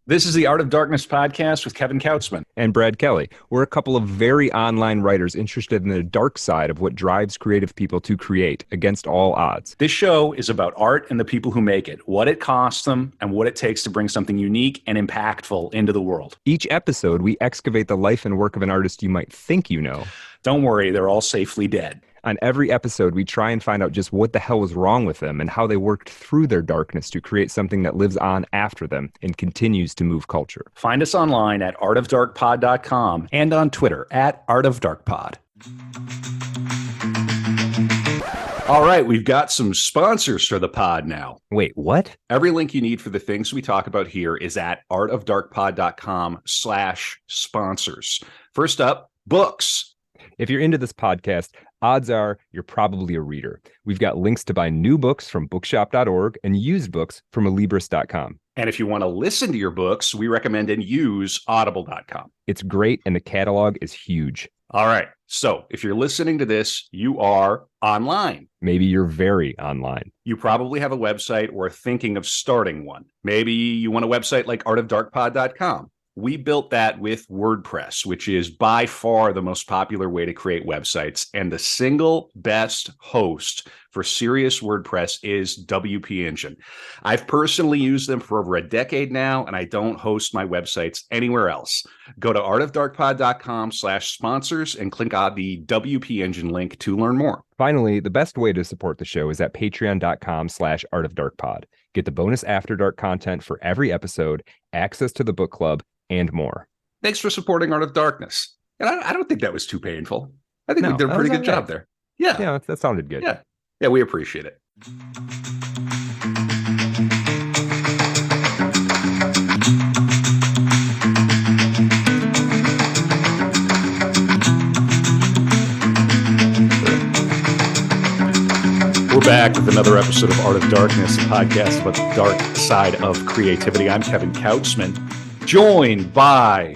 This is the Art of Darkness podcast with Kevin Kautzman. And Brad Kelly. We're a couple of very online writers interested in the dark side of what drives creative people to create against all odds. This show is about art and the people who make it, what it costs them, and what it takes to bring something unique and impactful into the world. Each episode, we excavate the life and work of an artist you might think you know. Don't worry, they're all safely dead. On every episode, we try and find out just what the hell was wrong with them and how they worked through their darkness to create something that lives on after them and continues to move culture. Find us online at artofdarkpod.com and on Twitter at artofdarkpod. All right, we've got some sponsors for the pod now. Wait, what? Every link you need for the things we talk about here is at artofdarkpod.com/sponsors. First up, books. If you're into this podcast, odds are you're probably a reader. We've got links to buy new books from bookshop.org and used books from alibris.com. And if you want to listen to your books, we recommend and use audible.com. It's great, and the catalog is huge. All right. So if you're listening to this, you are online. Maybe you're very online. You probably have a website or are thinking of starting one. Maybe you want a website like artofdarkpod.com. We built that with WordPress, which is by far the most popular way to create websites. And the single best host for serious WordPress is WP Engine. I've personally used them for over a decade now, and I don't host my websites anywhere else. Go to artofdarkpod.com/sponsors and click on the WP Engine link to learn more. Finally, the best way to support the show is at patreon.com/artofdarkpod. Get the bonus After Dark content for every episode, access to the book club, and more. Thanks for supporting Art of Darkness. And I don't think that was too painful. I think we did a pretty good job there. Yeah, that sounded good. Yeah, we appreciate it. We're back with another episode of Art of Darkness, a podcast about the dark side of creativity. I'm Kevin Kautzman, joined by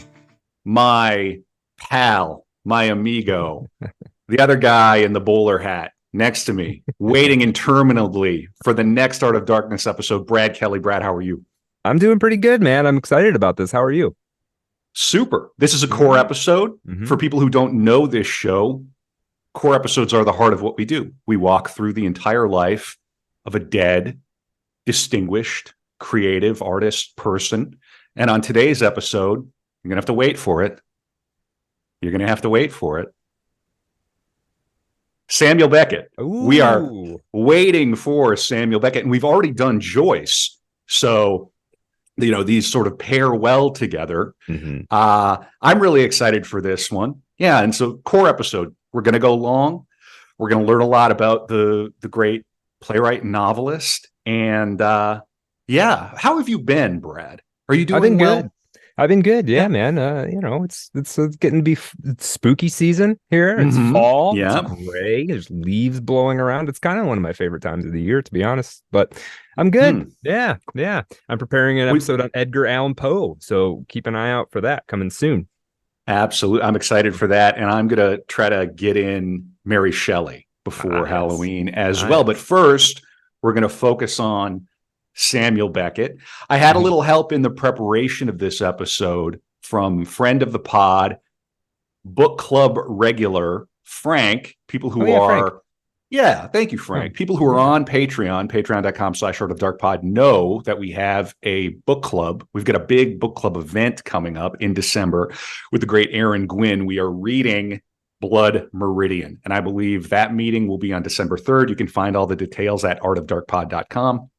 my pal, my amigo, the other guy in the bowler hat next to me, waiting interminably for the next Art of Darkness episode, Brad Kelly. Brad, how are you? I'm doing pretty good, man. I'm excited about this. How are you? Super. This is a core episode. For people who don't know this show, core episodes are the heart of what we do. We walk through the entire life of a dead, distinguished, creative artist person. And on today's episode, you're going to have to wait for it. You're going to have to wait for it. Samuel Beckett. Ooh. We are waiting for Samuel Beckett, and we've already done Joyce. So, you know, these sort of pair well together. I'm really excited for this one. Yeah, and so core episode. We're going to go long. We're going to learn a lot about the great playwright and novelist. And yeah, how have you been, Brad? Are you doing well? Good. I've been good. Yeah, man. You know, it's getting to be it's spooky season here. It's fall. Yeah. It's gray. There's leaves blowing around. It's kind of one of my favorite times of the year, to be honest. But I'm good. Yeah. I'm preparing an episode on Edgar Allan Poe. So keep an eye out for that coming soon. Absolutely. I'm excited for that. And I'm going to try to get in Mary Shelley before Halloween as well. But first, we're going to focus on Samuel Beckett. I had a little help in the preparation of this episode from friend of the pod, book club regular, Frank, people who Frank. Yeah, thank you, Frank. People who are on Patreon, patreon.com/artofdarkpod, know that we have a book club. We've got a big book club event coming up in December with the great Aaron Gwynn. We are reading Blood Meridian, and I believe that meeting will be on December 3rd. You can find all the details at artofdarkpod.com.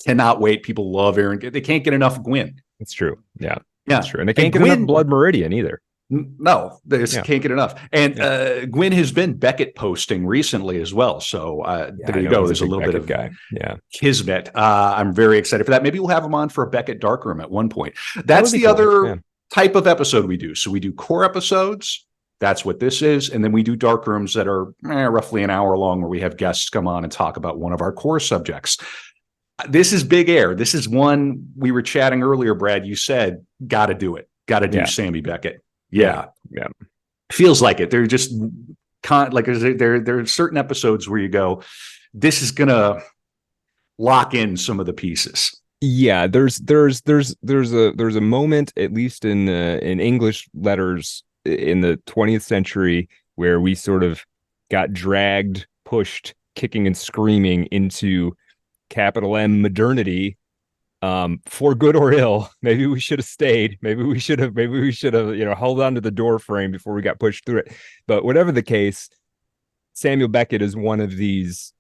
Cannot wait. People love Aaron. They can't get enough Gwynn. It's true. Yeah, Yeah. it's true. And they can't get enough Blood Meridian either. No, they just can't get enough. And Gwynn has been Beckett posting recently as well. So there you go. There's a little bit of guy. kismet. I'm very excited for that. Maybe we'll have him on for a Beckett darkroom at one point. That's the other type of episode we do. So we do core episodes. That's what this is. And then we do dark rooms that are roughly an hour long where we have guests come on and talk about one of our core subjects. This is big air. This is one we were chatting earlier, Brad. You said, got to do it. Got to do Sammy Beckett. Yeah. Feels like it. They're just like there are certain episodes where you go, this is going to lock in some of the pieces. Yeah, there's a moment, at least in English letters in the 20th century, where we sort of got dragged, pushed, kicking and screaming into capital M modernity, for good or ill. Maybe we should have stayed. Maybe we should have, held on to the door frame before we got pushed through it. But whatever the case, Samuel Beckett is one of these,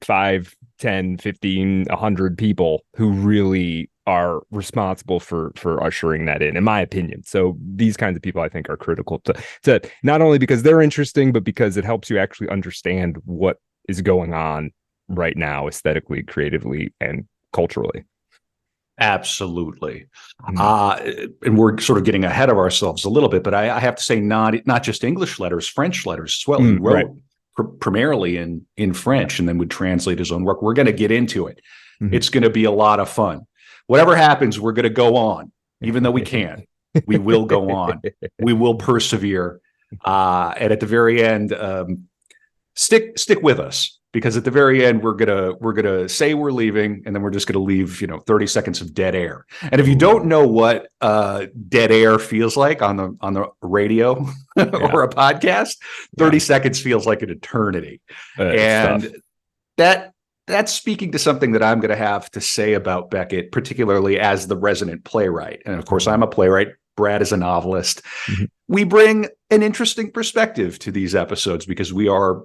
5, 10, 15, 100 people who really are responsible for ushering that in my opinion. So these kinds of people I think are critical to not only because they're interesting, but because it helps you actually understand what is going on right now, aesthetically, creatively, and culturally. Absolutely. And we're sort of getting ahead of ourselves a little bit, but I have to say, not just English letters, French letters as well. He wrote primarily in French and then would translate his own work. We're going to get into it. It's going to be a lot of fun. Whatever happens, we're going to go on, even though we can't. We will go on. We will persevere. And at the very end, stick with us, because at the very end we're gonna say we're leaving, and then we're just gonna leave 30 seconds of dead air. And if you don't know what dead air feels like on the radio or a podcast, 30 seconds feels like an eternity. And that's speaking to something that I'm going to have to say about Beckett, particularly as the resident playwright. And of course, I'm a playwright. Brad is a novelist. We bring an interesting perspective to these episodes because we're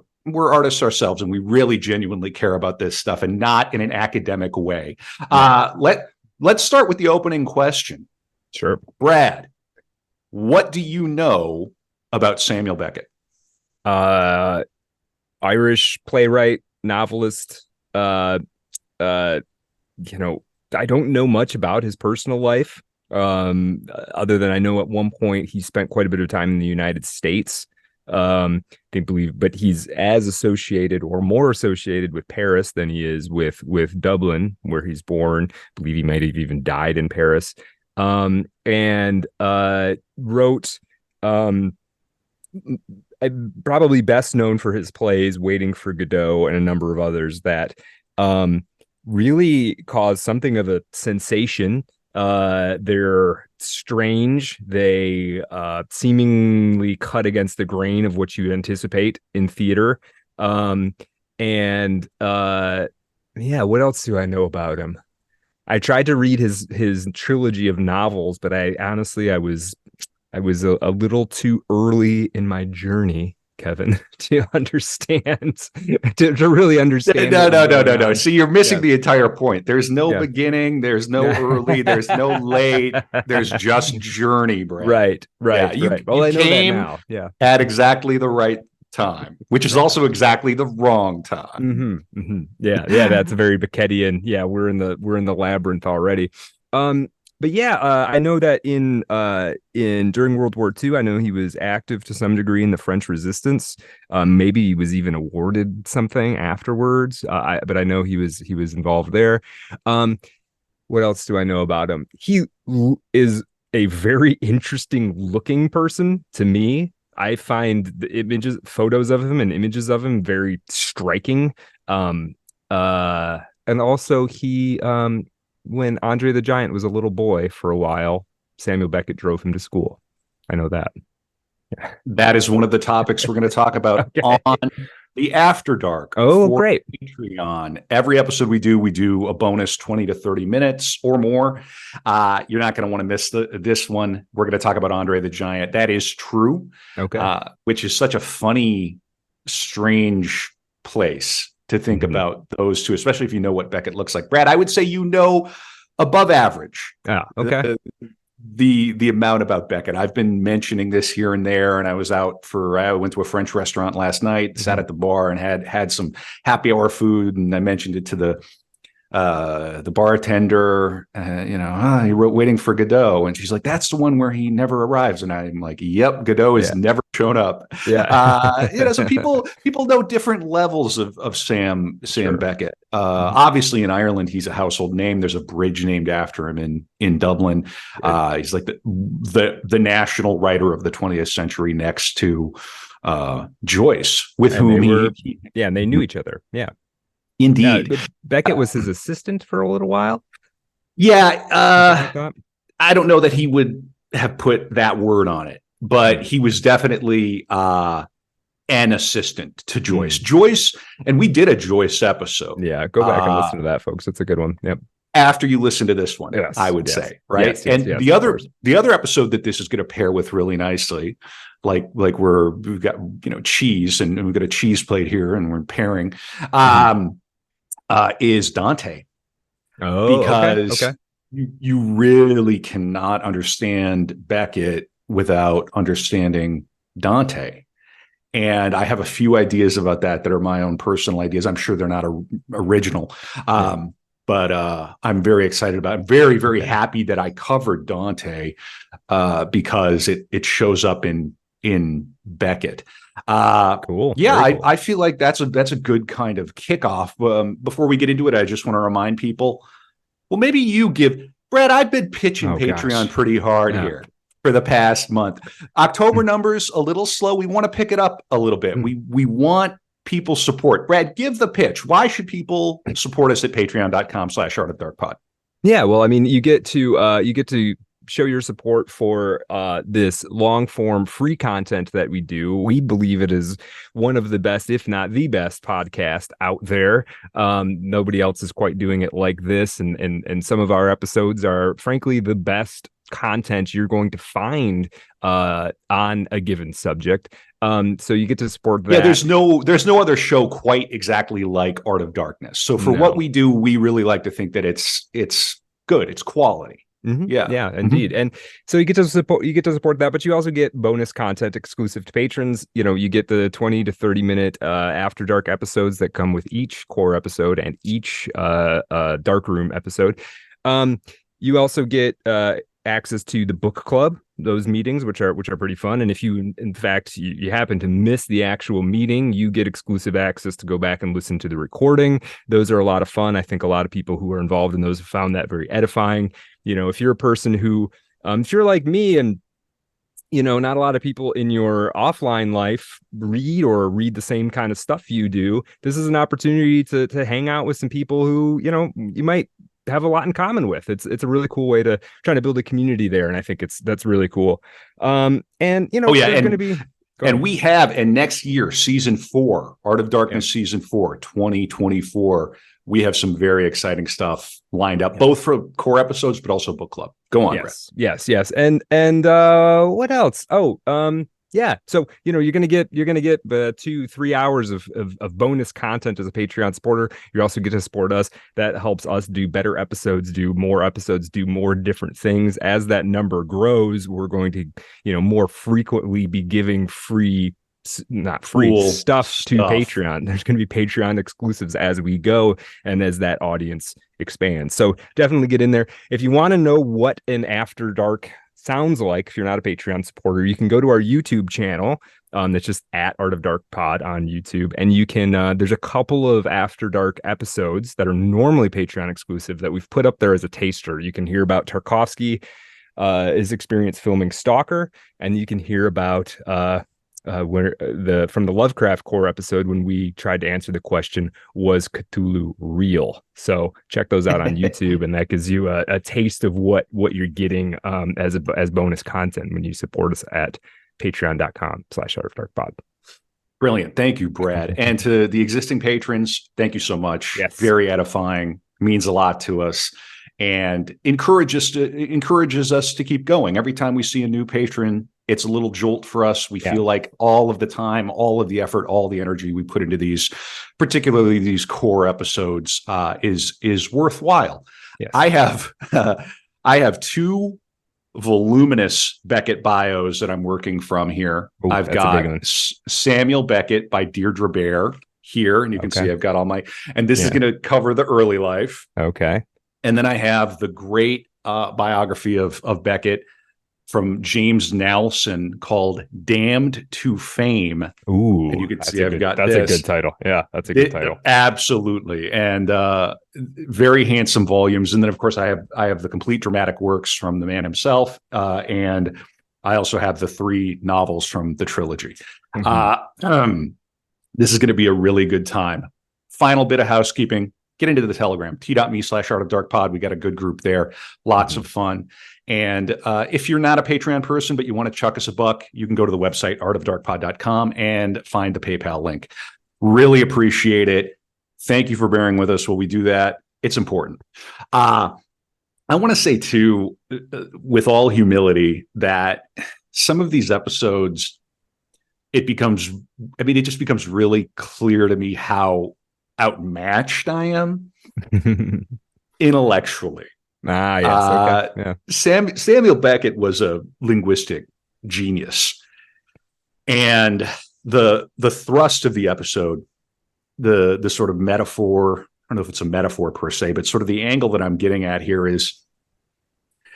artists ourselves, and we really genuinely care about this stuff, and not in an academic way. Let's start with the opening question. Sure. Brad, what do you know about Samuel Beckett? Irish playwright, novelist. I don't know much about his personal life, other than I know at one point he spent quite a bit of time in the United States. But he's as associated or more associated with Paris than he is with Dublin, where he's born. I believe he might have even died in Paris. And wrote, probably best known for his plays Waiting for Godot and a number of others that really caused something of a sensation. They're strange. They seemingly cut against the grain of what you anticipate in theater. What else do I know about him? I tried to read his trilogy of novels, but I was a little too early in my journey, Kevin, to understand, to really understand. No. See, you're missing the entire point. There's no beginning. There's no early. There's no late. There's just journey, Brad. Right. You I know came that now. Yeah. At exactly the right time, which is also exactly the wrong time. Yeah. That's very Beckettian. Yeah, we're in the labyrinth already. I know that during World War II, I know he was active to some degree in the French Resistance. Maybe he was even awarded something afterwards. But I know he was involved there. What else do I know about him? He is a very interesting looking person to me. I find the photos of him and images of him very striking. And also he when Andre the Giant was a little boy for a while, Samuel Beckett drove him to school. I know that. That is one of the topics we're going to talk about on the After Dark. Oh, great. Patreon. Every episode we do a bonus 20 to 30 minutes or more. You're not going to want to miss this one. We're going to talk about Andre the Giant. That is true. Okay. Which is such a funny, strange place to think about those two, especially if you know what Beckett looks like. Brad, I would say above average. Okay. The amount about Beckett. I've been mentioning this here and there, and I went to a French restaurant last night, sat at the bar and had some happy hour food, and I mentioned it to the bartender. He wrote Waiting for Godot, and she's like, "That's the one where he never arrives." And I'm like, "Yep, Godot has never shown up." So people know different levels of Sam Beckett. Obviously, in Ireland, he's a household name. There's a bridge named after him in Dublin. He's like the national writer of the 20th century, next to Joyce, with whom and they knew each other. Yeah. Indeed. Beckett was his assistant for a little while. Yeah. I don't know that he would have put that word on it, but he was definitely an assistant to Joyce. Joyce, and we did a Joyce episode. Yeah, go back and listen to that, folks. It's a good one. Yep. After you listen to this one, I would say, right? The other episode that this is going to pair with really nicely, like we've got cheese and we've got a cheese plate here and we're pairing, is Dante. Oh, because okay. You really cannot understand Beckett without understanding Dante. And I have a few ideas about that are my own personal ideas. I'm sure they're not original. But I'm very excited about it. Very, very happy that I covered Dante because it shows up in Beckett. Cool. Yeah, cool. I feel like that's a good kind of kickoff. Before we get into it, I just want to remind people, well, maybe you give Brad, I've been pitching Patreon pretty hard here for the past month. October numbers a little slow. We want to pick it up a little bit. We want people support. Brad, give the pitch. Why should people support us at patreon.com/artofdarkpod? Yeah, well, I mean, you get to show your support for this long form free content that we do. We believe it is one of the best, if not the best, podcast out there. Nobody else is quite doing it like this, and some of our episodes are frankly the best content you're going to find on a given subject. So you get to support that. Yeah, there's no other show quite exactly like Art of Darkness. So for what we do, we really like to think that it's good, it's quality. Yeah, indeed. And so you get to support that, but you also get bonus content exclusive to patrons. You get the 20 to 30 minute After Dark episodes that come with each core episode and each dark room episode. You also get access to the book club, those meetings, which are pretty fun. And if you, in fact, you happen to miss the actual meeting, you get exclusive access to go back and listen to the recording. Those are a lot of fun. I think a lot of people who are involved in those have found that very edifying. If you're a person who, if you're like me and, not a lot of people in your offline life read the same kind of stuff you do, this is an opportunity to hang out with some people who, you might have a lot in common with. It's a really cool way to try to build a community there, and I think that's really cool. There's going to be we have, and next year, season 4, Art of Darkness, season 4, 2024, we have some very exciting stuff lined up, both for core episodes, but also book club. Go on, Brett. Yes. And what else? Yeah. So, you're going to get 2-3 hours of bonus content as a Patreon supporter. You also get to support us. That helps us do better episodes, do more different things. As that number grows, we're going to, more frequently be giving stuff to Patreon. There's going to be Patreon exclusives as we go and as that audience expands. So definitely get in there. If you want to know what an After Dark sounds like, if you're not a Patreon supporter, you can go to our YouTube channel. That's just at Art of Dark Pod on YouTube, and you can there's a couple of After Dark episodes that are normally Patreon exclusive that we've put up there as a taster. You can hear about Tarkovsky, his experience filming Stalker, and you can hear about from the Lovecraft core episode when we tried to answer the question, was Cthulhu real? So check those out on YouTube, and that gives you a taste of what you're getting as bonus content when you support us at patreon.com/artofdarkpod. Brilliant. Thank you, Brad. And to the existing patrons, thank you so much. Yes. Very edifying, means a lot to us, and encourages us to keep going. Every time we see a new patron, it's a little jolt for us. We feel like all of the time, all of the effort, all the energy we put into these, particularly these core episodes, is worthwhile. Yes. I have 2 voluminous Beckett bios that I'm working from here. Ooh, I've got Samuel Beckett by Deirdre Bear here, and you can see I've got all my, and this is going to cover the early life. Okay. And then I have the great biography of Beckett from James Nelson called Damned to Fame. Ooh, and you can see I've got that's a good title. Yeah, that's a good title. Absolutely. And very handsome volumes. And then of course I have the complete dramatic works from the man himself. And I also have the 3 novels from the trilogy. This is going to be a really good time. Final bit of housekeeping. get into the Telegram, t.me/Art of Dark Pod. We got a good group there, lots of fun. And if you're not a Patreon person, but you want to chuck us a buck, you can go to the website, artofdarkpod.com, and find the PayPal link. Really appreciate it. Thank you for bearing with us while we do that. It's important. I want to say, too, with all humility, that some of these episodes, it just becomes really clear to me how outmatched I am intellectually. Yes. Okay. Yeah. Samuel Beckett was a linguistic genius. And the thrust of the episode, the sort of metaphor, I don't know if it's a metaphor per se, but sort of the angle that I'm getting at here is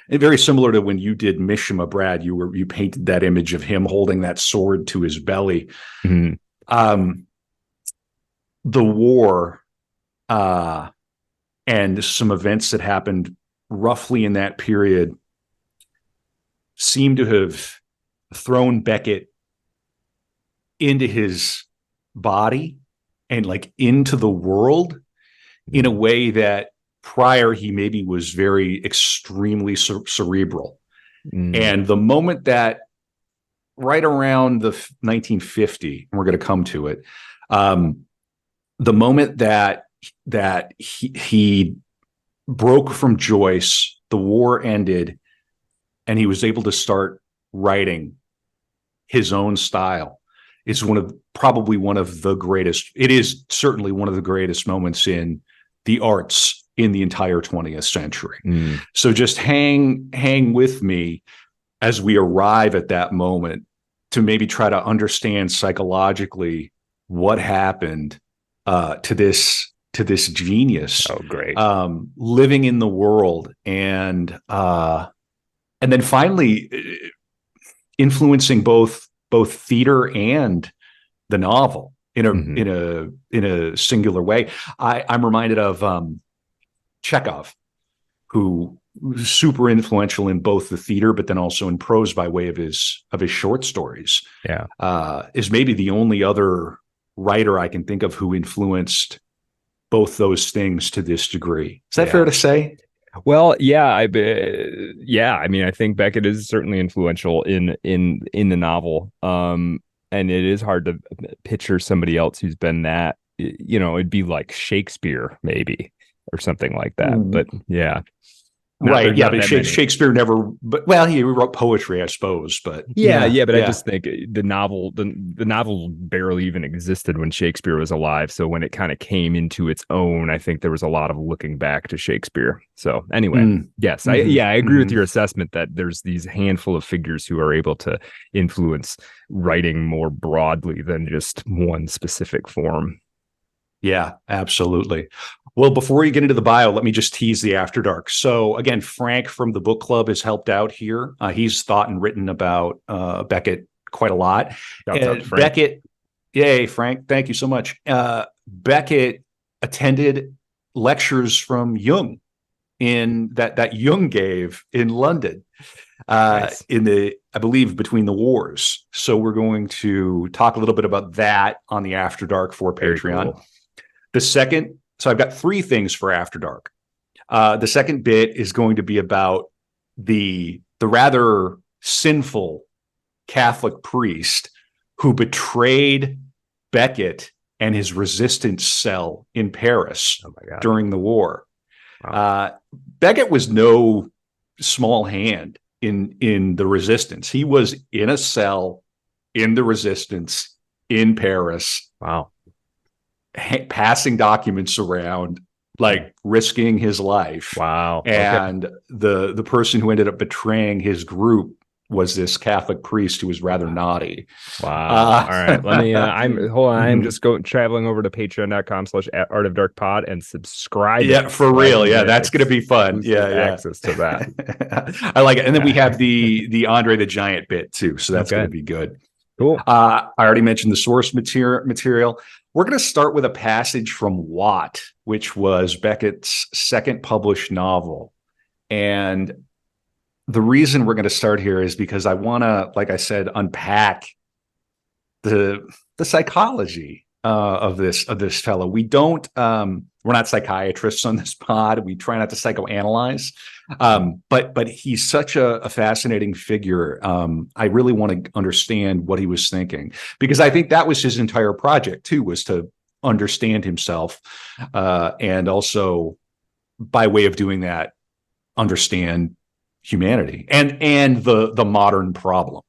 very similar to when you did Mishima, Brad. You painted that image of him holding that sword to his belly. The war and some events that happened roughly in that period seem to have thrown Beckett into his body and like into the world in a way that prior he maybe was very extremely cerebral. And the moment that right around the 1950, and we're going to come to it, the moment that he broke from Joyce, the war ended, and he was able to start writing his own style, is probably one of the greatest. It is certainly one of the greatest moments in the arts in the entire 20th century. So just hang with me as we arrive at that moment to maybe try to understand psychologically what happened to this genius. Oh, great. Living in the world and then finally influencing both theater and the novel in a singular way. I'm reminded of Chekhov, who was super influential in both the theater, but then also in prose by way of his short stories. Is maybe the only other writer I can think of who influenced both those things to this degree. Is that fair to say? Well, yeah, I mean, I think Beckett is certainly influential in the novel. And it is hard to picture somebody else who's been that, it'd be like Shakespeare maybe or something like that. But yeah. Right. Yeah. But Shakespeare never, but well, he wrote poetry, I suppose. But but I just think the novel barely even existed when Shakespeare was alive. So when it kind of came into its own, I think there was a lot of looking back to Shakespeare. So anyway, yes, I agree with your assessment that there's these handful of figures who are able to influence writing more broadly than just one specific form. Yeah, absolutely. Well, before you get into the bio, let me just tease the After Dark. So again, Frank from the book club has helped out here. He's thought and written about Beckett quite a lot. Beckett, yay, Frank, thank you so much. Beckett attended lectures from Jung that Jung gave in London nice. I believe between the wars. So we're going to talk a little bit about that on the After Dark for Patreon. Cool. The second, so I've got three things for After Dark. The second bit is going to be about the rather sinful Catholic priest who betrayed Beckett and his resistance cell in Paris during the war. Wow. Beckett was no small hand in the resistance. He was in a cell in the resistance in Paris. Wow. Passing documents around, like risking his life. Wow. And the person who ended up betraying his group was this Catholic priest who was rather naughty. Wow. All right. Let me I'm just traveling over to patreon.com/Art of Dark Pod and subscribe. Yeah, for real. Yeah, that's gonna be fun. Yeah. Access to that. I like it. And then we have the Andre the Giant bit too. So that's gonna be good. Cool. I already mentioned the source material. We're going to start with a passage from Watt, which was Beckett's second published novel. And the reason we're going to start here is because I want to, like I said, unpack the psychology of this fellow. We don't. We're not psychiatrists on this pod. We try not to psychoanalyze. But he's such a fascinating figure. I really want to understand what he was thinking, because I think that was his entire project too, was to understand himself, and also, by way of doing that, understand humanity and the modern problem.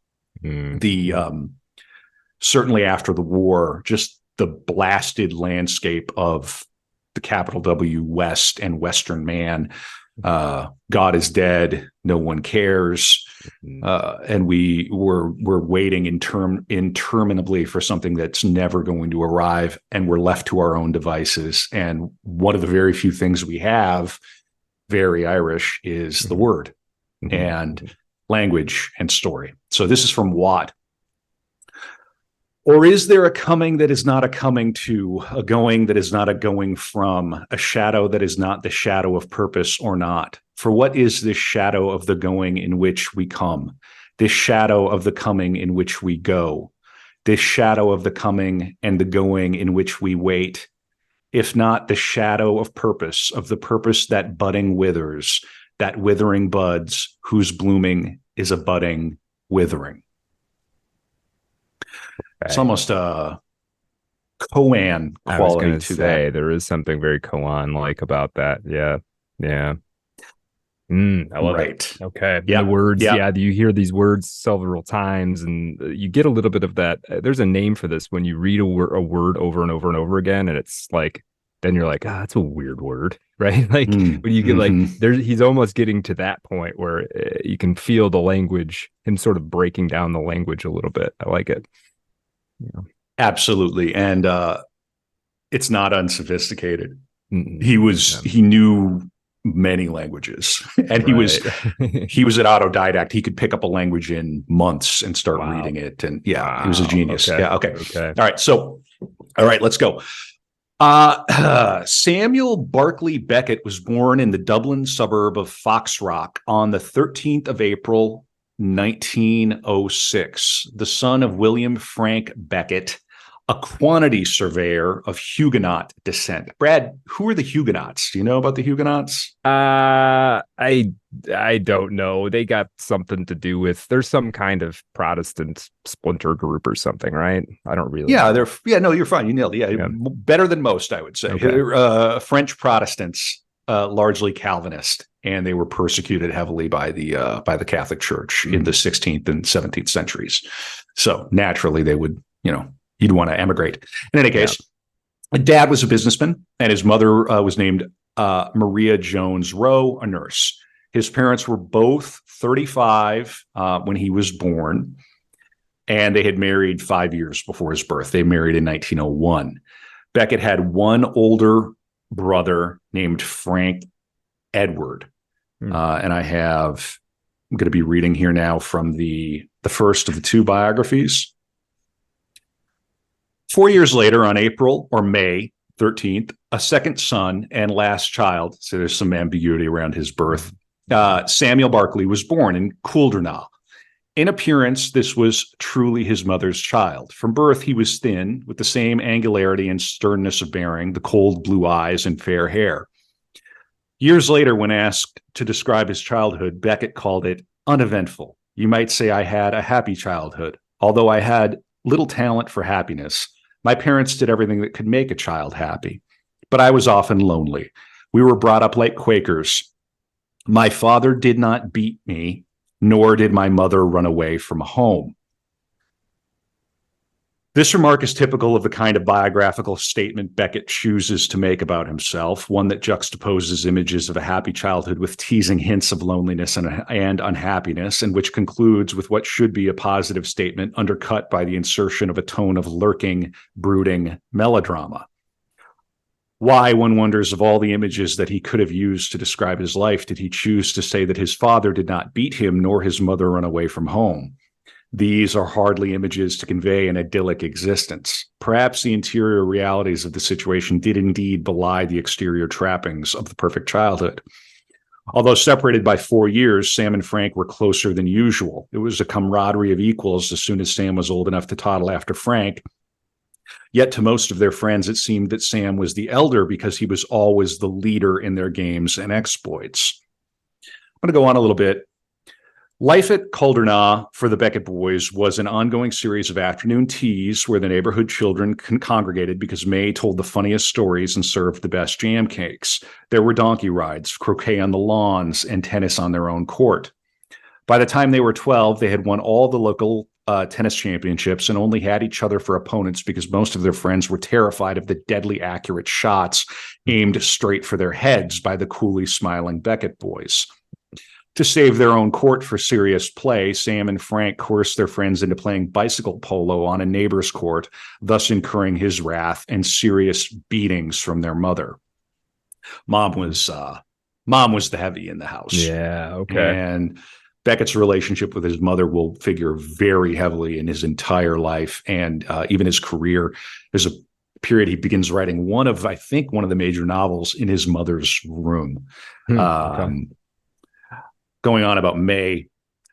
Certainly after the war, just the blasted landscape of the capital W West and Western man. God is dead. No one cares. And we're waiting interminably for something that's never going to arrive. And we're left to our own devices. And one of the very few things we have, very Irish, is the word and language and story. So this is from Watt. Or is there a coming that is not a coming to, a going that is not a going from, a shadow that is not the shadow of purpose or not? For what is this shadow of the going in which we come? This shadow of the coming in which we go? This shadow of the coming and the going in which we wait? If not the shadow of purpose, of the purpose that budding withers, that withering buds, whose blooming is a budding withering. It's almost a koan quality to that. There is something very koan-like about that. Yeah. I love it. Okay. Yeah. The words. Yeah. You hear these words several times, and you get a little bit of that. There's a name for this when you read a word over and over and over again, and it's like, then you're like, that's a weird word, right? Like when you get he's almost getting to that point where you can feel the language, him sort of breaking down the language a little bit. I like it. Yeah. Absolutely. And it's not unsophisticated. He knew many languges, and he was an autodidact. He could pick up a language in months and start reading it. And he was a genius. Okay. Yeah. Okay. All right. So, let's go. Samuel Barclay Beckett was born in the Dublin suburb of Foxrock on the 13th of April, 1906, the son of William Frank Beckett, a quantity surveyor of Huguenot descent. Brad, who are the Huguenots? Do you know about the Huguenots? I don't know. They got something to do with, there's some kind of Protestant splinter group or something, right? I don't really know. No, you're fine. You nailed it. Yeah. Better than most, I would say. Okay. French Protestants, largely Calvinist, and they were persecuted heavily by the Catholic Church in the 16th and 17th centuries. So naturally, they would, you'd want to emigrate. In any case, Dad was a businessman, and his mother was named Maria Jones Rowe, a nurse. His parents were both 35 when he was born, and they had married 5 years before his birth. They married in 1901. Beckett had one older brother named Frank Edward. And I'm going to be reading here now from the first of the two biographies. 4 years later, on May 13th, a second son and last child, so there's some ambiguity around his birth, Samuel Barclay, was born in Couldernagh. In appearance, this was truly his mother's child. From birth, he was thin, with the same angularity and sternness of bearing, the cold blue eyes and fair hair. Years later, when asked to describe his childhood, Beckett called it uneventful. You might say I had a happy childhood. Although I had little talent for happiness, my parents did everything that could make a child happy. But I was often lonely. We were brought up like Quakers. My father did not beat me, nor did my mother run away from home. This remark is typical of the kind of biographical statement Beckett chooses to make about himself, one that juxtaposes images of a happy childhood with teasing hints of loneliness and unhappiness, and which concludes with what should be a positive statement undercut by the insertion of a tone of lurking, brooding melodrama. Why, one wonders, of all the images that he could have used to describe his life, did he choose to say that his father did not beat him nor his mother run away from home? These are hardly images to convey an idyllic existence. Perhaps the interior realities of the situation did indeed belie the exterior trappings of the perfect childhood. Although separated by 4 years, Sam and Frank were closer than usual. It was a camaraderie of equals as soon as Sam was old enough to toddle after Frank. Yet to most of their friends, it seemed that Sam was the elder because he was always the leader in their games and exploits. I'm going to go on a little bit. Life at Caldernagh for the Beckett boys was an ongoing series of afternoon teas where the neighborhood children congregated because May told the funniest stories and served the best jam cakes. There were donkey rides, croquet on the lawns, and tennis on their own court. By the time they were 12, they had won all the local tennis championships and only had each other for opponents because most of their friends were terrified of the deadly accurate shots aimed straight for their heads by the coolly smiling Beckett boys. To save their own court for serious play, Sam and Frank coerced their friends into playing bicycle polo on a neighbor's court, thus incurring his wrath and serious beatings from their mother. Mom was the heavy in the house. Yeah, okay. And Beckett's relationship with his mother will figure very heavily in his entire life and even his career. There's a period he begins writing one of the major novels in his mother's room. Okay. Going on about May.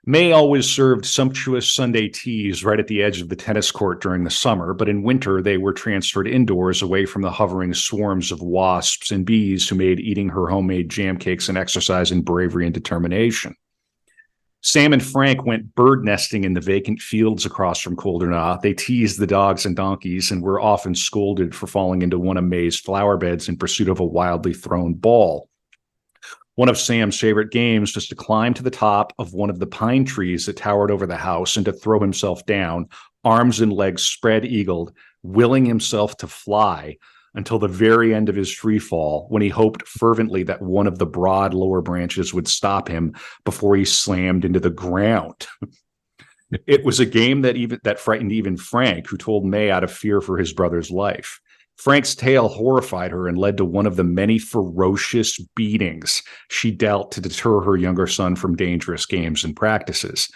May always served sumptuous Sunday teas right at the edge of the tennis court during the summer, but in winter they were transferred indoors away from the hovering swarms of wasps and bees who made eating her homemade jam cakes an exercise in bravery and determination. Sam and Frank went bird nesting in the vacant fields across from Caldernagh. They teased the dogs and donkeys and were often scolded for falling into one of May's flower beds in pursuit of a wildly thrown ball. One of Sam's favorite games was to climb to the top of one of the pine trees that towered over the house and to throw himself down, arms and legs spread-eagled, willing himself to fly until the very end of his free fall, when he hoped fervently that one of the broad lower branches would stop him before he slammed into the ground. It was a game that frightened even Frank, who told May out of fear for his brother's life. Frank's tale horrified her and led to one of the many ferocious beatings she dealt to deter her younger son from dangerous games and practices.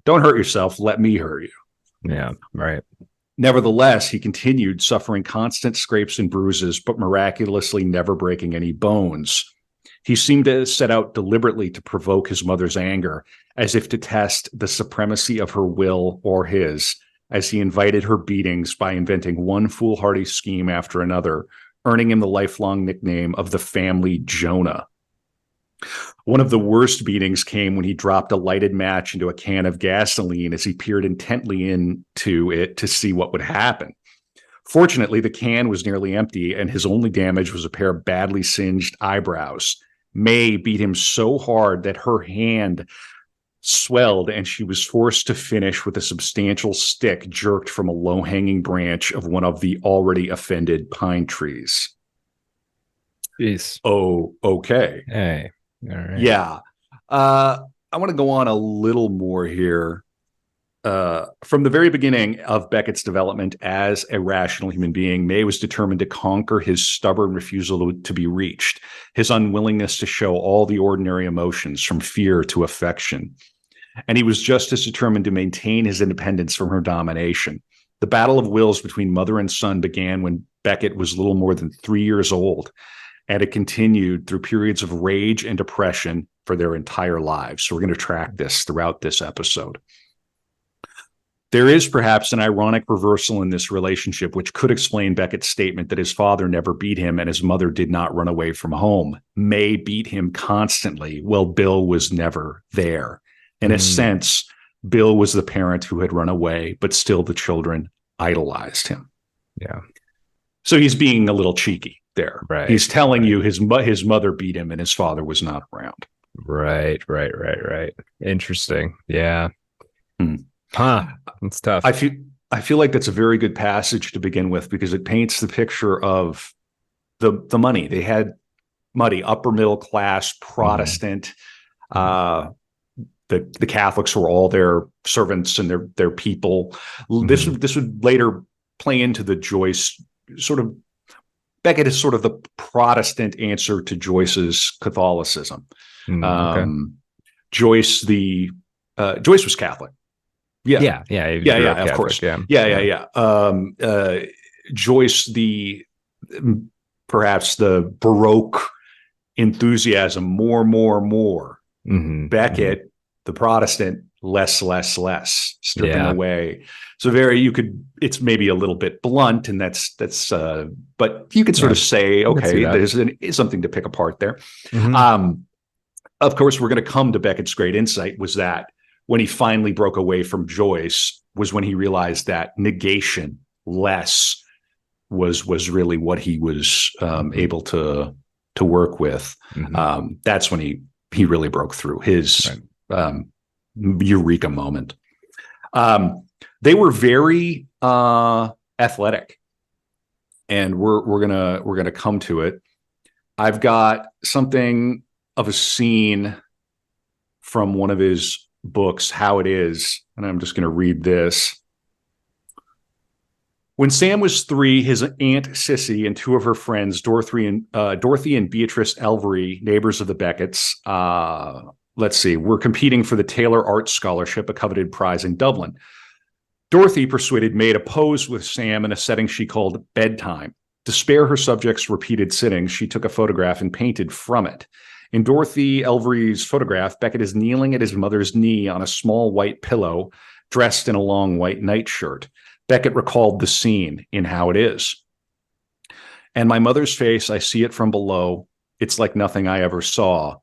Don't hurt yourself. Let me hurt you. Yeah, right. Nevertheless, he continued suffering constant scrapes and bruises, but miraculously never breaking any bones. He seemed to set out deliberately to provoke his mother's anger, as if to test the supremacy of her will or his, as he invited her beatings by inventing one foolhardy scheme after another, earning him the lifelong nickname of the family Jonah. One of the worst beatings came when he dropped a lighted match into a can of gasoline as he peered intently into it to see what would happen. Fortunately, the can was nearly empty, and his only damage was a pair of badly singed eyebrows. May beat him so hard that her hand swelled, and she was forced to finish with a substantial stick jerked from a low-hanging branch of one of the already offended pine trees. Jeez. Oh, okay. Hey. All right. Yeah. I want to go on a little more here. From the very beginning of Beckett's development as a rational human being, May was determined to conquer his stubborn refusal to be reached, his unwillingness to show all the ordinary emotions from fear to affection. And he was just as determined to maintain his independence from her domination. The battle of wills between mother and son began when Beckett was little more than 3 years old, and it continued through periods of rage and depression for their entire lives. So we're going to track this throughout this episode. There is perhaps an ironic reversal in this relationship, which could explain Beckett's statement that his father never beat him and his mother did not run away from home. May beat him constantly, while Bill was never there. In a sense, Bill was the parent who had run away, but still the children idolized him. Yeah. So he's being a little cheeky there. Right. He's telling you his mother beat him and his father was not around. Right. Interesting. Yeah. Huh. It's tough. I feel like that's a very good passage to begin with because it paints the picture of the money. They had money, upper middle class, Protestant. The Catholics were all their servants and their people. This would later play into the Joyce sort of. Beckett is sort of the Protestant answer to Joyce's Catholicism. Okay. Joyce was Catholic. Yeah. Of course. Joyce, perhaps the Baroque enthusiasm, more. Beckett, the Protestant, less, stripping away. So it's maybe a little bit blunt, and that's but you could sort of say, okay, there's something to pick apart there. Of course, we're going to come to Beckett's great insight was that when he finally broke away from Joyce was when he realized that negation, less, was really what he was able to work with. That's when he really broke through his eureka moment. They were very athletic, and we're gonna come to it. I've got something of a scene from one of his books, How It Is, and I'm just going to read this. When Sam was 3, his aunt Sissy and 2 of her friends, Dorothy and Beatrice Elvery, neighbors of the Becketts, were competing for the Taylor Arts Scholarship, a coveted prize in Dublin. Dorothy, persuaded, made a pose with Sam in a setting she called bedtime. To spare her subjects repeated sittings, she took a photograph and painted from it. In Dorothy Elvery's photograph, Beckett is kneeling at his mother's knee on a small white pillow, dressed in a long white nightshirt. Beckett recalled the scene in How It Is. And my mother's face, I see it from below. It's like nothing I ever saw.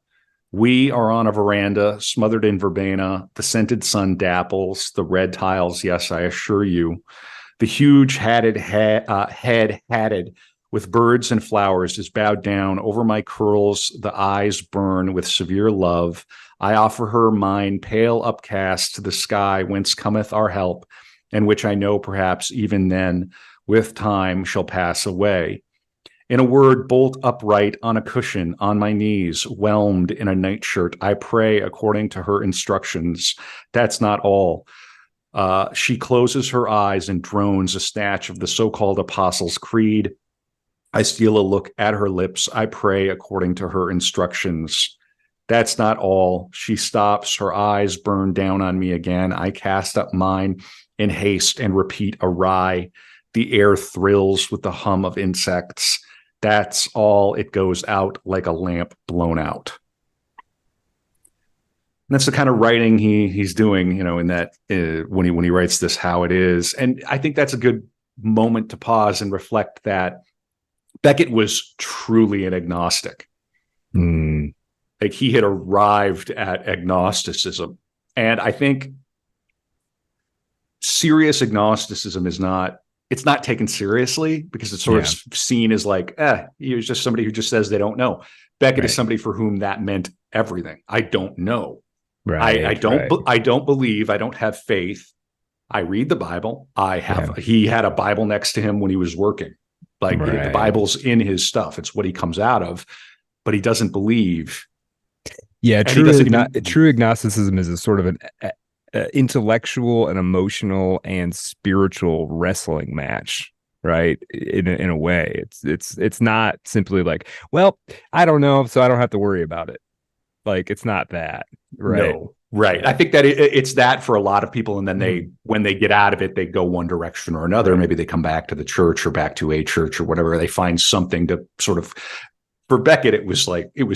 We are on a veranda, smothered in verbena. The scented sun dapples the red tiles, yes, I assure you. The huge head hatted with birds and flowers is bowed down over my curls. The eyes burn with severe love. I offer her mine, pale upcast to the sky, whence cometh our help, and which I know perhaps even then with time shall pass away. In a word, bolt upright on a cushion, on my knees, whelmed in a nightshirt, I pray according to her instructions. That's not all. She closes her eyes and drones a snatch of the so-called Apostles' Creed. I steal a look at her lips. I pray according to her instructions. That's not all. She stops. Her eyes burn down on me again. I cast up mine in haste and repeat awry. The air thrills with the hum of insects. That's all. It goes out like a lamp blown out. And that's the kind of writing he's doing, in that when he writes this, How It Is. And I think that's a good moment to pause and reflect that Beckett was truly an agnostic. Like he had arrived at agnosticism. And I think serious agnosticism it's not taken seriously because it's sort of seen as like, he's just somebody who just says they don't know. Beckett is somebody for whom that meant everything. I don't know. I don't believe. I don't have faith. I read the Bible. He had a Bible next to him when he was working. Like the Bible's in his stuff. It's what he comes out of, but he doesn't believe. Yeah, true agnosticism is a sort of an intellectual and emotional and spiritual wrestling match, right? In a way, it's not simply like, well, I don't know, so I don't have to worry about it. Like it's not that, right? No. Right. I think that it's that for a lot of people. And then when they get out of it, they go one direction or another. Maybe they come back to the church or back to a church or whatever. They find something to sort of, for Beckett, it was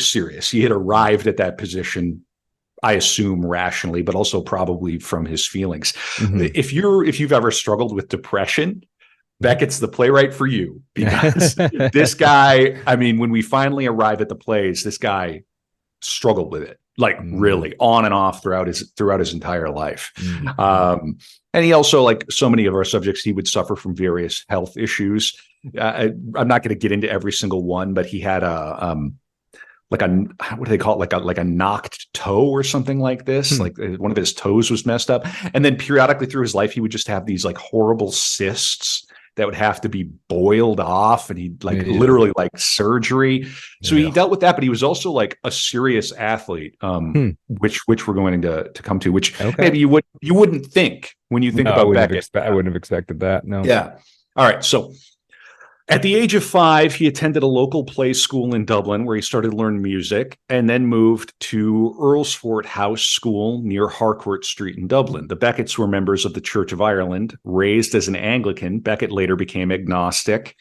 serious. He had arrived at that position, I assume rationally, but also probably from his feelings. If you've ever struggled with depression, Beckett's the playwright for you, because this guy, when we finally arrive at the plays, this guy struggled with it. Like really on and off throughout his entire life. And he also, like so many of our subjects, he would suffer from various health issues. I'm not going to get into every single one, but he had what do they call it? Like a knocked toe or something like this. Like one of his toes was messed up. And then periodically through his life, he would just have these like horrible cysts that would have to be boiled off, and he'd literally like surgery. So he dealt with that, but he was also like a serious athlete, which we're going to come to, which maybe you wouldn't think when you think about Beckett. I wouldn't have expected that. No. Yeah. All right. So at the age of 5, he attended a local play school in Dublin where he started to learn music, and then moved to Earlsfort House School near Harcourt Street in Dublin. The Becketts were members of the Church of Ireland. Raised as an Anglican, Beckett later became agnostic,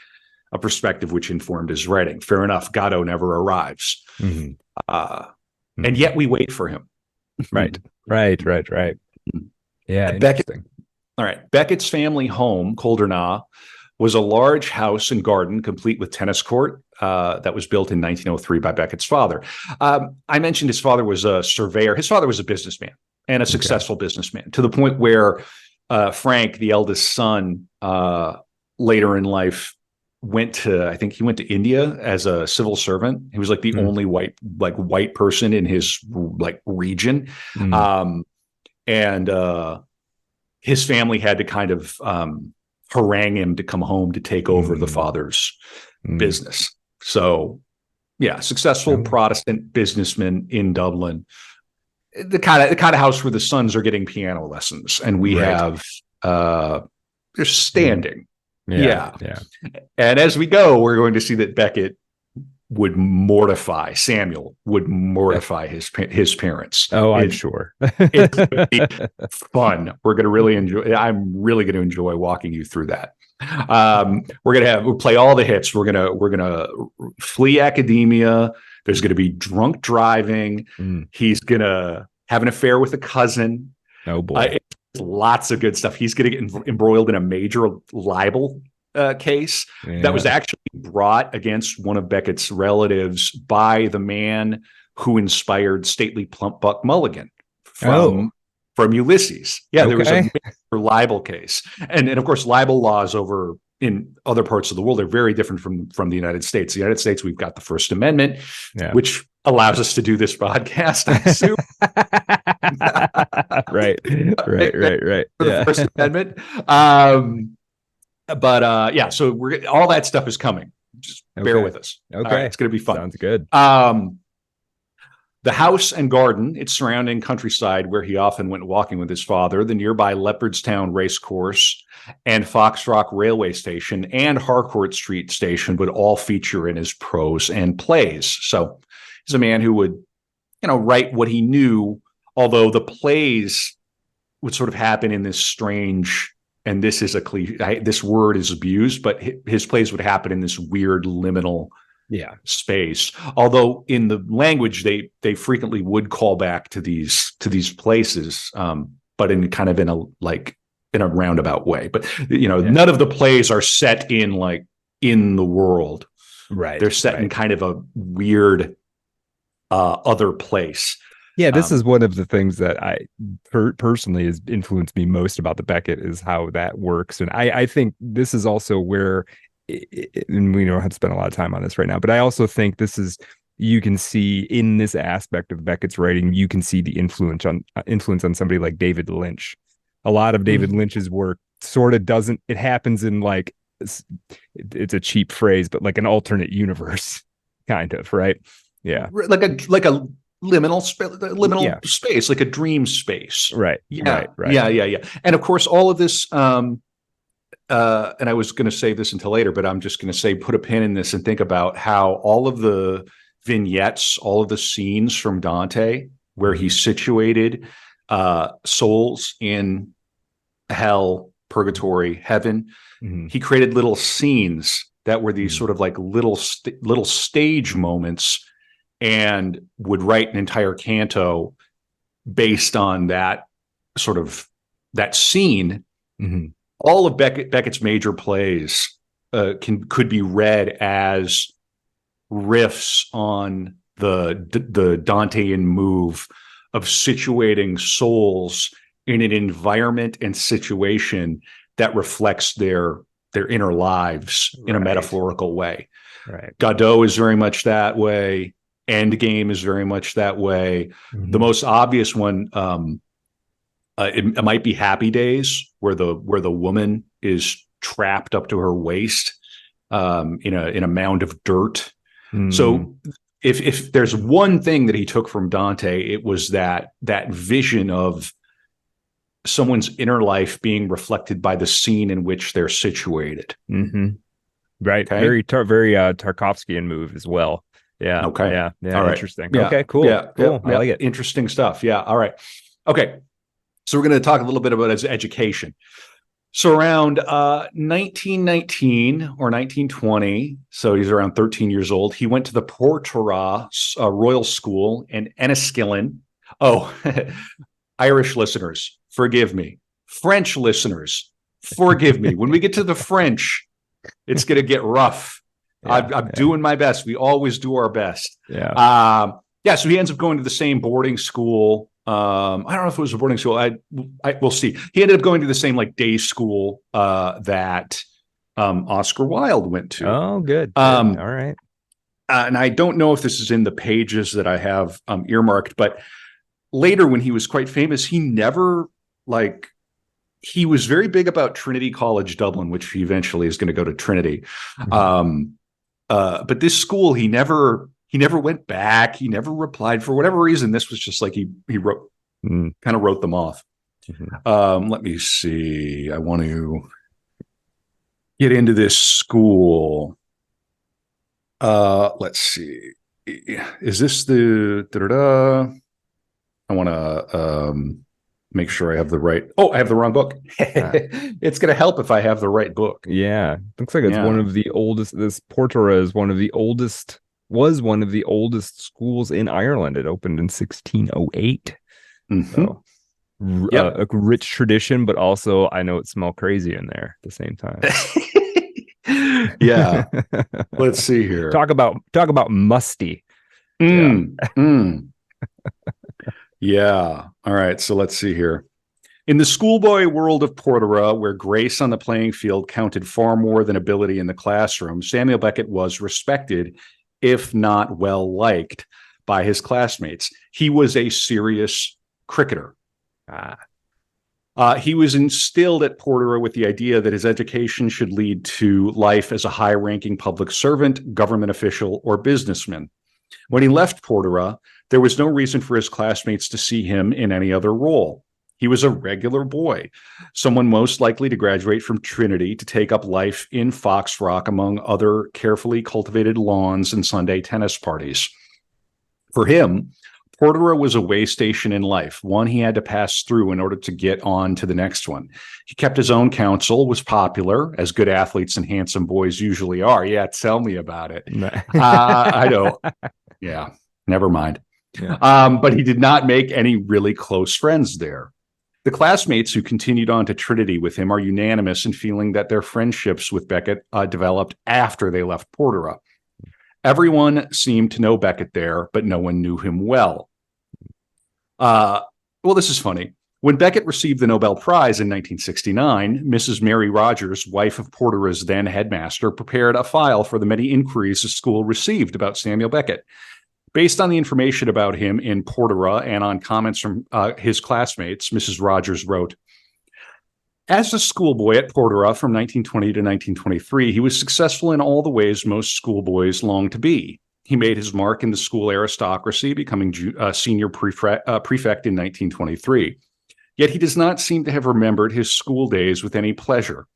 a perspective which informed his writing. Fair enough. Godot never arrives. And yet we wait for him. Right. Yeah, Beckett, interesting. all right. Beckett's family home, Coldernah, was a large house and garden complete with tennis court that was built in 1903 by Beckett's father. I mentioned his father was a surveyor. His father was a businessman and a successful businessman, to the point where Frank, the eldest son, later in life I think he went to India as a civil servant. He was like the only white person in his region. And his family had to kind of harangue him to come home to take over the father's business. So yeah, successful Protestant businessman in Dublin. The kind of house where the sons are getting piano lessons and we have they're standing. Yeah. And as we go, we're going to see that Samuel would mortify his parents. Oh, I'm sure. It's going to be fun. We're going to really enjoy. I'm really going to enjoy walking you through that. We'll play all the hits. We're gonna flee academia. There's going to be drunk driving. He's going to have an affair with a cousin. Oh boy. Lots of good stuff. He's going to get embroiled in a major libel case that was actually brought against one of Beckett's relatives by the man who inspired stately plump Buck Mulligan from Ulysses. Yeah, there was a major libel case. And of course, libel laws over in other parts of the world are very different from the United States. The United States, we've got the First Amendment, which allows us to do this podcast, I assume. Right. For the First Amendment. So all that stuff is coming. Just bear with us. Okay. All right, it's going to be fun. Sounds good. The house and garden, its surrounding countryside where he often went walking with his father, the nearby Leopardstown Racecourse and Fox Rock Railway Station and Harcourt Street Station would all feature in his prose and plays. So he's a man who would, write what he knew, although the plays would sort of happen in this strange, and this is a cliche, this word is abused, but his plays would happen in this weird liminal space. Although in the language, they frequently would call back to these places, but in a roundabout way. But none of the plays are set in the world. Right. They're set in kind of a weird other place. Yeah, this is one of the things that I personally has influenced me most about the Beckett is how that works. And I think this is also where, and we don't have to spend a lot of time on this right now, but I also think you can see in this aspect of Beckett's writing, you can see the influence on somebody like David Lynch. A lot of David Lynch's work sort of it happens in it's a cheap phrase, but like an alternate universe kind of, right? Yeah. Like a liminal space, like a dream space. Right. Yeah. Right. Yeah. And of course, all of this, and I was going to say this until later, but I'm just going to say, put a pin in this and think about how all of the vignettes, all of the scenes from Dante, where he's situated souls in hell, purgatory, heaven, he created little scenes that were these sort of like little stage moments, and would write an entire canto based on that sort of that scene. All of Beckett's major plays could be read as riffs on the Dantean move of situating souls in an environment and situation that reflects their inner lives in a metaphorical way. Right. Godot is very much that way. Endgame is very much that way. The most obvious one, it might be Happy Days, where the woman is trapped up to her waist in a mound of dirt. So if there's one thing that he took from Dante, it was that vision of someone's inner life being reflected by the scene in which they're situated. Right. Okay? Very Tarkovskian move as well. Yeah. Okay. Yeah. All right. Interesting. Yeah. Okay. Cool. Yeah. Cool. Yeah. I like it. Interesting stuff. Yeah. All right. Okay. So we're going to talk a little bit about his education. So around 1919 or 1920, so he's around 13 years old, he went to the Portora Royal School in Enniskillen. Oh, Irish listeners, forgive me. French listeners, forgive me. When we get to the French, it's going to get rough. I'm doing my best. We always do our best. Yeah. So he ends up going to the same boarding school. I don't know if it was a boarding school. We'll see. He ended up going to the same like day school that Oscar Wilde went to. Oh, good. All right. And I don't know if this is in the pages that I have earmarked, but later when he was quite famous, he never he was very big about Trinity College, Dublin, which he eventually is going to go to Trinity. Mm-hmm. But this school, he never went back. He never replied for whatever reason. This was just like he wrote, kind of wrote them off. Mm-hmm. Let me see. I want to get into this school. Let's see. Is this the I want to make sure I have the right. Oh, I have the wrong book. It's going to help if I have the right book. Yeah, looks like it's one of the oldest. This Portora is one of the oldest. Was one of the oldest schools in Ireland. It opened in 1608. Mm-hmm. So, a rich tradition, but also I know it smelled crazy in there at the same time. Yeah. Let's see here. Talk about musty. Yeah. All right. So let's see here. In the schoolboy world of Portora, where grace on the playing field counted far more than ability in the classroom, Samuel Beckett was respected, if not well liked, by his classmates. He was a serious cricketer. He was instilled at Portora with the idea that his education should lead to life as a high-ranking public servant, government official, or businessman. When he left Portora, there was no reason for his classmates to see him in any other role. He was a regular boy, someone most likely to graduate from Trinity to take up life in Foxrock among other carefully cultivated lawns and Sunday tennis parties. For him, Portora was a way station in life, one he had to pass through in order to get on to the next one. He kept his own counsel, was popular, as good athletes and handsome boys usually are. Yeah, tell me about it. I know. Yeah, never mind. Yeah. But he did not make any really close friends there. The classmates who continued on to Trinity with him are unanimous in feeling that their friendships with Beckett developed after they left Portora. Everyone seemed to know Beckett there, but no one knew him well. Well, this is funny. When Beckett received the Nobel Prize in 1969, Mrs. Mary Rogers, wife of Portora's then headmaster, prepared a file for the many inquiries the school received about Samuel Beckett. Based on the information about him in Portora and on comments from his classmates, Mrs. Rogers wrote, "As a schoolboy at Portora from 1920 to 1923, he was successful in all the ways most schoolboys long to be. He made his mark in the school aristocracy, becoming senior prefect in 1923. Yet he does not seem to have remembered his school days with any pleasure,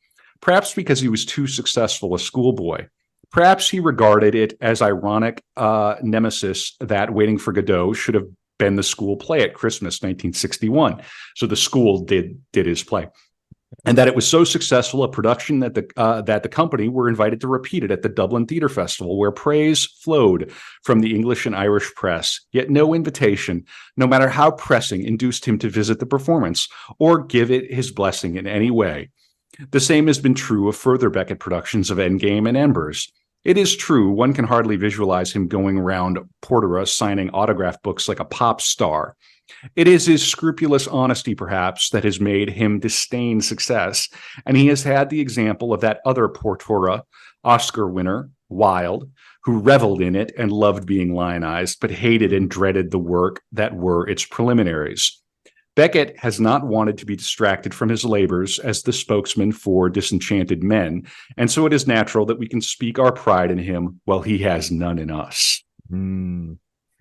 perhaps because he was too successful a schoolboy. Perhaps he regarded it as ironic nemesis that Waiting for Godot should have been the school play at Christmas 1961. So the school did his play. And that it was so successful a production that the company were invited to repeat it at the Dublin Theatre Festival, where praise flowed from the English and Irish press, yet no invitation, no matter how pressing, induced him to visit the performance or give it his blessing in any way. The same has been true of further Beckett productions of Endgame and Embers. It is true, one can hardly visualize him going around Portora signing autograph books like a pop star. It is his scrupulous honesty, perhaps, that has made him disdain success, and he has had the example of that other Portora, Oscar winner, Wilde, who reveled in it and loved being lionized, but hated and dreaded the work that were its preliminaries. Beckett has not wanted to be distracted from his labors as the spokesman for disenchanted men, and so it is natural that we can speak our pride in him while he has none in us."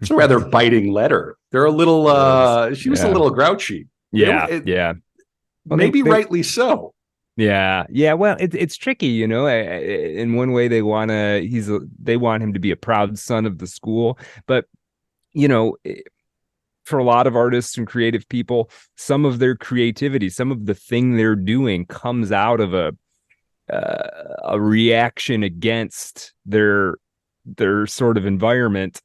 It's a rather biting letter. They're a little, she was a little grouchy. Yeah. Well, maybe rightly so. Yeah. Well, it's tricky, you know. In one way, they want him to be a proud son of the school, but you know, for a lot of artists and creative people, some of their creativity, some of the thing they're doing, comes out of a reaction against their sort of environment,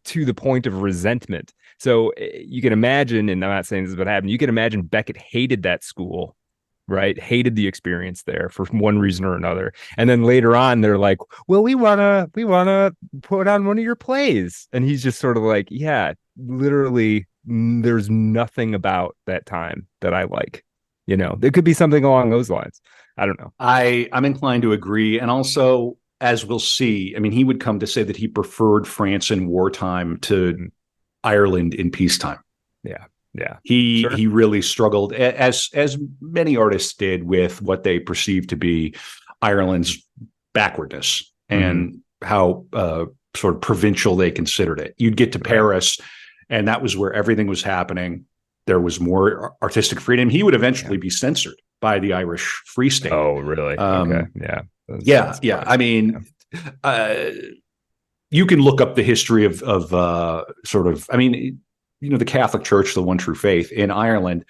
to the point of resentment. So you can imagine, and I'm not saying this is what happened, you can imagine Beckett hated that school, right? Hated the experience there for one reason or another. And then later on, they're like, well, we wanna put on one of your plays. And he's just sort of like, yeah, literally, there's nothing about that time that I like. There could be something along those lines. I don't know. I'm inclined to agree. And also, as we'll see, I mean, he would come to say that he preferred France in wartime to Ireland in peacetime. Yeah. Yeah. He really struggled, as many artists did, with what they perceived to be Ireland's backwardness and how sort of provincial they considered it. You'd get to Paris, and that was where everything was happening. There was more artistic freedom. He would eventually be censored by the Irish Free State. Oh, really? Okay. Yeah. Yeah. I mean, you can look up the history of sort of, I mean, the Catholic Church, the one true faith in Ireland,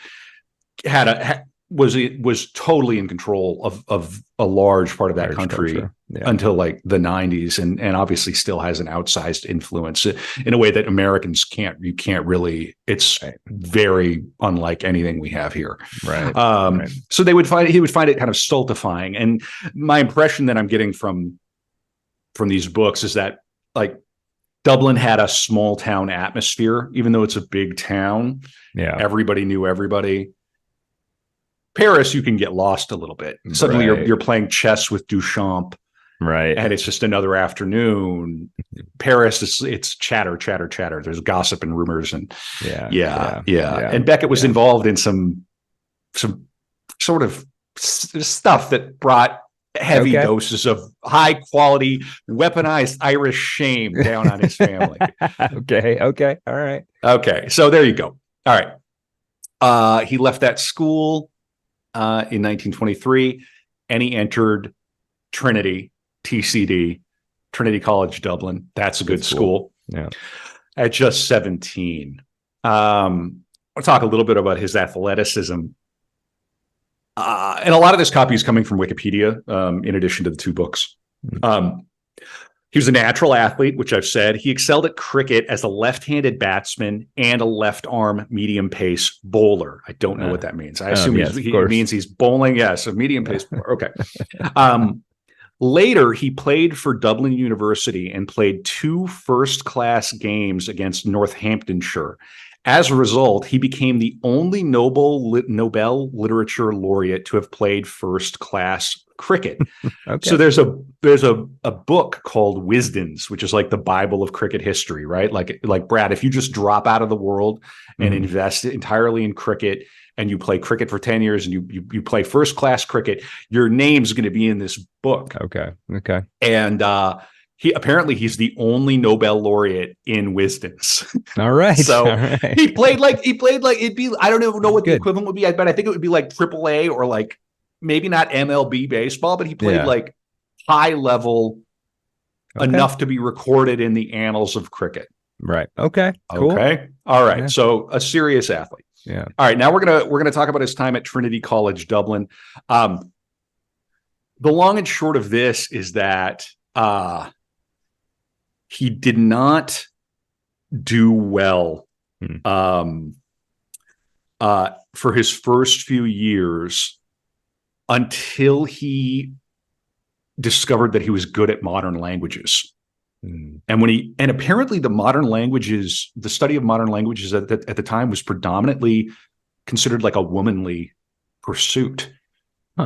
was totally in control of a large part of that country until like the 90s, and obviously still has an outsized influence in a way that Americans can't. You can't really. It's very unlike anything we have here. Right. So he would find it kind of stultifying, and my impression that I'm getting from these books is that, like, Dublin had a small town atmosphere, even though it's a big town. Yeah. Everybody knew everybody. Paris, you can get lost a little bit. Suddenly you're playing chess with Duchamp. Right. And it's just another afternoon. Paris, it's chatter. There's gossip and rumors, and yeah. And Beckett was involved in some sort of stuff that brought heavy doses of high quality weaponized Irish shame down on his family. Okay. All right. Okay. So there you go. All right. He left that school in 1923, and he entered Trinity, TCD, Trinity College, Dublin. That's a good school. Yeah. At just 17. I'll talk a little bit about his athleticism. And a lot of this copy is coming from Wikipedia, in addition to the two books. He was a natural athlete, which I've said. He excelled at cricket as a left-handed batsman and a left-arm medium-pace bowler. I don't know what that means. I assume he means he's bowling. Yes, a medium-pace bowler. Okay. Later, he played for Dublin University and played 2 first-class games against Northamptonshire. As a result, he became the only Nobel Literature Laureate to have played first-class cricket. Okay. So there's a book called Wisdens, which is like the Bible of cricket history, right? Like Brad, if you just drop out of the world and invest entirely in cricket, and you play cricket for 10 years and you play first-class cricket, your name's going to be in this book. Okay. And he's the only Nobel laureate in Wisdens. All right. So he played like it'd be, I don't know what the equivalent would be, but I think it would be like AAA or like maybe not MLB baseball, but he played like high level enough to be recorded in the annals of cricket. Right. Okay. Cool. Okay. All right. Yeah. So a serious athlete. Yeah. All right. Now we're gonna talk about his time at Trinity College, Dublin. The long and short of this is that he did not do well for his first few years until he discovered that he was good at modern languages. And apparently the study of modern languages at the time was predominantly considered like a womanly pursuit.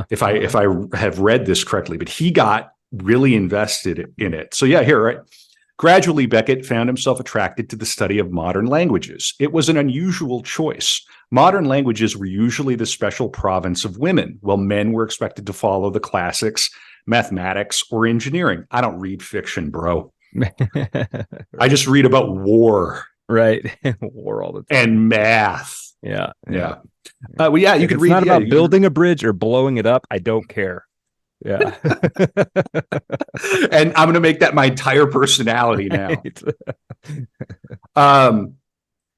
If I have read this correctly, but he got really invested in it. So right. Gradually, Beckett found himself attracted to the study of modern languages. It was an unusual choice. Modern languages were usually the special province of women, while men were expected to follow the classics, mathematics, or engineering. I don't read fiction, bro. I just read about war. Right. War all the time. And math. Yeah. You could read. It's not about building a bridge or blowing it up. I don't care. Yeah. And I'm going to make that my entire personality now.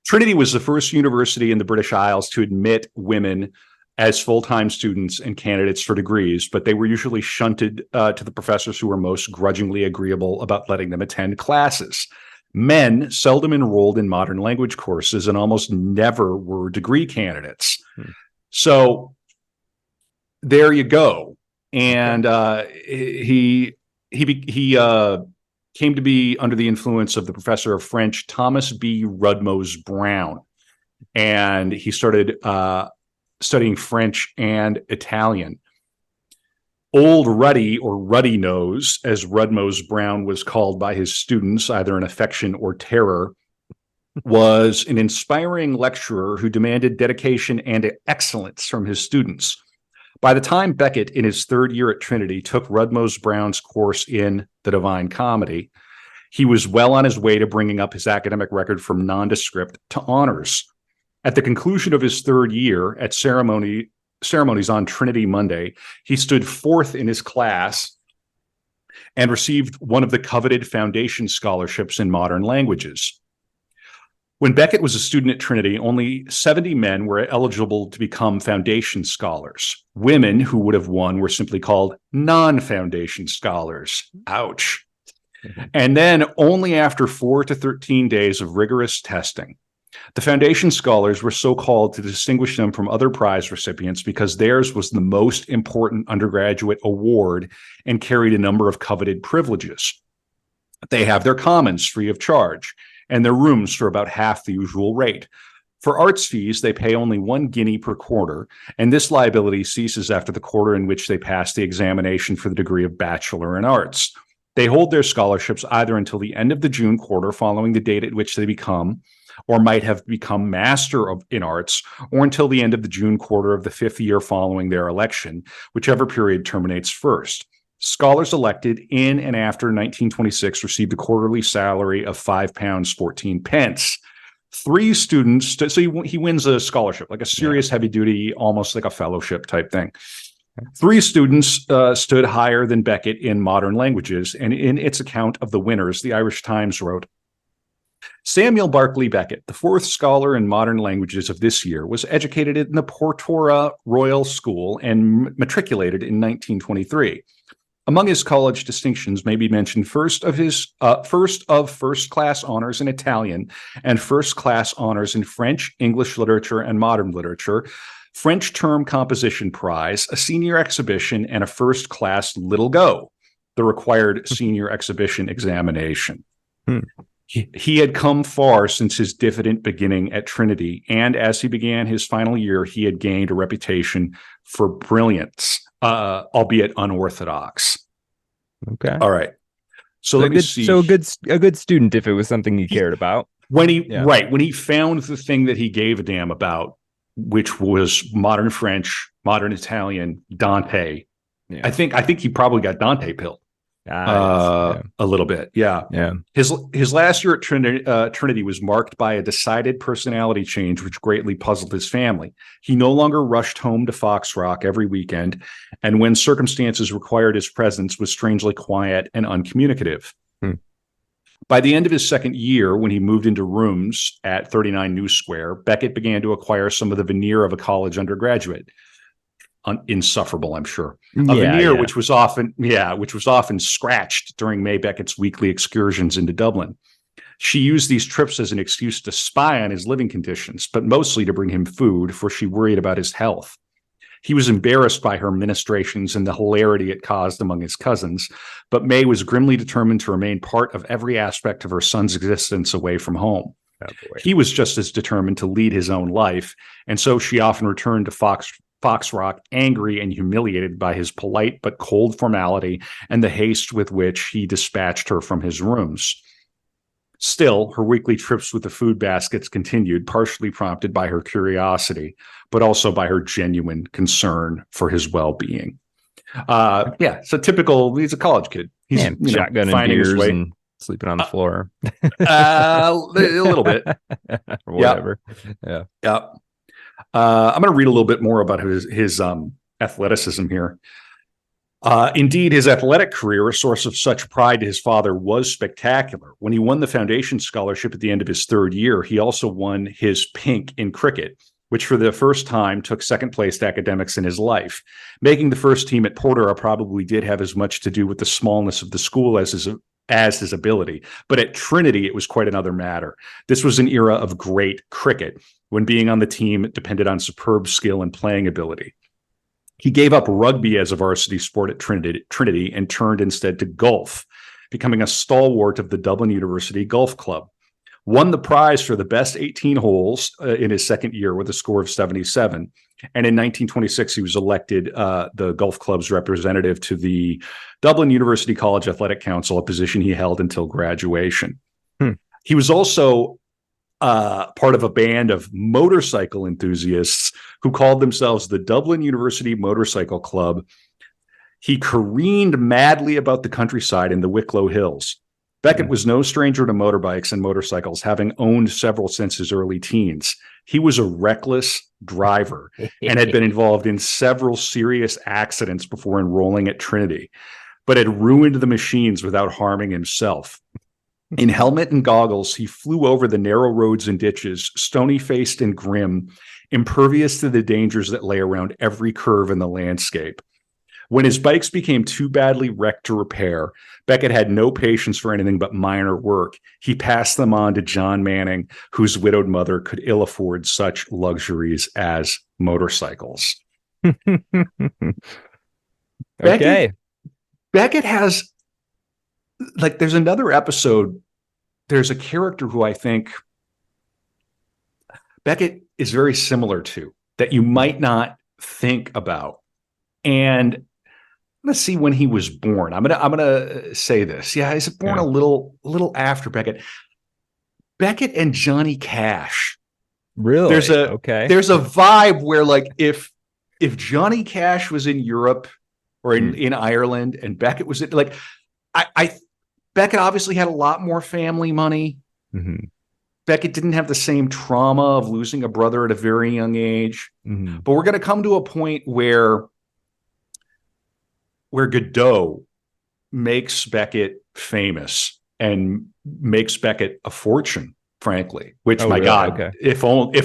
Trinity was the first university in the British Isles to admit women as full-time students and candidates for degrees, but they were usually shunted to the professors who were most grudgingly agreeable about letting them attend classes. Men seldom enrolled in modern language courses and almost never were degree candidates. So there you go. And he came to be under the influence of the professor of French, Thomas B. Rudmose Brown. And he started studying French and Italian. Old Ruddy, or Ruddy Nose, as Rudmose Brown was called by his students, either in affection or terror, was an inspiring lecturer who demanded dedication and excellence from his students. By the time Beckett, in his third year at Trinity, took Rudmose Brown's course in The Divine Comedy, he was well on his way to bringing up his academic record from nondescript to honors. At the conclusion of his third year at ceremonies on Trinity Monday, he stood fourth in his class and received one of the coveted foundation scholarships in modern languages. When Beckett was a student at Trinity, only 70 men were eligible to become foundation scholars. Women who would have won were simply called non-foundation scholars. Ouch. And then only after 4 to 13 days of rigorous testing. The foundation scholars were so called to distinguish them from other prize recipients because theirs was the most important undergraduate award and carried a number of coveted privileges. They have their commons free of charge and their rooms for about half the usual rate. For arts fees, they pay only 1 guinea per quarter, and this liability ceases after the quarter in which they pass the examination for the degree of Bachelor in Arts. They hold their scholarships either until the end of the June quarter following the date at which they become or might have become Master in Arts, or until the end of the June quarter of the 5th year following their election, whichever period terminates first. Scholars elected in and after 1926 received a quarterly salary of £5.14. 3 students, so he wins a scholarship, like a serious heavy-duty, almost like a fellowship type thing. 3 students stood higher than Beckett in modern languages, and in its account of the winners, the Irish Times wrote, Samuel Barclay Beckett, the 4th scholar in modern languages of this year, was educated in the Portora Royal School and matriculated in 1923. Among his college distinctions may be mentioned first class honors in Italian and first class honors in French, English literature, and modern literature, French Term Composition Prize, a senior exhibition, and a first class Little Go, the required senior exhibition examination. He had come far since his diffident beginning at Trinity, and as he began his final year, he had gained a reputation for brilliance, albeit unorthodox. Okay. All right. So let me see. So a good student if it was something he cared about. When he found the thing that he gave a damn about, which was modern French, modern Italian, Dante. Yeah. I think he probably got Dante pilled. A little bit. Yeah. His last year at Trinity was marked by a decided personality change, which greatly puzzled his family. He no longer rushed home to Fox Rock every weekend, and when circumstances required his presence, was strangely quiet and uncommunicative. By the end of his second year, when he moved into rooms at 39 New Square, Beckett began to acquire some of the veneer of a college undergraduate. Insufferable, I'm sure. Veneer, which was often scratched during May Beckett's weekly excursions into Dublin. She used these trips as an excuse to spy on his living conditions, but mostly to bring him food, for she worried about his health. He was embarrassed by her ministrations and the hilarity it caused among his cousins, but May was grimly determined to remain part of every aspect of her son's existence away from home. He was just as determined to lead his own life, and so she often returned to Fox Rock, angry and humiliated by his polite but cold formality and the haste with which he dispatched her from his rooms. Still, her weekly trips with the food baskets continued, partially prompted by her curiosity, but also by her genuine concern for his well-being. So typical, he's a college kid. He's shotgun and beers and sleeping on the floor. A little bit. Or whatever. Yeah. I'm going to read a little bit more about his athleticism here. Indeed, his athletic career, a source of such pride to his father, was spectacular. When he won the foundation scholarship at the end of his third year, he also won his pink in cricket, which for the first time took second place to academics in his life. Making the first team at Portora probably did have as much to do with the smallness of the school as as his ability. But at Trinity, it was quite another matter. This was an era of great cricket, when being on the team depended on superb skill and playing ability. He gave up rugby as a varsity sport at Trinity and turned instead to golf, becoming a stalwart of the Dublin University Golf Club. Won the prize for the best 18 holes in his second year with a score of 77. And in 1926, he was elected the golf club's representative to the Dublin University College Athletic Council, a position he held until graduation. He was also part of a band of motorcycle enthusiasts who called themselves the Dublin University Motorcycle Club. He careened madly about the countryside in the Wicklow Hills. Beckett was no stranger to motorbikes and motorcycles, having owned several since his early teens. He was a reckless driver and had been involved in several serious accidents before enrolling at Trinity, but had ruined the machines without harming himself. In helmet and goggles, he flew over the narrow roads and ditches, stony-faced and grim, impervious to the dangers that lay around every curve in the landscape. When his bikes became too badly wrecked to repair, Beckett had no patience for anything but minor work. He passed them on to John Manning, whose widowed mother could ill afford such luxuries as motorcycles. Okay. Beckett has, like, there's another episode. There's a character who I think Beckett is very similar to, that you might not think about. And let's see when he was born. I'm gonna say this. Yeah, he's born a little after Beckett. Beckett and Johnny Cash. Really? There's a vibe where, like, if Johnny Cash was in Europe or in Ireland and Beckett was in, like, Beckett obviously had a lot more family money. Mm-hmm. Beckett didn't have the same trauma of losing a brother at a very young age. Mm-hmm. But we're going to come to a point where Godot makes Beckett famous and makes Beckett a fortune, frankly, which, God, if only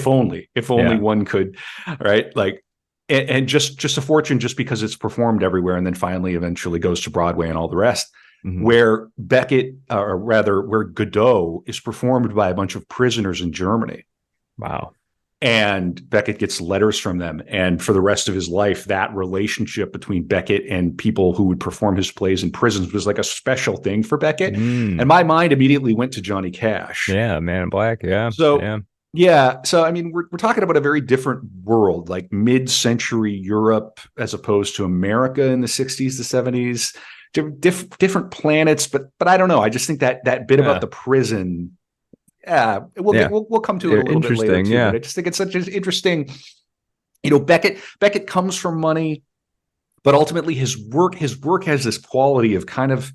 one could, right? Like, and just a fortune just because it's performed everywhere. And then finally, eventually goes to Broadway and all the rest. Mm-hmm. Where Beckett, or rather where Godot is performed by a bunch of prisoners in Germany. Wow. And Beckett gets letters from them. And for the rest of his life, that relationship between Beckett and people who would perform his plays in prisons was like a special thing for Beckett. And my mind immediately went to Johnny Cash. Yeah, Man in Black. Yeah. So, So, I mean, we're talking about a very different world, like mid-century Europe, as opposed to America in the 60s to 70s. Different planets, but I don't know. I just think that bit about the prison. We'll come to it a little bit later too. But I just think it's such an interesting. Beckett comes from money, but ultimately his work has this quality of kind of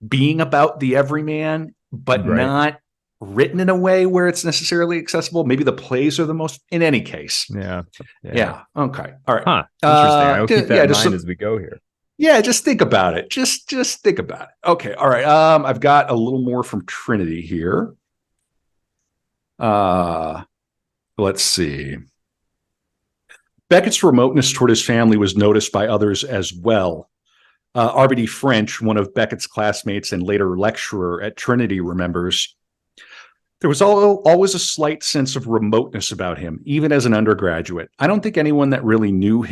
being about the everyman, but not written in a way where it's necessarily accessible. Maybe the plays are the most. In any case, yeah. Okay, all right. Huh. Interesting. I'll keep that in mind as we go here. Yeah, just think about it. Just think about it. Okay, all right. I've got a little more from Trinity here. Let's see. Beckett's remoteness toward his family was noticed by others as well. R.B.D. French, one of Beckett's classmates and later lecturer at Trinity, remembers, there was always a slight sense of remoteness about him, even as an undergraduate. I don't think anyone then really knew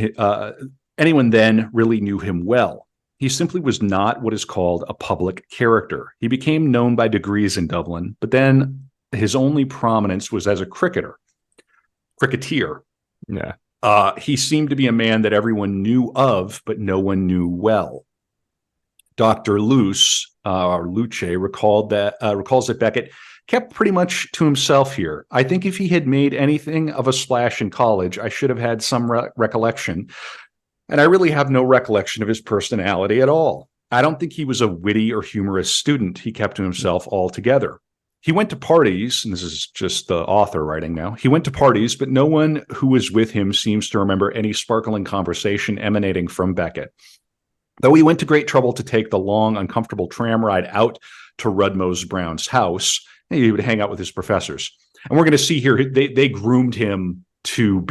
him well. He simply was not what is called a public character. He became known by degrees in Dublin, but then his only prominence was as a cricketer. Yeah. He seemed to be a man that everyone knew of, but no one knew well. Dr. Luce recalls that Beckett kept pretty much to himself here. I think if he had made anything of a splash in college, I should have had some recollection. And I really have no recollection of his personality at all. I don't think he was a witty or humorous student. He kept to himself altogether. He went to parties, and this is just the author writing now. He went to parties, but no one who was with him seems to remember any sparkling conversation emanating from Beckett. Though he went to great trouble to take the long, uncomfortable tram ride out to Rudmose Brown's house, he would hang out with his professors. And we're going to see here, they groomed him to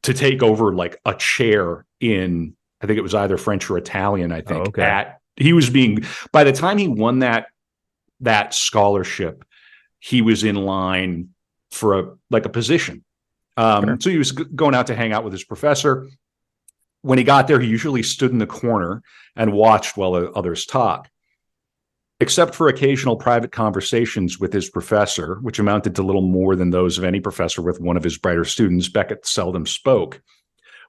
take over like a chair in, I think it was either French or Italian, at by the time he won that scholarship, he was in line for a position. Sure. So he was going out to hang out with his professor. When he got there, he usually stood in the corner and watched while others talk. Except for occasional private conversations with his professor, which amounted to little more than those of any professor with one of his brighter students, Beckett seldom spoke.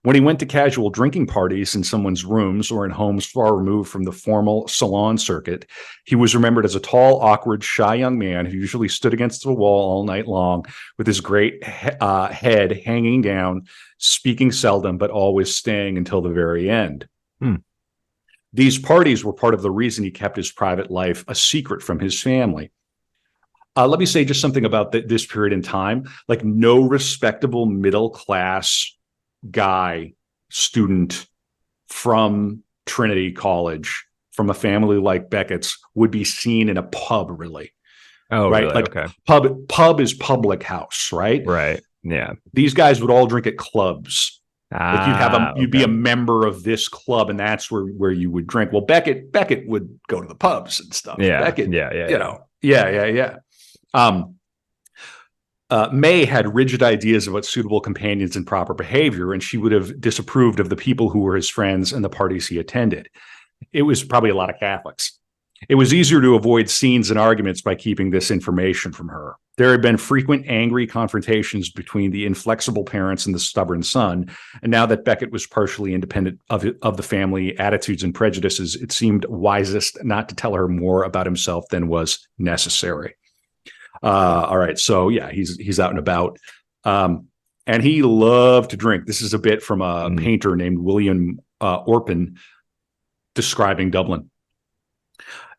When he went to casual drinking parties in someone's rooms or in homes far removed from the formal salon circuit, he was remembered as a tall, awkward, shy young man who usually stood against the wall all night long with his great head hanging down, speaking seldom, but always staying until the very end. These parties were part of the reason he kept his private life a secret from his family. Let me say just something about this period in time. Like, no respectable middle-class guy, student from Trinity College, from a family like Beckett's, would be seen in a pub, really. Oh, right? Really? Like, okay. Pub is public house, right? Right. Yeah. These guys would all drink at clubs. Like you'd be a okay. member of this club, and that's where you would drink. Well, Beckett would go to the pubs and stuff. Yeah. Beckett, Yeah. May had rigid ideas about suitable companions and proper behavior, and she would have disapproved of the people who were his friends and the parties he attended. It was probably a lot of Catholics. It was easier to avoid scenes and arguments by keeping this information from her. There had been frequent angry confrontations between the inflexible parents and the stubborn son, and now that Beckett was partially independent of the family attitudes and prejudices, it seemed wisest not to tell her more about himself than was necessary. All right, so yeah, he's out and about, and he loved to drink. This is a bit from a painter named William Orpin describing Dublin.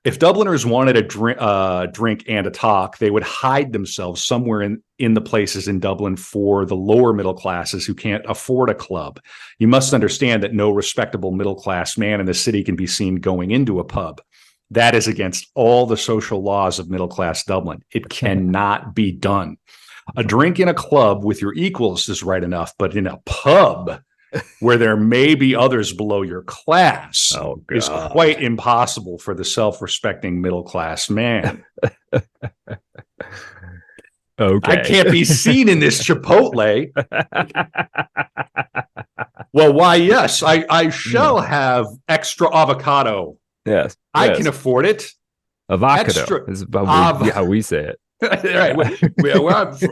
If Dubliners wanted a drink and a talk, they would hide themselves somewhere in the places in Dublin for the lower middle classes who can't afford a club. You must understand that no respectable middle-class man in the city can be seen going into a pub. That is against all the social laws of middle-class Dublin. It cannot be done. A drink in a club with your equals is right enough, but in a pub where there may be others below your class is quite impossible for the self-respecting middle-class man. Okay. I can't be seen in this Chipotle. Well, why, yes, I shall have extra avocado. Yes. I can afford it. Avocado is how we say it. Right.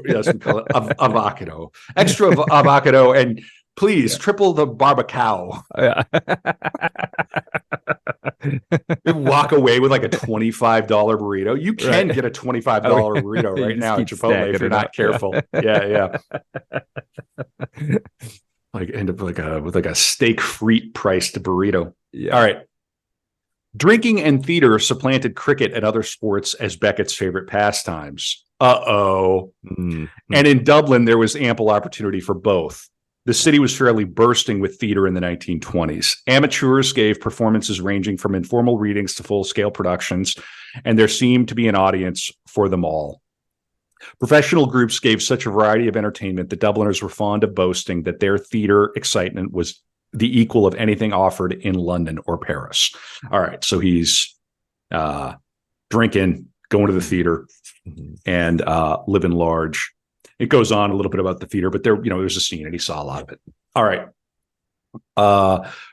Yes, we call it avocado. Extra avocado, and please triple the barbecue. Yeah. Walk away with like a $25 burrito. You can get a $25 burrito right now at Chipotle if you're not careful. Yeah. Like end up with a steak frite priced burrito. Yeah. All right. Drinking and theater supplanted cricket and other sports as Beckett's favorite pastimes. And in Dublin, there was ample opportunity for both. The city was fairly bursting with theater in the 1920s. Amateurs gave performances ranging from informal readings to full-scale productions, and there seemed to be an audience for them all. Professional groups gave such a variety of entertainment that Dubliners were fond of boasting that their theater excitement was the equal of anything offered in London or Paris. All right, so he's drinking, going to the theater, and living large. It goes on a little bit about the theater, but there's a scene and he saw a lot of it. All right.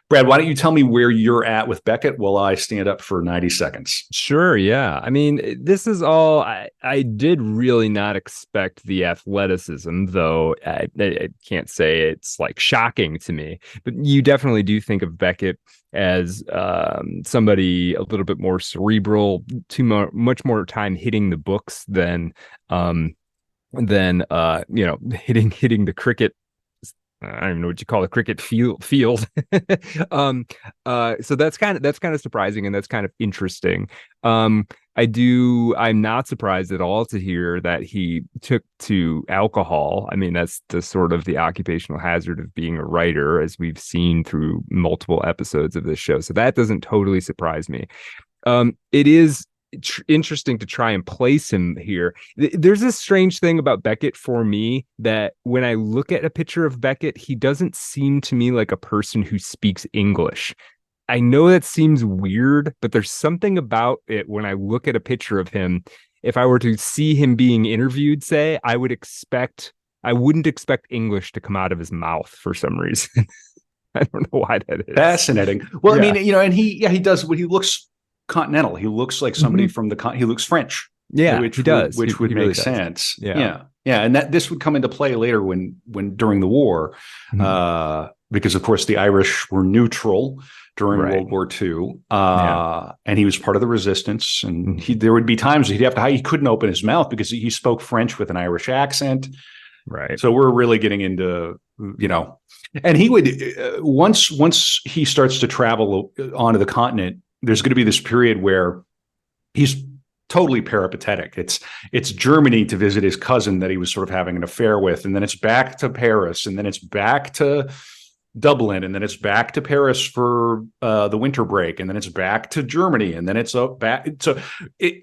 Brad, why don't you tell me where you're at with Beckett while I stand up for 90 seconds? Sure. Yeah. I mean, this is all, I did really not expect the athleticism, though I can't say it's like shocking to me, but you definitely do think of Beckett as somebody a little bit more cerebral, much more time hitting the books than hitting the cricket. I don't even know what you call a cricket field. So that's kind of surprising, and that's kind of interesting. I'm not surprised at all to hear that he took to alcohol. I mean, that's the sort of the occupational hazard of being a writer, as we've seen through multiple episodes of this show. So that doesn't totally surprise me. It is interesting to try and place him here. There's this strange thing about Beckett for me, that when I look at a picture of Beckett, he doesn't seem to me like a person who speaks English. I know that seems weird, but there's something about it when I look at a picture of him. If I were to see him being interviewed, say, I wouldn't expect English to come out of his mouth for some reason. I don't know why that is. Fascinating. Well, I mean, and he does what he looks continental. He looks like somebody from he looks French. Yeah, which he does. Which would really make does. sense. Yeah. And that this would come into play later when during the war, because of course the Irish were neutral during World War II, and he was part of the resistance. And there would be times he'd have to hide. He couldn't open his mouth because he spoke French with an Irish accent. Right. So we're really getting into, and he would once he starts to travel onto the continent, there's going to be this period where he's totally peripatetic. It's Germany to visit his cousin that he was sort of having an affair with, and then it's back to Paris, and then it's back to Dublin, and then it's back to Paris for the winter break, and then it's back to Germany, and then it's back. So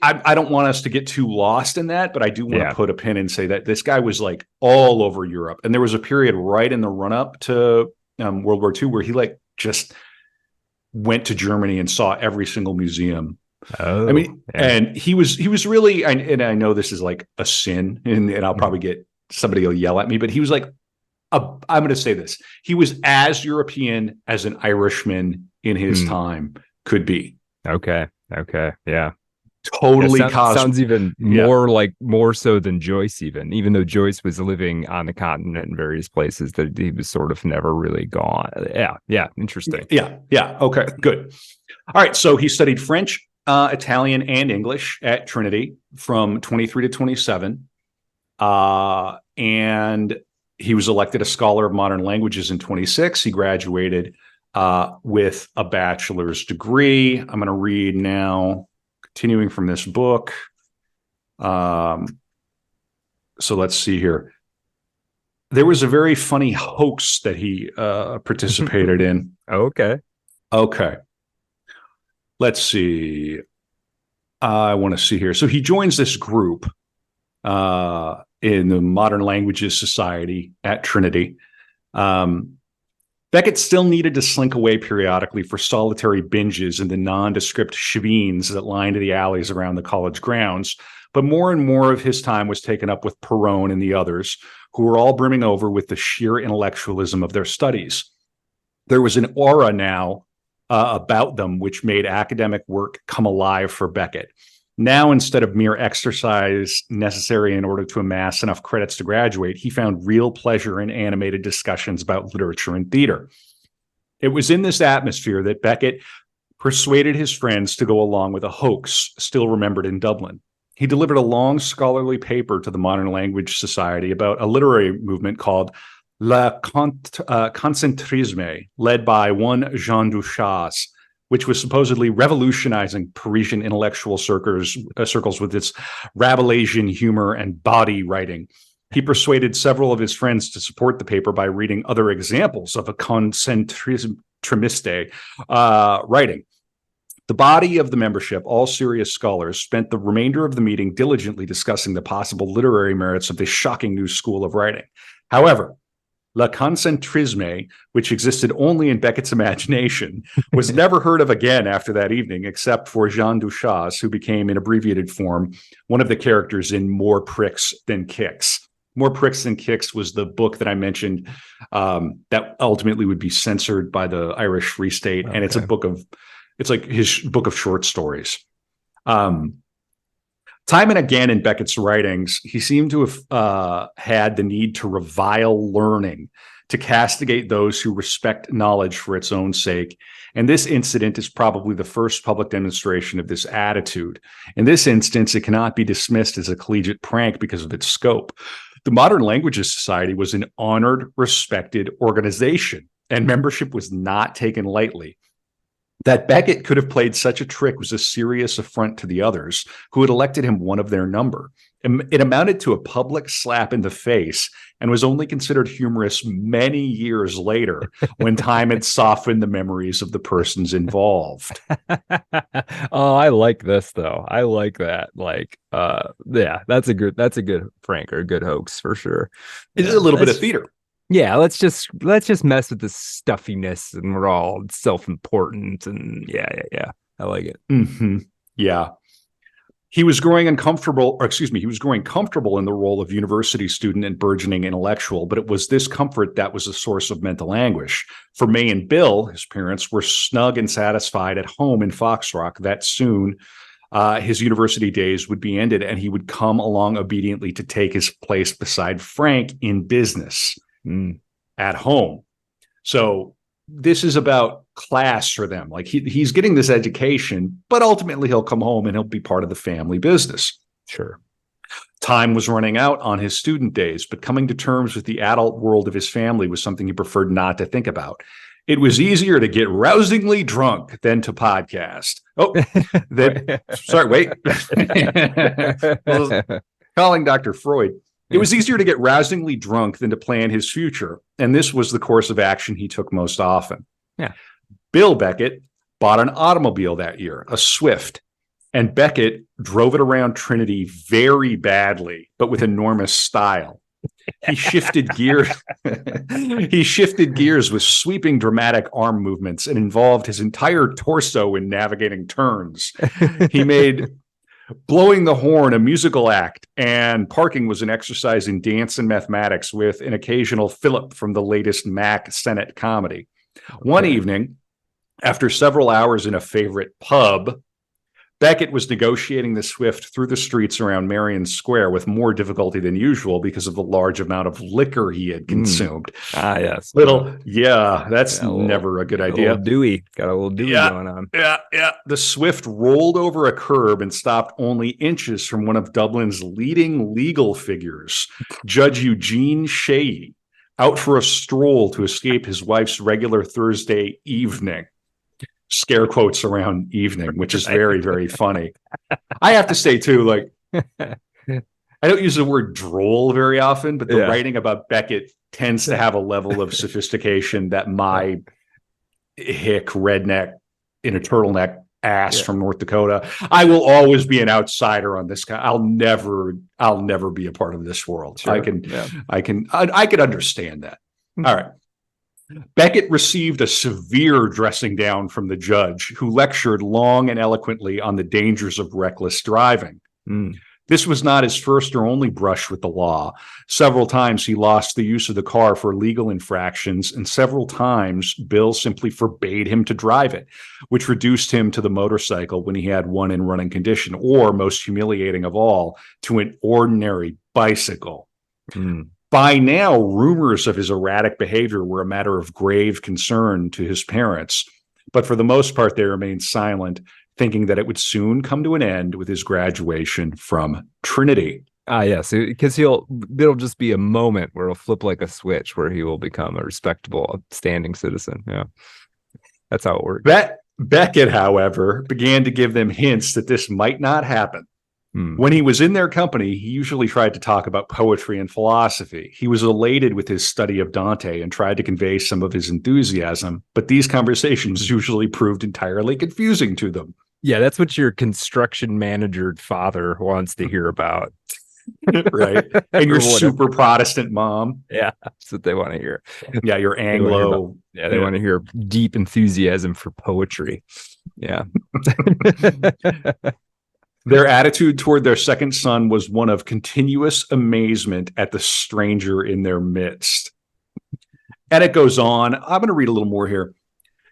I don't want us to get too lost in that, but I do want to put a pin and say that this guy was like all over Europe, and there was a period right in the run up to World War II where he like just went to Germany and saw every single museum. Oh, I mean, and he was really, and I know this is like a sin, and I'll probably get somebody will yell at me, but he was like, I'm going to say this. He was as European as an Irishman in his time could be. Okay. Yeah. Totally. Sounds even more so than Joyce, even though Joyce was living on the continent in various places that he was sort of never really gone. Yeah. Interesting. Yeah. Okay, good. All right. So he studied French, Italian, and English at Trinity from 23 to 27. And he was elected a scholar of modern languages in 26. He graduated with a bachelor's degree. I'm going to read now, continuing from this book. So let's see here. There was a very funny hoax that he participated in. Okay. Let's see. I want to see here. So he joins this group in the Modern Languages Society at Trinity. Beckett still needed to slink away periodically for solitary binges in the nondescript sheveens that lined the alleys around the college grounds, but more and more of his time was taken up with Perron and the others, who were all brimming over with the sheer intellectualism of their studies. There was an aura now about them which made academic work come alive for Beckett. Now, instead of mere exercise necessary in order to amass enough credits to graduate, he found real pleasure in animated discussions about literature and theater. It was in this atmosphere that Beckett persuaded his friends to go along with a hoax still remembered in Dublin. He delivered a long scholarly paper to the Modern Language Society about a literary movement called Le Concentrisme, led by one Jean Duchas, which was supposedly revolutionizing Parisian intellectual circles with its Rabelaisian humor and body writing. He persuaded several of his friends to support the paper by reading other examples of a concentrisme writing. The body of the membership, all serious scholars, spent the remainder of the meeting diligently discussing the possible literary merits of this shocking new school of writing. However, Le Concentrisme, which existed only in Beckett's imagination, was never heard of again after that evening, except for Jean Duchas, who became, in abbreviated form, one of the characters in More Pricks Than Kicks. More Pricks Than Kicks was the book that I mentioned that ultimately would be censored by the Irish Free State, and it's like his book of short stories. Time and again in Beckett's writings, he seemed to have had the need to revile learning, to castigate those who respect knowledge for its own sake. And this incident is probably the first public demonstration of this attitude. In this instance, it cannot be dismissed as a collegiate prank because of its scope. The Modern Languages Society was an honored, respected organization, and membership was not taken lightly. That Beckett could have played such a trick was a serious affront to the others who had elected him one of their number. It amounted to a public slap in the face and was only considered humorous many years later when time had softened the memories of the persons involved. Oh, I like this though. I like that. That's a good prank or a good hoax for sure. It's a little bit of theater. Yeah, let's just mess with the stuffiness, and we're all self-important, and yeah. I like it. Mm-hmm. Yeah. He was growing comfortable in the role of university student and burgeoning intellectual, but it was this comfort that was a source of mental anguish. For May and Bill, his parents, were snug and satisfied at home in Foxrock that soon his university days would be ended and he would come along obediently to take his place beside Frank in business at home. So this is about class for them. Like he's getting this education, but ultimately he'll come home and he'll be part of the family business. Sure. Time was running out on his student days, but coming to terms with the adult world of his family was something he preferred not to think about. It was easier to get rousingly drunk than to podcast. Oh, sorry, wait. Calling Dr. Freud. It was easier to get rousingly drunk than to plan his future, and this was the course of action he took most often. Yeah. Bill Beckett bought an automobile that year, a Swift, and Beckett drove it around Trinity very badly, but with enormous style. He shifted gears. He shifted gears with sweeping, dramatic arm movements and involved his entire torso in navigating turns. He made blowing the horn a musical act, and parking was an exercise in dance and mathematics with an occasional fillip from the latest Mac Sennett comedy. One evening, after several hours in a favorite pub, Beckett was negotiating the Swift through the streets around Marion Square with more difficulty than usual because of the large amount of liquor he had consumed. Yes. That's never a good idea. Got a little Dewey going on. Yeah. The Swift rolled over a curb and stopped only inches from one of Dublin's leading legal figures, Judge Eugene Shea, out for a stroll to escape his wife's regular Thursday evening. Scare quotes around evening, which is very, very funny. I have to say, too, like, I don't use the word droll very often, but the writing about Beckett tends to have a level of sophistication that my hick redneck in a turtleneck ass from North Dakota, I will always be an outsider on this guy. I'll never be a part of this world. Sure. I can understand that. All right. Beckett received a severe dressing down from the judge, who lectured long and eloquently on the dangers of reckless driving. This was not his first or only brush with the law. Several times he lost the use of the car for legal infractions, and several times Bill simply forbade him to drive it, which reduced him to the motorcycle when he had one in running condition, or, most humiliating of all, to an ordinary bicycle. By now, rumors of his erratic behavior were a matter of grave concern to his parents, but for the most part, they remained silent, thinking that it would soon come to an end with his graduation from Trinity. Yes, because it'll just be a moment where he'll flip like a switch, where he will become a respectable, upstanding citizen. Yeah, that's how it works. Beckett, however, began to give them hints that this might not happen. When he was in their company, he usually tried to talk about poetry and philosophy. He was elated with his study of Dante and tried to convey some of his enthusiasm, but these conversations usually proved entirely confusing to them. Yeah, that's what your construction manager father wants to hear about. Right. And your super Protestant mom. Yeah, that's what they want to hear. Yeah, your Anglo. They want to hear deep enthusiasm for poetry. Yeah. Their attitude toward their second son was one of continuous amazement at the stranger in their midst. And it goes on. I'm going to read a little more here.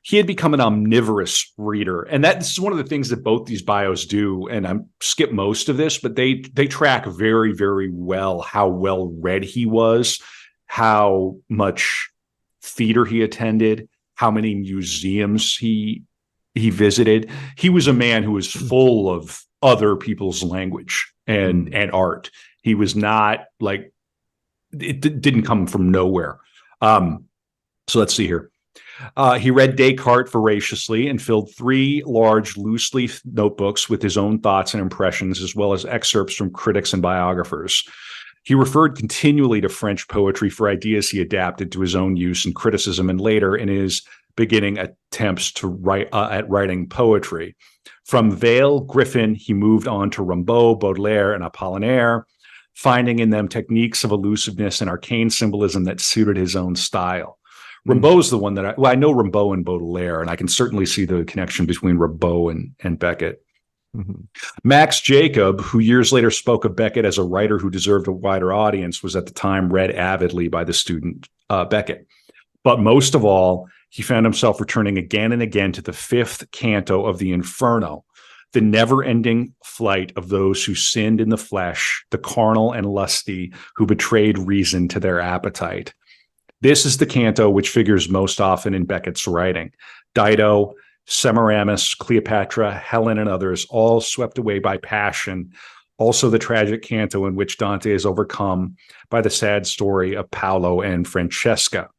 He had become an omnivorous reader. And this is one of the things that both these bios do. And I skip most of this, but they track very, very well how well read he was, how much theater he attended, how many museums he visited. He was a man who was full of other people's language and art. He was not like, it didn't come from nowhere. So let's see here. He read Descartes voraciously and filled 3 large loose-leaf notebooks with his own thoughts and impressions, as well as excerpts from critics and biographers. He referred continually to French poetry for ideas he adapted to his own use and criticism, and later in his beginning attempts to write at writing poetry. From Vale, Griffin, he moved on to Rimbaud, Baudelaire, and Apollinaire. finding in them techniques of elusiveness and arcane symbolism that suited his own style. Rimbaud's the one that I know Rimbaud and Baudelaire, and I can certainly see the connection between Rimbaud and Beckett. Mm-hmm. Max Jacob, who years later spoke of Beckett as a writer who deserved a wider audience, was at the time read avidly by the student Beckett. But most of all, he found himself returning again and again to the fifth canto of the Inferno, the never-ending flight of those who sinned in the flesh, the carnal and lusty, who betrayed reason to their appetite. This is the canto which figures most often in Beckett's writing. Dido, Semiramis, Cleopatra, Helen, and others, all swept away by passion. Also the tragic canto in which Dante is overcome by the sad story of Paolo and Francesca.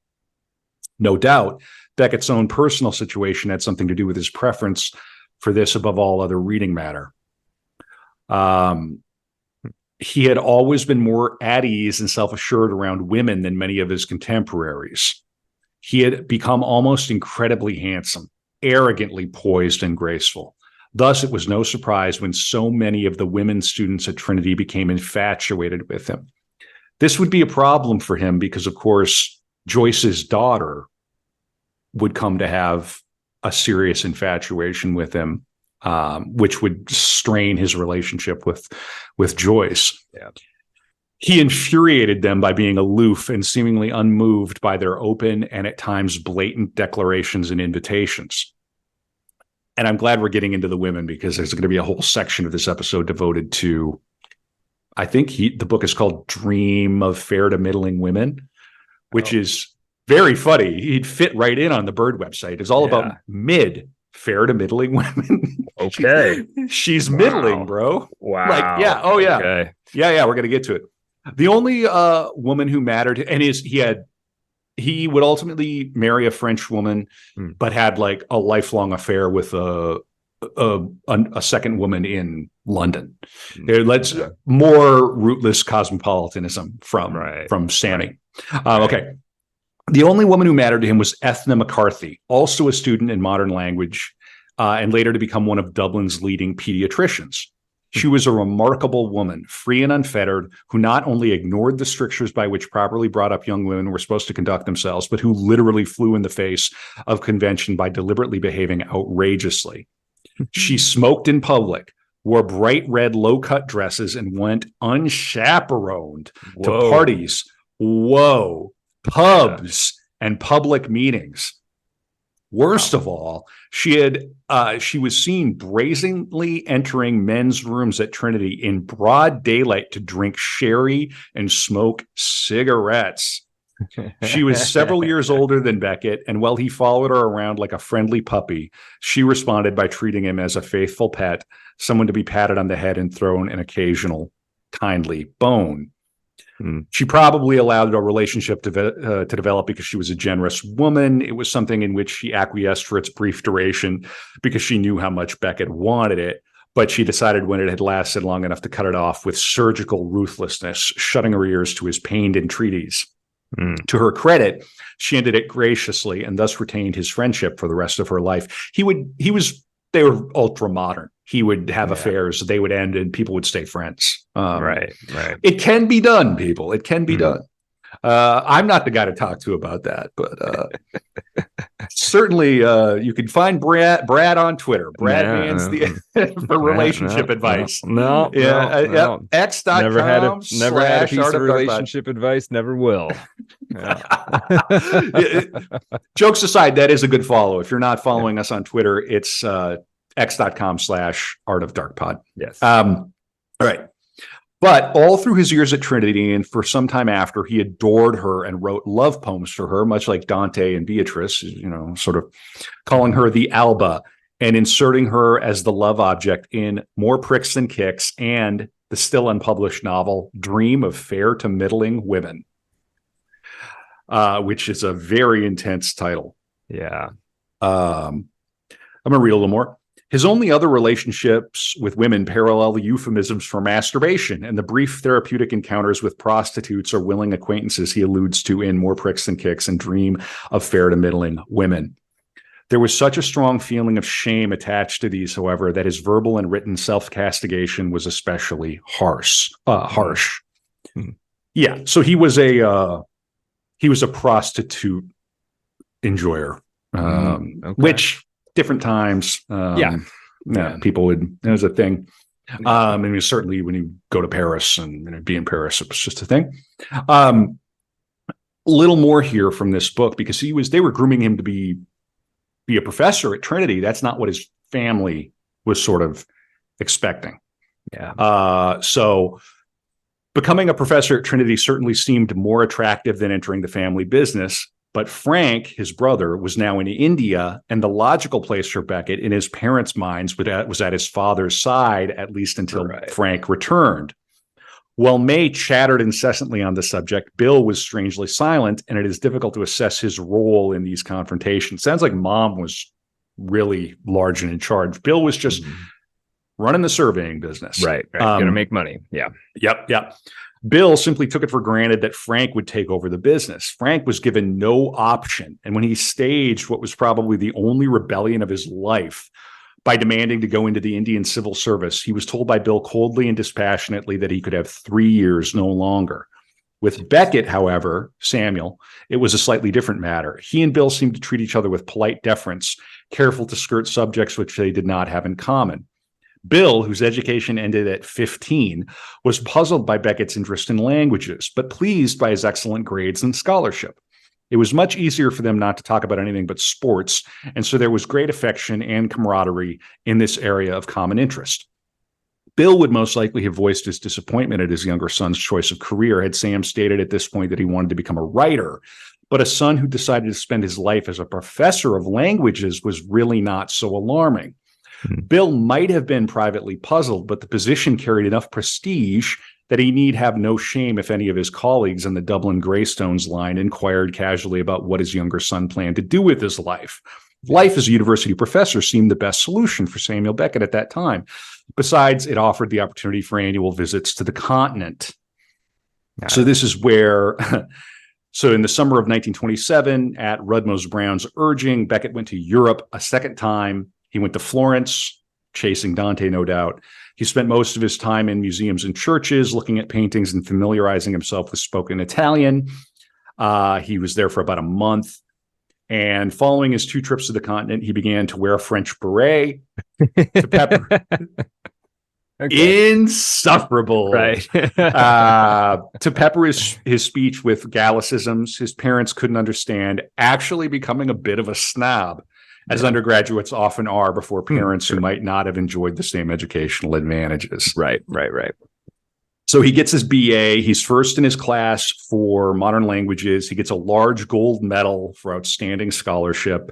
No doubt, Beckett's own personal situation had something to do with his preference for this above all other reading matter. He had always been more at ease and self-assured around women than many of his contemporaries. He had become almost incredibly handsome, arrogantly poised and graceful. Thus, it was no surprise when so many of the women students at Trinity became infatuated with him. This would be a problem for him because, of course, Joyce's daughter would come to have a serious infatuation with him, which would strain his relationship with Joyce. Yeah. He infuriated them by being aloof and seemingly unmoved by their open and at times blatant declarations and invitations. And I'm glad we're getting into the women because there's going to be a whole section of this episode devoted to, I think the book is called Dream of Fair to Middling Women, which is very funny. He'd fit right in on the Bird website. It's all about fair to middling women. Okay. She's middling, bro. Wow. Like, yeah. Oh, yeah. Okay. Yeah. We're going to get to it. The only woman who mattered, and he would ultimately marry a French woman, but had like a lifelong affair with a second woman in London. Let's more rootless cosmopolitanism from Sammy. Okay. The only woman who mattered to him was Ethna McCarthy, also a student in modern language, and later to become one of Dublin's leading pediatricians. She was a remarkable woman, free and unfettered, who not only ignored the strictures by which properly brought up young women were supposed to conduct themselves, but who literally flew in the face of convention by deliberately behaving outrageously. She smoked in public, wore bright red low-cut dresses, and went unchaperoned to parties. Pubs and public meetings. Worst of all, she was seen brazenly entering men's rooms at Trinity in broad daylight to drink sherry and smoke cigarettes. She was several years older than Beckett, and while he followed her around like a friendly puppy, she responded by treating him as a faithful pet, someone to be patted on the head and thrown an occasional kindly bone. She probably allowed a relationship to develop because she was a generous woman. It was something in which she acquiesced for its brief duration because she knew how much Beckett wanted it, but she decided when it had lasted long enough to cut it off with surgical ruthlessness, shutting her ears to his pained entreaties. To her credit, she ended it graciously and thus retained his friendship for the rest of her life. They were ultra modern. He would have affairs, they would end, and people would stay friends. Right. It can be done, people. It can be done. I'm not the guy to talk to about that, but certainly you can find Brad on Twitter. Brad Mann's for relationship advice. No. X.com. Never had a piece of relationship advice. Never will. Jokes aside, that is a good follow. If you're not following us on Twitter, it's x.com/artofdarkpod. Yes. All right. But all through his years at Trinity and for some time after, he adored her and wrote love poems for her, much like Dante and Beatrice, sort of calling her the Alba and inserting her as the love object in More Pricks Than Kicks and the still unpublished novel Dream of Fair to Middling Women, which is a very intense title. Yeah. I'm going to read a little more. His only other relationships with women parallel the euphemisms for masturbation and the brief therapeutic encounters with prostitutes or willing acquaintances he alludes to in More Pricks Than Kicks and Dream of Fair to Middling Women. There was such a strong feeling of shame attached to these, however, that his verbal and written self-castigation was especially harsh. Yeah. So he was a prostitute enjoyer, which different times, people would, it was a thing. And certainly when you go to Paris and be in Paris, it was just a thing. A little more here from this book, because they were grooming him to be a professor at Trinity. That's not what his family was sort of expecting. Yeah. So becoming a professor at Trinity certainly seemed more attractive than entering the family business. But Frank, his brother, was now in India, and the logical place for Beckett in his parents' minds was at his father's side, at least until Frank returned. While May chattered incessantly on the subject, Bill was strangely silent, and it is difficult to assess his role in these confrontations. Sounds like Mom was really large and in charge. Bill was just running the surveying business. Right. Going to make money. Yeah. Yep. Bill simply took it for granted that Frank would take over the business. Frank was given no option, and when he staged what was probably the only rebellion of his life by demanding to go into the Indian civil service, he was told by Bill coldly and dispassionately that he could have 3 years no longer. With Beckett, however, Samuel, it was a slightly different matter. He and Bill seemed to treat each other with polite deference, careful to skirt subjects which they did not have in common. Bill, whose education ended at 15, was puzzled by Beckett's interest in languages, but pleased by his excellent grades and scholarship. It was much easier for them not to talk about anything but sports, and so there was great affection and camaraderie in this area of common interest. Bill would most likely have voiced his disappointment at his younger son's choice of career had Sam stated at this point that he wanted to become a writer, but a son who decided to spend his life as a professor of languages was really not so alarming. Bill might have been privately puzzled, but the position carried enough prestige that he need have no shame if any of his colleagues in the Dublin Greystones line inquired casually about what his younger son planned to do with his life. Life as a university professor seemed the best solution for Samuel Beckett at that time. Besides, it offered the opportunity for annual visits to the continent. So this is where... So in the summer of 1927, at Rudmose Brown's urging, Beckett went to Europe a second time. He went to Florence, chasing Dante, no doubt. He spent most of his time in museums and churches, looking at paintings and familiarizing himself with spoken Italian. He was there for about a month. And following his 2 trips to the continent, he began to wear a French beret to pepper. Insufferable. Right. To pepper his speech with Gallicisms his parents couldn't understand, actually becoming a bit of a snob, as undergraduates often are before parents who might not have enjoyed the same educational advantages. Right. So he gets his BA. He's first in his class for modern languages. He gets a large gold medal for outstanding scholarship.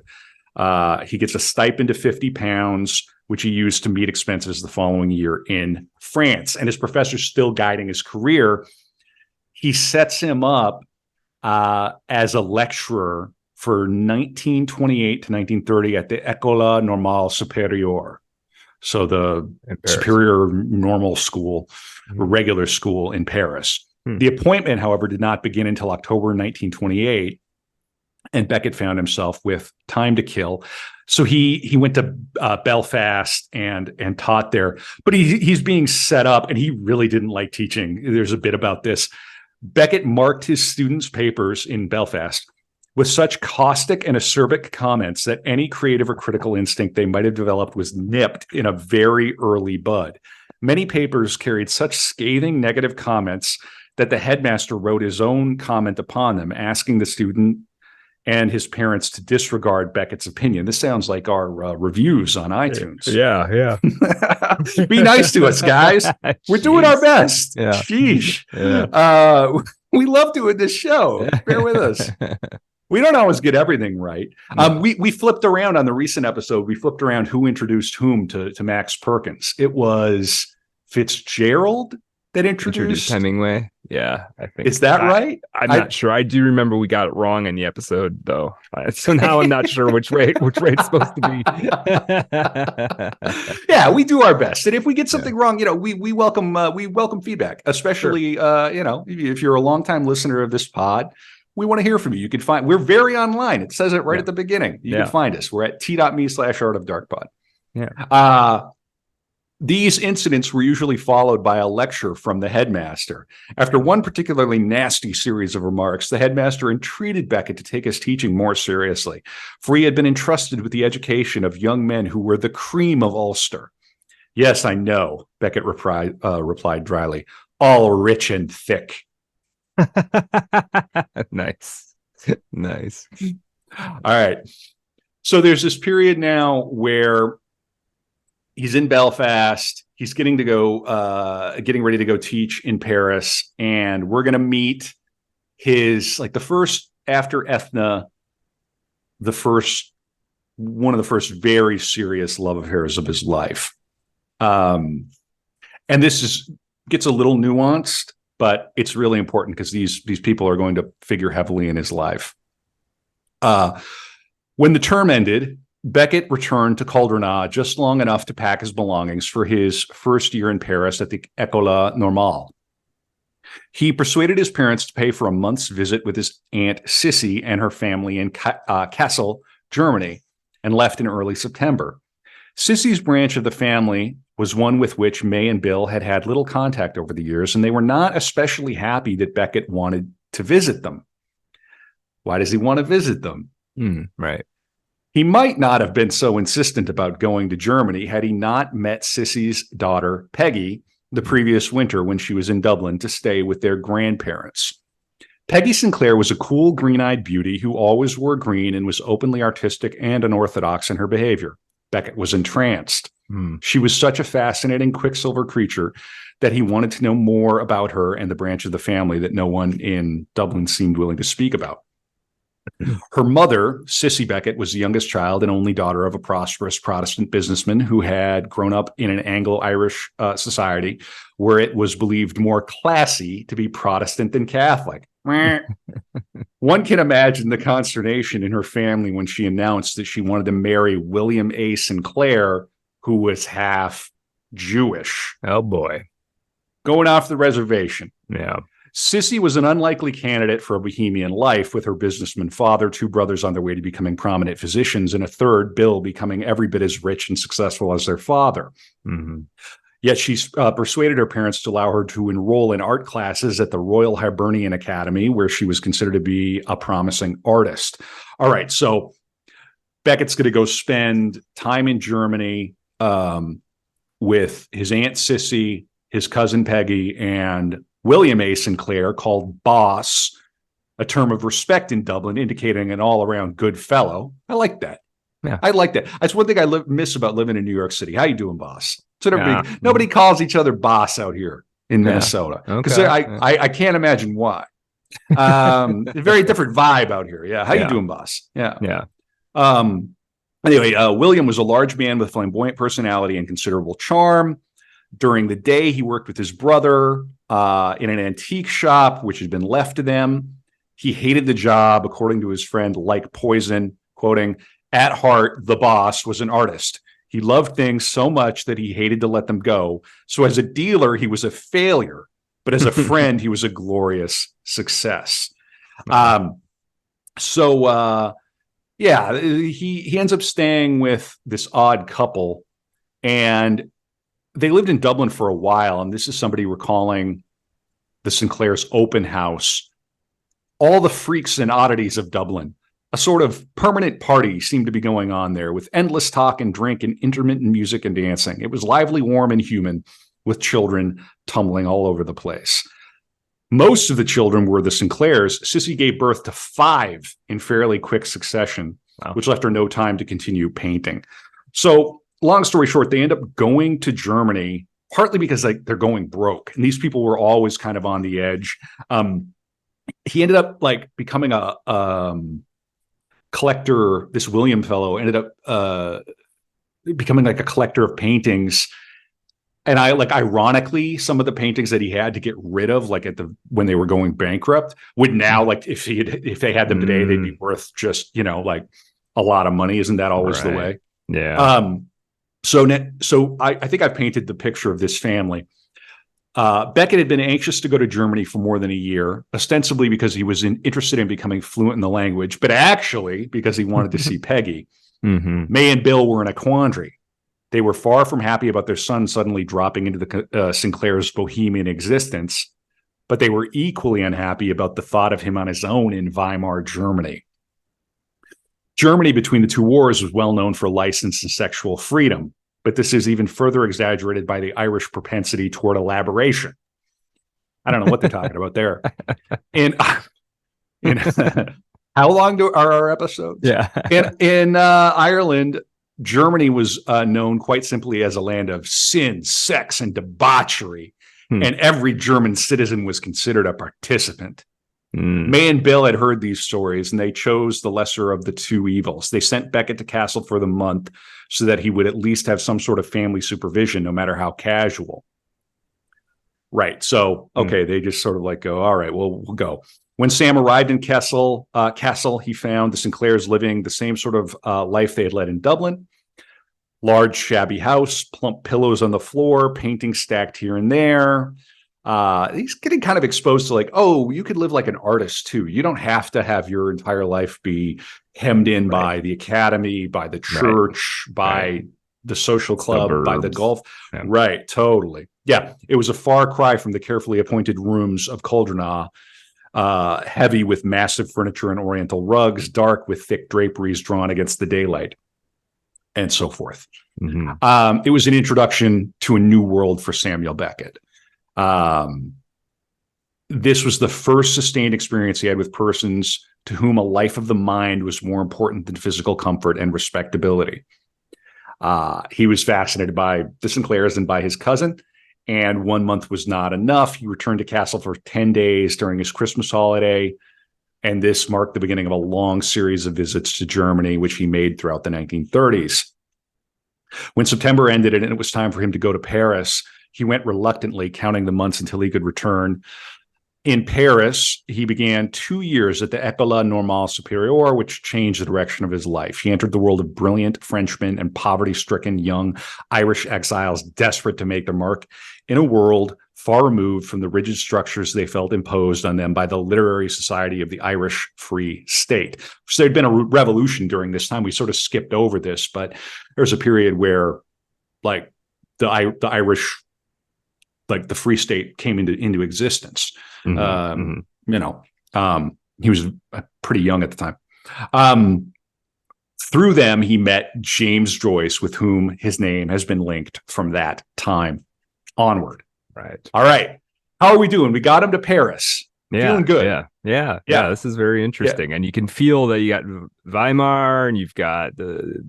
He gets a stipend of £50, which he used to meet expenses the following year in France. And his professor's still guiding his career. He sets him up as a lecturer for 1928 to 1930 at the École Normale Supérieure. So the superior normal school, regular school in Paris. The appointment, however, did not begin until October 1928, and Beckett found himself with time to kill. So he went to Belfast and taught there, but he's being set up, and he really didn't like teaching. There's a bit about this. Beckett marked his students' papers in Belfast with such caustic and acerbic comments that any creative or critical instinct they might have developed was nipped in a very early bud. Many papers carried such scathing negative comments that the headmaster wrote his own comment upon them, asking the student and his parents to disregard Beckett's opinion. This sounds like our reviews on iTunes. Yeah. Be nice to us, guys. We're doing our best. Yeah. Sheesh. Yeah. We love doing this show. Bear with us. We don't always get everything right. We flipped around on the recent episode. We flipped around who introduced whom to Max Perkins. It was Fitzgerald that introduced Hemingway. Yeah, I think. Is that right? I'm not sure. I do remember we got it wrong in the episode, though. So now I'm not sure which way it's supposed to be. Yeah, we do our best, and if we get something wrong, we welcome feedback, especially if you're a longtime listener of this pod. We want to hear from you. You can we're very online. It says it right at the beginning. You can find us. We're at t.me/artofdarkpod. Yeah. These incidents were usually followed by a lecture from the headmaster. After one particularly nasty series of remarks, the headmaster entreated Beckett to take his teaching more seriously, for he had been entrusted with the education of young men who were the cream of Ulster. Yes, I know, Beckett replied dryly, all rich and thick. Nice. Nice. All right. So there's this period now where he's in Belfast. He's getting ready to go teach in Paris, and we're going to meet after Ethna, one of the first very serious love affairs of his life. And this gets a little nuanced, but it's really important because these people are going to figure heavily in his life. When the term ended, Beckett returned to Caldernat just long enough to pack his belongings for his first year in Paris at the École Normale. He persuaded his parents to pay for a month's visit with his aunt Sissy and her family in Kassel, Germany, and left in early September. Sissy's branch of the family was one with which May and Bill had had little contact over the years, and they were not especially happy that Beckett wanted to visit them. Why does he want to visit them? Right. He might not have been so insistent about going to Germany had he not met Sissy's daughter, Peggy, the previous winter when she was in Dublin to stay with their grandparents. Peggy Sinclair was a cool, green-eyed beauty who always wore green and was openly artistic and unorthodox in her behavior. Beckett was entranced. She was such a fascinating Quicksilver creature that he wanted to know more about her and the branch of the family that no one in Dublin seemed willing to speak about. Her mother, Sissy Beckett, was the youngest child and only daughter of a prosperous Protestant businessman who had grown up in an Anglo-Irish society where it was believed more classy to be Protestant than Catholic. One can imagine the consternation in her family when she announced that she wanted to marry William A. Sinclair, who was half Jewish. Oh, boy. Going off the reservation. Yeah. Sissy was an unlikely candidate for a bohemian life, with her businessman father, two brothers on their way to becoming prominent physicians, and a third, Bill, becoming every bit as rich and successful as their father. Mm-hmm. Yet she persuaded her parents to allow her to enroll in art classes at the Royal Hibernian Academy, where she was considered to be a promising artist. All right, so Beckett's going to go spend time in Germany with his Aunt Sissy, his cousin Peggy, and William A. Sinclair, called Boss, a term of respect in Dublin, indicating an all-around good fellow. I like that. Yeah. I like that. That's one thing I miss about living in New York City. How you doing, boss? So nobody calls each other boss out here in Minnesota. Because I can't imagine why. A very different vibe out here. Yeah. How you doing, boss? Yeah. Yeah. Anyway, William was a large man with flamboyant personality and considerable charm. During the day, he worked with his brother in an antique shop, which had been left to them. He hated the job, according to his friend, like poison, quoting, "At heart, the boss was an artist. He loved things so much that he hated to let them go. So as a dealer, he was a failure. But as a friend, he was a glorious success." He ends up staying with this odd couple, and they lived in Dublin for a while. And this is somebody recalling the Sinclair's open house. All the freaks and oddities of Dublin. A sort of permanent party seemed to be going on there, with endless talk and drink and intermittent music and dancing. It was lively, warm, and human, with children tumbling all over the place. Most of the children were the Sinclairs. Sissy gave birth to 5 in fairly quick succession, which left her no time to continue painting. So, long story short, they end up going to Germany, partly because they're going broke. And these people were always kind of on the edge. He ended up becoming a collector. This William fellow ended up becoming a collector of paintings. And ironically, some of the paintings that he had to get rid of, when they were going bankrupt, would now, if they had them today, they'd be worth just, a lot of money. Isn't that always the way? Yeah. So I think I've painted the picture of this family. Beckett had been anxious to go to Germany for more than a year, ostensibly because he was interested in becoming fluent in the language, but actually because he wanted to see Peggy. Mm-hmm. May and Bill were in a quandary. They were far from happy about their son suddenly dropping into the Sinclair's bohemian existence, but they were equally unhappy about the thought of him on his own in Weimar, Germany. Germany, between the two wars, was well known for license and sexual freedom, but this is even further exaggerated by the Irish propensity toward elaboration. I don't know what they're talking about there. And how long are our episodes? Yeah. In Ireland, Germany was known quite simply as a land of sin, sex, and debauchery, and every German citizen was considered a participant. May and Bill had heard these stories, and they chose the lesser of the two evils. They sent Beckett to Castle for the month so that he would at least have some sort of family supervision, no matter how casual. Right. So, okay, they just sort of like go, all right, well, we'll go. When Sam arrived in Castle, he found the Sinclairs living the same sort of life they had led in Dublin. Large, shabby house, plump pillows on the floor, paintings stacked here and there. He's getting kind of exposed to like, oh, you could live like an artist too. You don't have to have your entire life be hemmed in by the academy, by the church, by the social club, suburbs, by the golf. Yeah. Right, totally. Yeah, it was a far cry from the carefully appointed rooms of Caldrona, heavy with massive furniture and oriental rugs, dark with thick draperies drawn against the daylight, and so forth. It was an introduction to a new world for Samuel Beckett. This was the first sustained experience he had with persons to whom a life of the mind was more important than physical comfort and respectability. He was fascinated by the Sinclairs and by his cousin, and 1 month was not enough. He returned to Castle for 10 days during his Christmas holiday, and this marked the beginning of a long series of visits to Germany, which he made throughout the 1930s. When September ended and it was time for him to go to Paris, he went reluctantly, counting the months until he could return. In Paris, he began 2 years at the École Normale Supérieure, which changed the direction of his life. He entered the world of brilliant Frenchmen and poverty-stricken young Irish exiles desperate to make their mark in a world far removed from the rigid structures they felt imposed on them by the literary society of the Irish Free State. So there'd been a revolution during this time. We sort of skipped over this, but there's a period where, like, the Irish, like the Free State, came into existence. He was pretty young at the time. Through them, he met James Joyce, with whom his name has been linked from that time onward. Right. All right. How are we doing? We got him to Paris. Feeling good. Yeah. This is very interesting. And you can feel that you got Weimar and you've got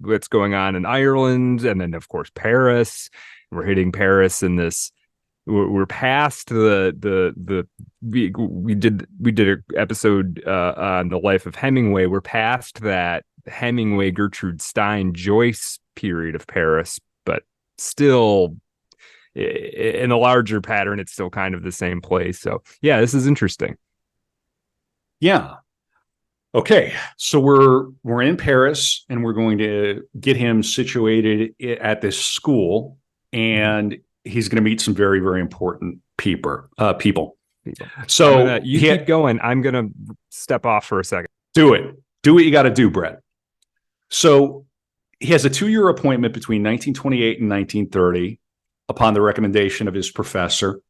what's going on in Ireland. And then, of course, Paris. We're hitting Paris in this. We're past we did an episode on the life of Hemingway. We're past that Hemingway, Gertrude Stein, Joyce period of Paris, but still in a larger pattern, it's still kind of the same place. So yeah, this is interesting. Yeah. Okay, so we're in Paris and we're going to get him situated at this school, and he's going to meet some very, very important people. So keep going. I'm going to step off for a second. Do it. Do what you got to do, Brett. So he has a 2-year appointment between 1928 and 1930 upon the recommendation of his professor.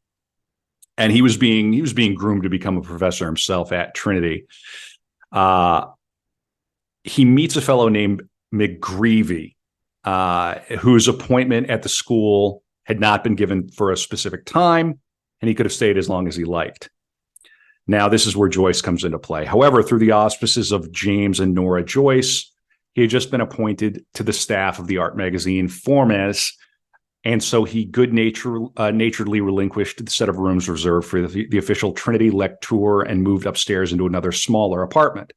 And he was being groomed to become a professor himself at Trinity. He meets a fellow named McGreevy, whose appointment at the school had not been given for a specific time, and he could have stayed as long as he liked. Now, this is where Joyce comes into play. However, through the auspices of James and Nora Joyce, he had just been appointed to the staff of the art magazine Formes, and so he good-naturedly relinquished the set of rooms reserved for the official Trinity lecture and moved upstairs into another smaller apartment.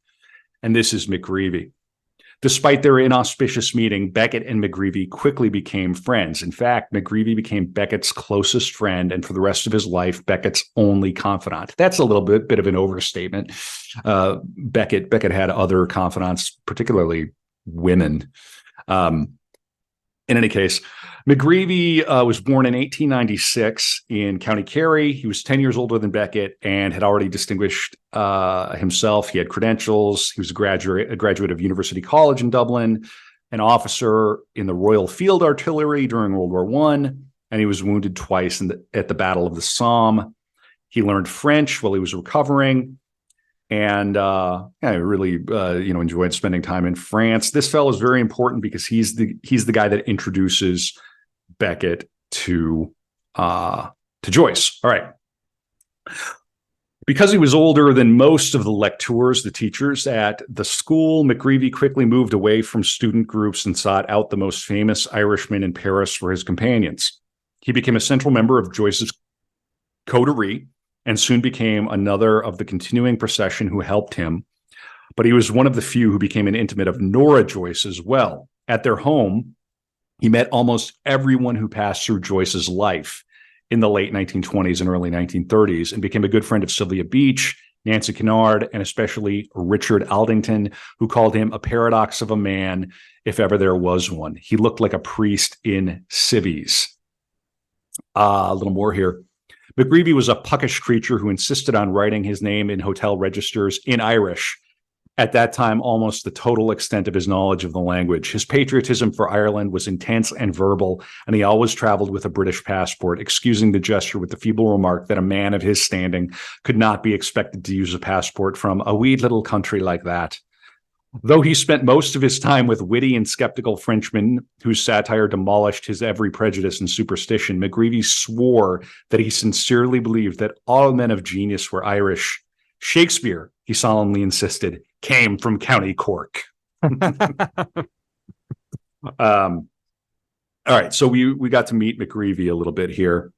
And this is McGreevy. Despite their inauspicious meeting, Beckett and McGreevy quickly became friends. In fact, McGreevy became Beckett's closest friend, and for the rest of his life, Beckett's only confidant. That's a little bit of an overstatement. Beckett had other confidants, particularly women. In any case, McGreevy was born in 1896 in County Kerry. He was 10 years older than Beckett and had already distinguished himself. He had credentials. He was a graduate of University College in Dublin an officer in the Royal Field Artillery during World War One, and he was wounded twice at the Battle of the Somme. He learned French while he was recovering, and I really enjoyed spending time in France. This fellow is very important because he's the guy that introduces Beckett to Joyce. All right. Because he was older than most of the lectors, the teachers at the school, McGreevy quickly moved away from student groups and sought out the most famous Irishmen in Paris for his companions. He became a central member of Joyce's coterie and soon became another of the continuing procession who helped him. But he was one of the few who became an intimate of Nora Joyce as well. At their home, he met almost everyone who passed through Joyce's life in the late 1920s and early 1930s, and became a good friend of Sylvia Beach, Nancy Kennard, and especially Richard Aldington, who called him a paradox of a man, if ever there was one. He looked like a priest in civvies. A little more here. McGreevy was a puckish creature who insisted on writing his name in hotel registers in Irish. At that time, almost the total extent of his knowledge of the language. His patriotism for Ireland was intense and verbal, and he always traveled with a British passport, excusing the gesture with the feeble remark that a man of his standing could not be expected to use a passport from a wee little country like that. Though he spent most of his time with witty and skeptical Frenchmen whose satire demolished his every prejudice and superstition, McGreevy swore that he sincerely believed that all men of genius were Irish. Shakespeare, he solemnly insisted, came from County Cork. All right, so we got to meet McGreevy a little bit here.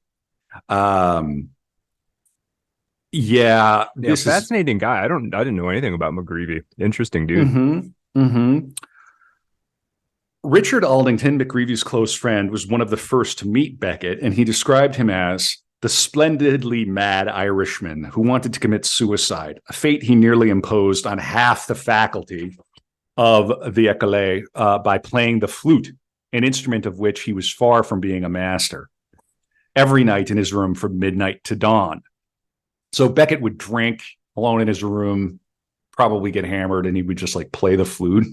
This fascinating guy. I didn't know anything about McGreevy. Interesting dude. Richard Aldington, McGreevy's close friend, was one of the first to meet Beckett, and he described him as the splendidly mad Irishman who wanted to commit suicide, a fate he nearly imposed on half the faculty of the École by playing the flute, an instrument of which he was far from being a master, every night in his room from midnight to dawn. So Beckett would drink alone in his room, probably get hammered, and he would just like play the flute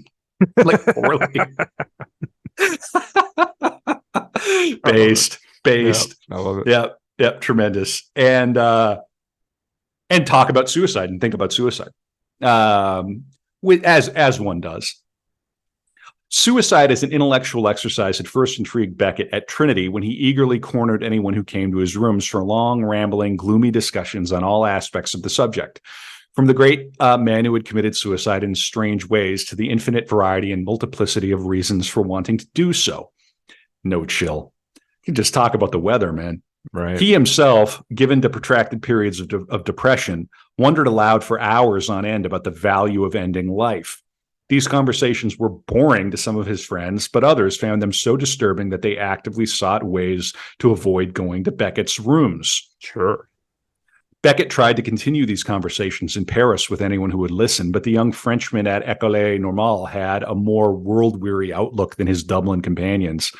like poorly. Based. I love it. Yep, tremendous. And talk about suicide and think about suicide. As one does. Suicide as an intellectual exercise had first intrigued Beckett at Trinity when he eagerly cornered anyone who came to his rooms for long, rambling, gloomy discussions on all aspects of the subject. From the great man who had committed suicide in strange ways to the infinite variety and multiplicity of reasons for wanting to do so. No chill. You can just talk about the weather, man. Right. He himself, given to protracted periods of depression, wondered aloud for hours on end about the value of ending life. These conversations were boring to some of his friends, but others found them so disturbing that they actively sought ways to avoid going to Beckett's rooms. Sure. Beckett tried to continue these conversations in Paris with anyone who would listen, but the young Frenchman at École Normale had a more world-weary outlook than his Dublin companions,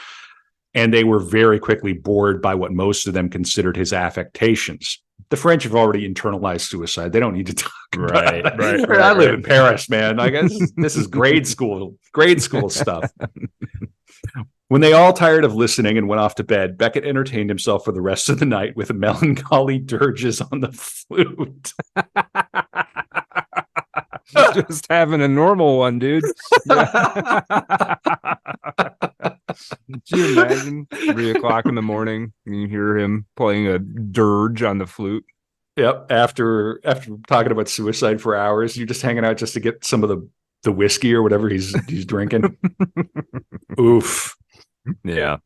and they were very quickly bored by what most of them considered his affectations. The French have already internalized suicide. They don't need to talk about it. Right. I live in Paris, man. I guess this is grade school stuff. When they all tired of listening and went off to bed, Beckett entertained himself for the rest of the night with melancholy dirges on the flute. Just having a normal one, dude. Yeah. Can you imagine 3 o'clock in the morning and you hear him playing a dirge on the flute? Yep. After talking about suicide for hours, you're just hanging out just to get some of the whiskey or whatever he's drinking. Oof. Yeah.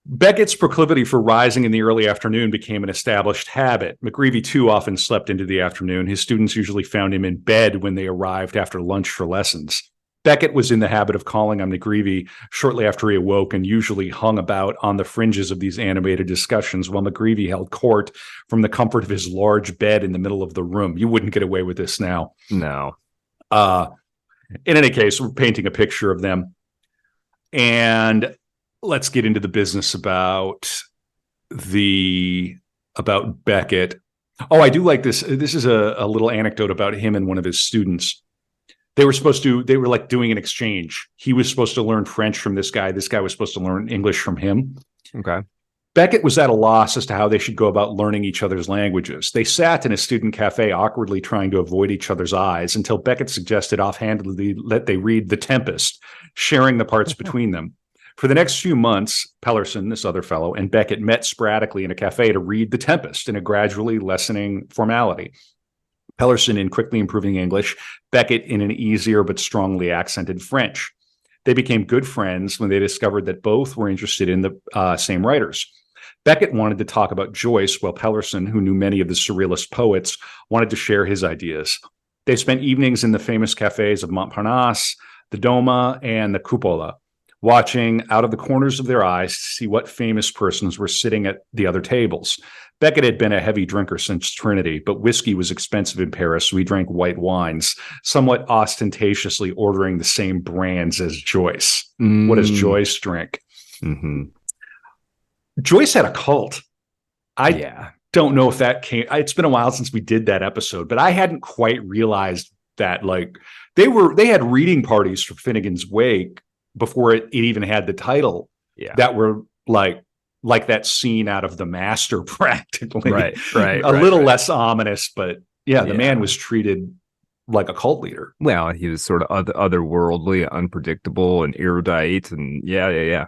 Beckett's proclivity for rising in the early afternoon became an established habit. McGreevy, too, often slept into the afternoon. His students usually found him in bed when they arrived after lunch for lessons. Beckett was in the habit of calling on McGreevy shortly after he awoke and usually hung about on the fringes of these animated discussions while McGreevy held court from the comfort of his large bed in the middle of the room. You wouldn't get away with this now. No. In any case, we're painting a picture of them. And let's get into the business about Beckett. Oh, I do like this. This is a little anecdote about him and one of his students. They were like doing an exchange. He was supposed to learn French from this guy. This guy was supposed to learn English from him. Okay. Beckett was at a loss as to how they should go about learning each other's languages. They sat in a student cafe awkwardly trying to avoid each other's eyes until Beckett suggested offhandedly that they read The Tempest, sharing the parts between them. For the next few months, Pellerson, this other fellow, and Beckett met sporadically in a cafe to read The Tempest in a gradually lessening formality. Pellerson in quickly improving English, Beckett in an easier but strongly accented French. They became good friends when they discovered that both were interested in the same writers. Beckett wanted to talk about Joyce, while Pellerson, who knew many of the surrealist poets, wanted to share his ideas. They spent evenings in the famous cafes of Montparnasse, the Doma, and the Cupola, watching out of the corners of their eyes to see what famous persons were sitting at the other tables. Beckett had been a heavy drinker since Trinity, but whiskey was expensive in Paris, so he drank white wines, somewhat ostentatiously ordering the same brands as Joyce. What does Joyce drink? Mm-hmm. Joyce had a cult. I don't know if that came. It's been a while since we did that episode, but I hadn't quite realized that like they had reading parties for Finnegan's Wake before it even had the title. Yeah, that were like that scene out of The Master, practically. Right. A little less ominous, but the man was treated like a cult leader. Well, he was sort of otherworldly, unpredictable, and erudite, and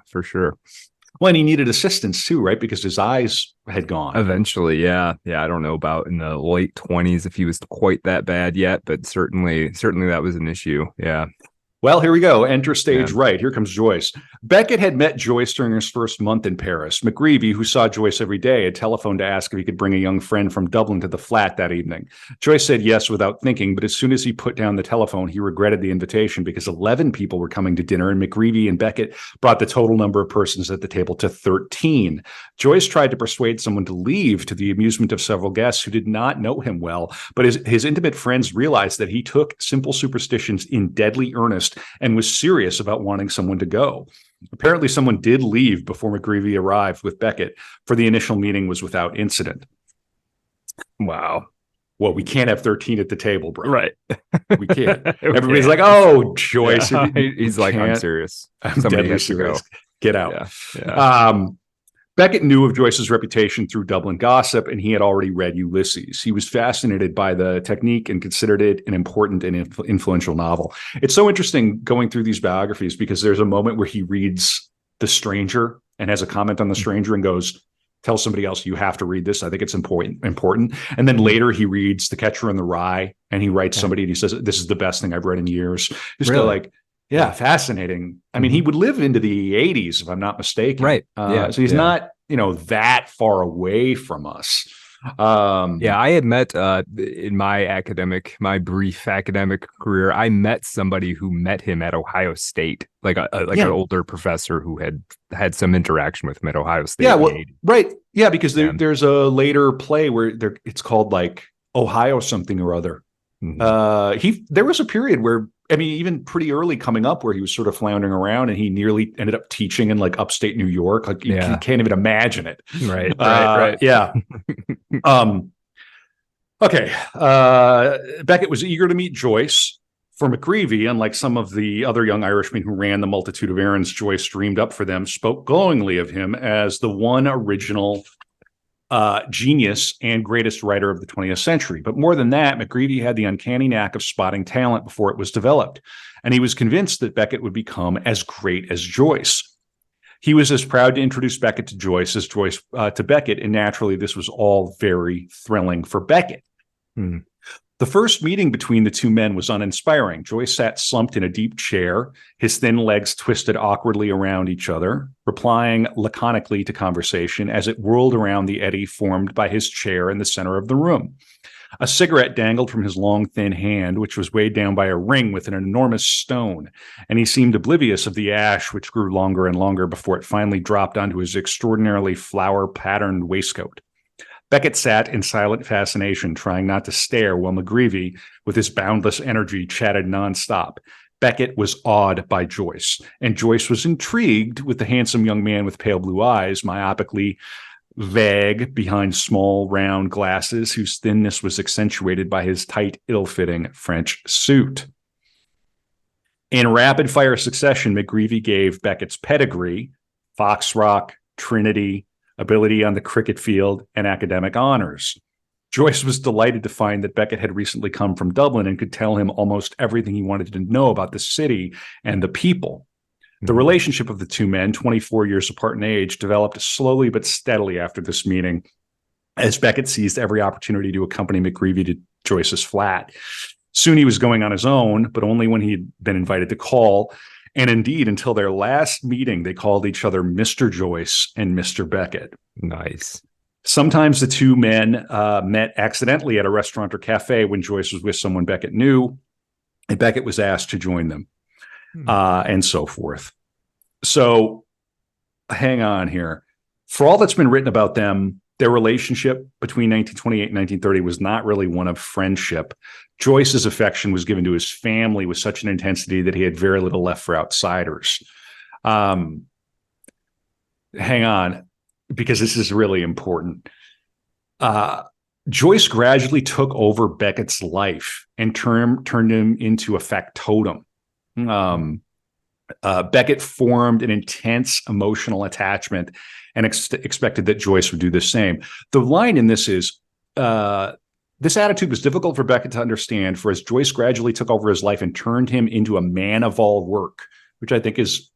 for sure. Well, and he needed assistance too, right? Because his eyes had gone. Eventually, yeah. I don't know about in the late 20s if he was quite that bad yet, but certainly that was an issue. Yeah. Well, here we go. Enter stage right. Here comes Joyce. Beckett had met Joyce during his first month in Paris. McGreevy, who saw Joyce every day, had telephoned to ask if he could bring a young friend from Dublin to the flat that evening. Joyce said yes without thinking, but as soon as he put down the telephone, he regretted the invitation because 11 people were coming to dinner, and McGreevy and Beckett brought the total number of persons at the table to 13. Joyce tried to persuade someone to leave, to the amusement of several guests who did not know him well, but his intimate friends realized that he took simple superstitions in deadly earnest and was serious about wanting someone to go. Apparently, someone did leave before McGreevy arrived with Beckett, for the initial meeting was without incident. Wow. Well, we can't have 13 at the table, bro. Right. We can't. Everybody's like, oh, Joyce. Yeah. He's like, I'm serious. Somebody has to go. Get out. Yeah. Beckett knew of Joyce's reputation through Dublin gossip, and he had already read Ulysses. He was fascinated by the technique and considered it an important and influential novel. It's so interesting going through these biographies because there's a moment where he reads The Stranger and has a comment on The Stranger and goes, tell somebody else, you have to read this. I think it's important. And then later he reads The Catcher in the Rye and he writes somebody and he says, this is the best thing I've read in years. Just go like, yeah, fascinating. I mean, he would live into the 80s, if I'm not mistaken. Right. So he's not, that far away from us. I had met in my brief academic career, I met somebody who met him at Ohio State, like an older professor who had some interaction with him at Ohio State. Yeah, well, right. Yeah, because there's a later play where it's called like Ohio something or other. Mm-hmm. There was a period where, I mean, even pretty early coming up where he was sort of floundering around and he nearly ended up teaching in like upstate New York. Like you can't even imagine it. Right. Yeah. Okay. Beckett was eager to meet Joyce. For McGreevy, unlike some of the other young Irishmen who ran the multitude of errands Joyce dreamed up for them, spoke glowingly of him as the one original genius and greatest writer of the 20th century. But more than that, McGreevy had the uncanny knack of spotting talent before it was developed, and he was convinced that Beckett would become as great as Joyce. He was as proud to introduce Beckett to Joyce as Joyce to Beckett, and naturally, this was all very thrilling for Beckett. The first meeting between the two men was uninspiring. Joyce sat slumped in a deep chair, his thin legs twisted awkwardly around each other, replying laconically to conversation as it whirled around the eddy formed by his chair in the center of the room. A cigarette dangled from his long, thin hand, which was weighed down by a ring with an enormous stone, and he seemed oblivious of the ash, which grew longer and longer before it finally dropped onto his extraordinarily flower-patterned waistcoat. Beckett sat in silent fascination, trying not to stare, while McGreevy, with his boundless energy, chatted nonstop. Beckett was awed by Joyce, and Joyce was intrigued with the handsome young man with pale blue eyes, myopically vague behind small, round glasses, whose thinness was accentuated by his tight, ill-fitting French suit. In rapid fire succession, McGreevy gave Beckett's pedigree, Fox Rock, Trinity, ability on the cricket field, and academic honors. Joyce was delighted to find that Beckett had recently come from Dublin and could tell him almost everything he wanted to know about the city and the people. The relationship of the two men, 24 years apart in age, developed slowly but steadily after this meeting, as Beckett seized every opportunity to accompany McGreevy to Joyce's flat. Soon he was going on his own, but only when he'd been invited to call. And indeed, until their last meeting, they called each other Mr. Joyce and Mr. Beckett. Nice. Sometimes the two men met accidentally at a restaurant or cafe when Joyce was with someone Beckett knew, and Beckett was asked to join them, and so forth. So hang on here. For all that's been written about them, their relationship between 1928 and 1930 was not really one of friendship. Joyce's affection was given to his family with such an intensity that he had very little left for outsiders. Hang on, because this is really important. Joyce gradually took over Beckett's life and turned him into a factotum. Beckett formed an intense emotional attachment and expected that Joyce would do the same. The line in this is, this attitude was difficult for Beckett to understand, for as Joyce gradually took over his life and turned him into a man of all work, which I think is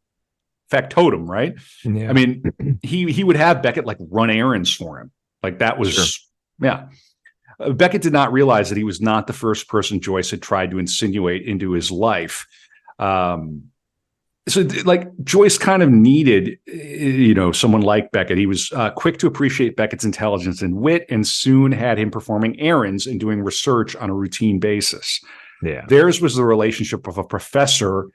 factotum, right? Yeah. I mean, he would have Beckett like run errands for him. Like that was, yeah. Beckett did not realize that he was not the first person Joyce had tried to insinuate into his life. So like Joyce kind of needed, someone like Beckett. He was quick to appreciate Beckett's intelligence and wit, and soon had him performing errands and doing research on a routine basis. Yeah. Theirs was the relationship of a professor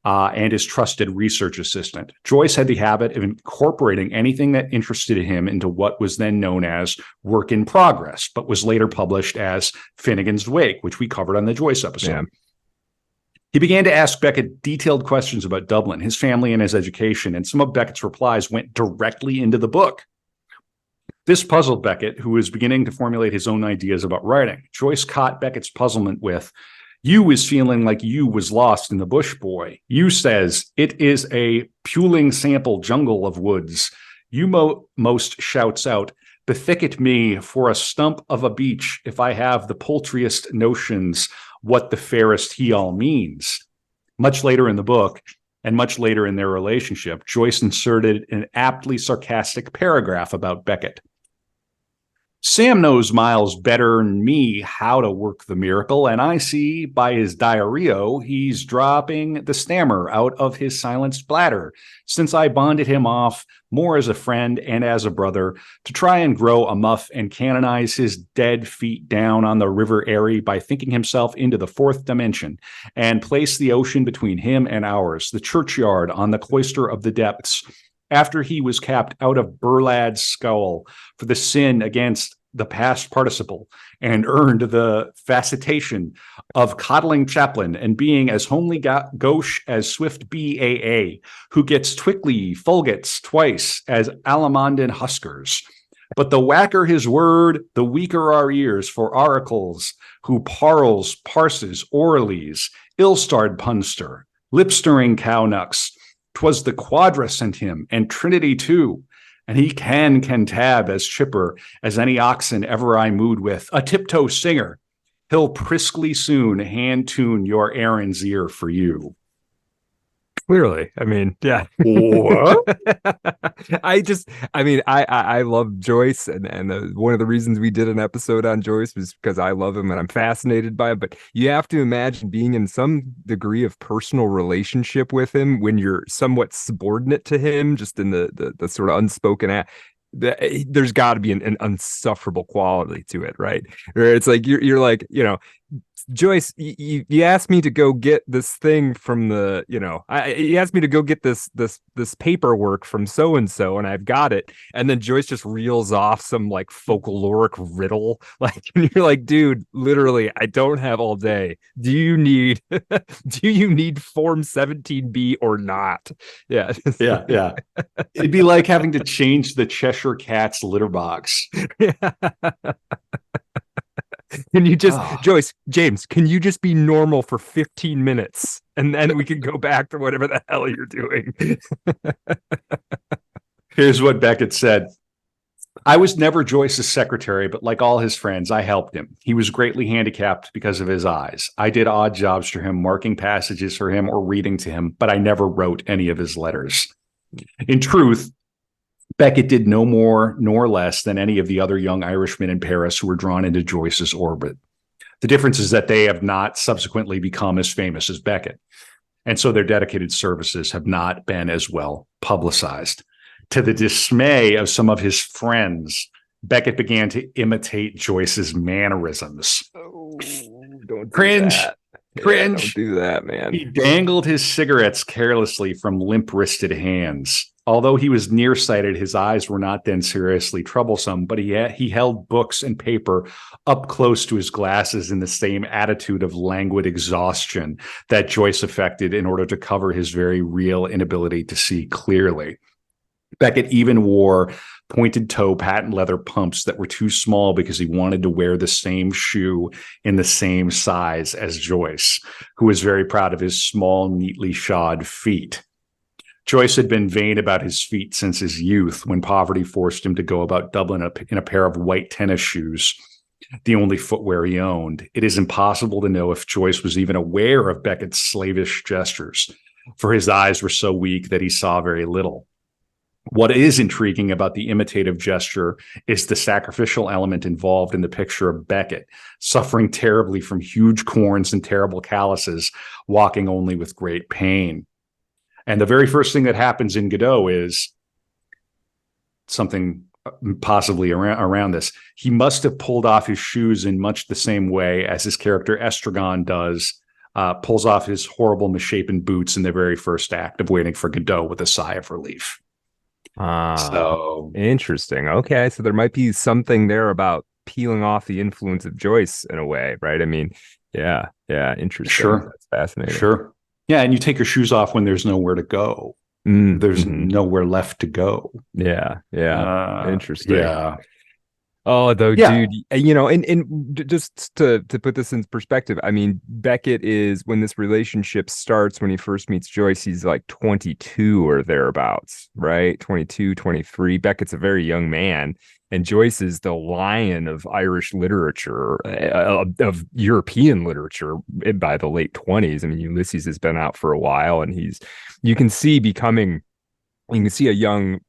and his trusted research assistant. Joyce had the habit of incorporating anything that interested him into what was then known as work in progress, but was later published as Finnegan's Wake, which we covered on the Joyce episode. Yeah. He began to ask Beckett detailed questions about Dublin, his family, and his education, and some of Beckett's replies went directly into the book. This puzzled Beckett, who was beginning to formulate his own ideas about writing. Joyce caught Beckett's puzzlement with, "You is feeling like you was lost in the bush, boy. You says, it is a puling sample jungle of woods. You most shouts out, bethicket me for a stump of a beach if I have the poultriest notions what the fairest he all means." Much later in the book, and much later in their relationship, Joyce inserted an aptly sarcastic paragraph about Beckett. "Sam knows miles better than me how to work the miracle, and I see by his diarrhea he's dropping the stammer out of his silenced bladder, since I bonded him off more as a friend and as a brother to try and grow a muff and canonize his dead feet down on the river Erie by thinking himself into the fourth dimension and place the ocean between him and ours, the churchyard on the cloister of the depths, after he was capped out of Burlad's skull for the sin against the past participle and earned the facitation of coddling chaplain and being as homely gauche as swift BAA, who gets Twickley Fulgets twice as Alamondin Huskers. But the whacker his word, the weaker our ears for oracles, who parses, orlies, ill-starred punster, lip-stirring cownux. 'Twas the quadra sent him, and Trinity too. And he can tab as chipper as any oxen ever I mooed with, a tiptoe singer. He'll priskly soon hand tune your Aaron's ear for you." Clearly. I mean, yeah. What? I love Joyce, and one of the reasons we did an episode on Joyce was because I love him and I'm fascinated by him. But you have to imagine being in some degree of personal relationship with him when you're somewhat subordinate to him, just in the sort of unspoken there's got to be an unsufferable quality to it, right? Where it's like you're like, Joyce, you asked me to go get this thing from the, you asked me to go get this paperwork from so and so, and I've got it. And then Joyce just reels off some like folkloric riddle, like, and you're like, dude, literally, I don't have all day. Do you need Form 17B or not? Yeah, yeah. It'd be like having to change the Cheshire Cat's litter box. Yeah. Can you just, Joyce, James, can you just be normal for 15 minutes and then we can go back to whatever the hell you're doing? Here's what Beckett said. I was never Joyce's secretary, but like all his friends, I helped him. He was greatly handicapped because of his eyes. I did odd jobs for him, marking passages for him or reading to him, but I never wrote any of his letters. In truth, Beckett did no more nor less than any of the other young Irishmen in Paris who were drawn into Joyce's orbit. The difference is that they have not subsequently become as famous as Beckett, and so their dedicated services have not been as well publicized. To the dismay of some of his friends, Beckett began to imitate Joyce's mannerisms. Oh, don't Cringe. That. Cringe. Don't do that, man. He dangled his cigarettes carelessly from limp-wristed hands. Although he was nearsighted, his eyes were not then seriously troublesome, but he held books and paper up close to his glasses in the same attitude of languid exhaustion that Joyce affected in order to cover his very real inability to see clearly. Beckett even wore pointed-toe patent leather pumps that were too small because he wanted to wear the same shoe in the same size as Joyce, who was very proud of his small, neatly shod feet. Joyce had been vain about his feet since his youth, when poverty forced him to go about Dublin in a pair of white tennis shoes, the only footwear he owned. It is impossible to know if Joyce was even aware of Beckett's slavish gestures, for his eyes were so weak that he saw very little. What is intriguing about the imitative gesture is the sacrificial element involved in the picture of Beckett, suffering terribly from huge corns and terrible calluses, walking only with great pain. And the very first thing that happens in Godot is something possibly around this. He must have pulled off his shoes in much the same way as his character Estragon does, pulls off his horrible misshapen boots in the very first act of Waiting for Godot with a sigh of relief. So interesting. Okay, so there might be something there about peeling off the influence of Joyce in a way, right? I mean, yeah, interesting. Sure, that's fascinating. Sure, yeah, and you take your shoes off when there's nowhere to go. There's nowhere left to go. Yeah, interesting. Yeah. Oh, though, dude, you know, and just to put this in perspective, I mean, Beckett is, when this relationship starts, when he first meets Joyce, he's like 22 or thereabouts, right? 22, 23. Beckett's a very young man, and Joyce is the lion of Irish literature, of European literature by the late 20s. I mean, Ulysses has been out for a while, and you can see a young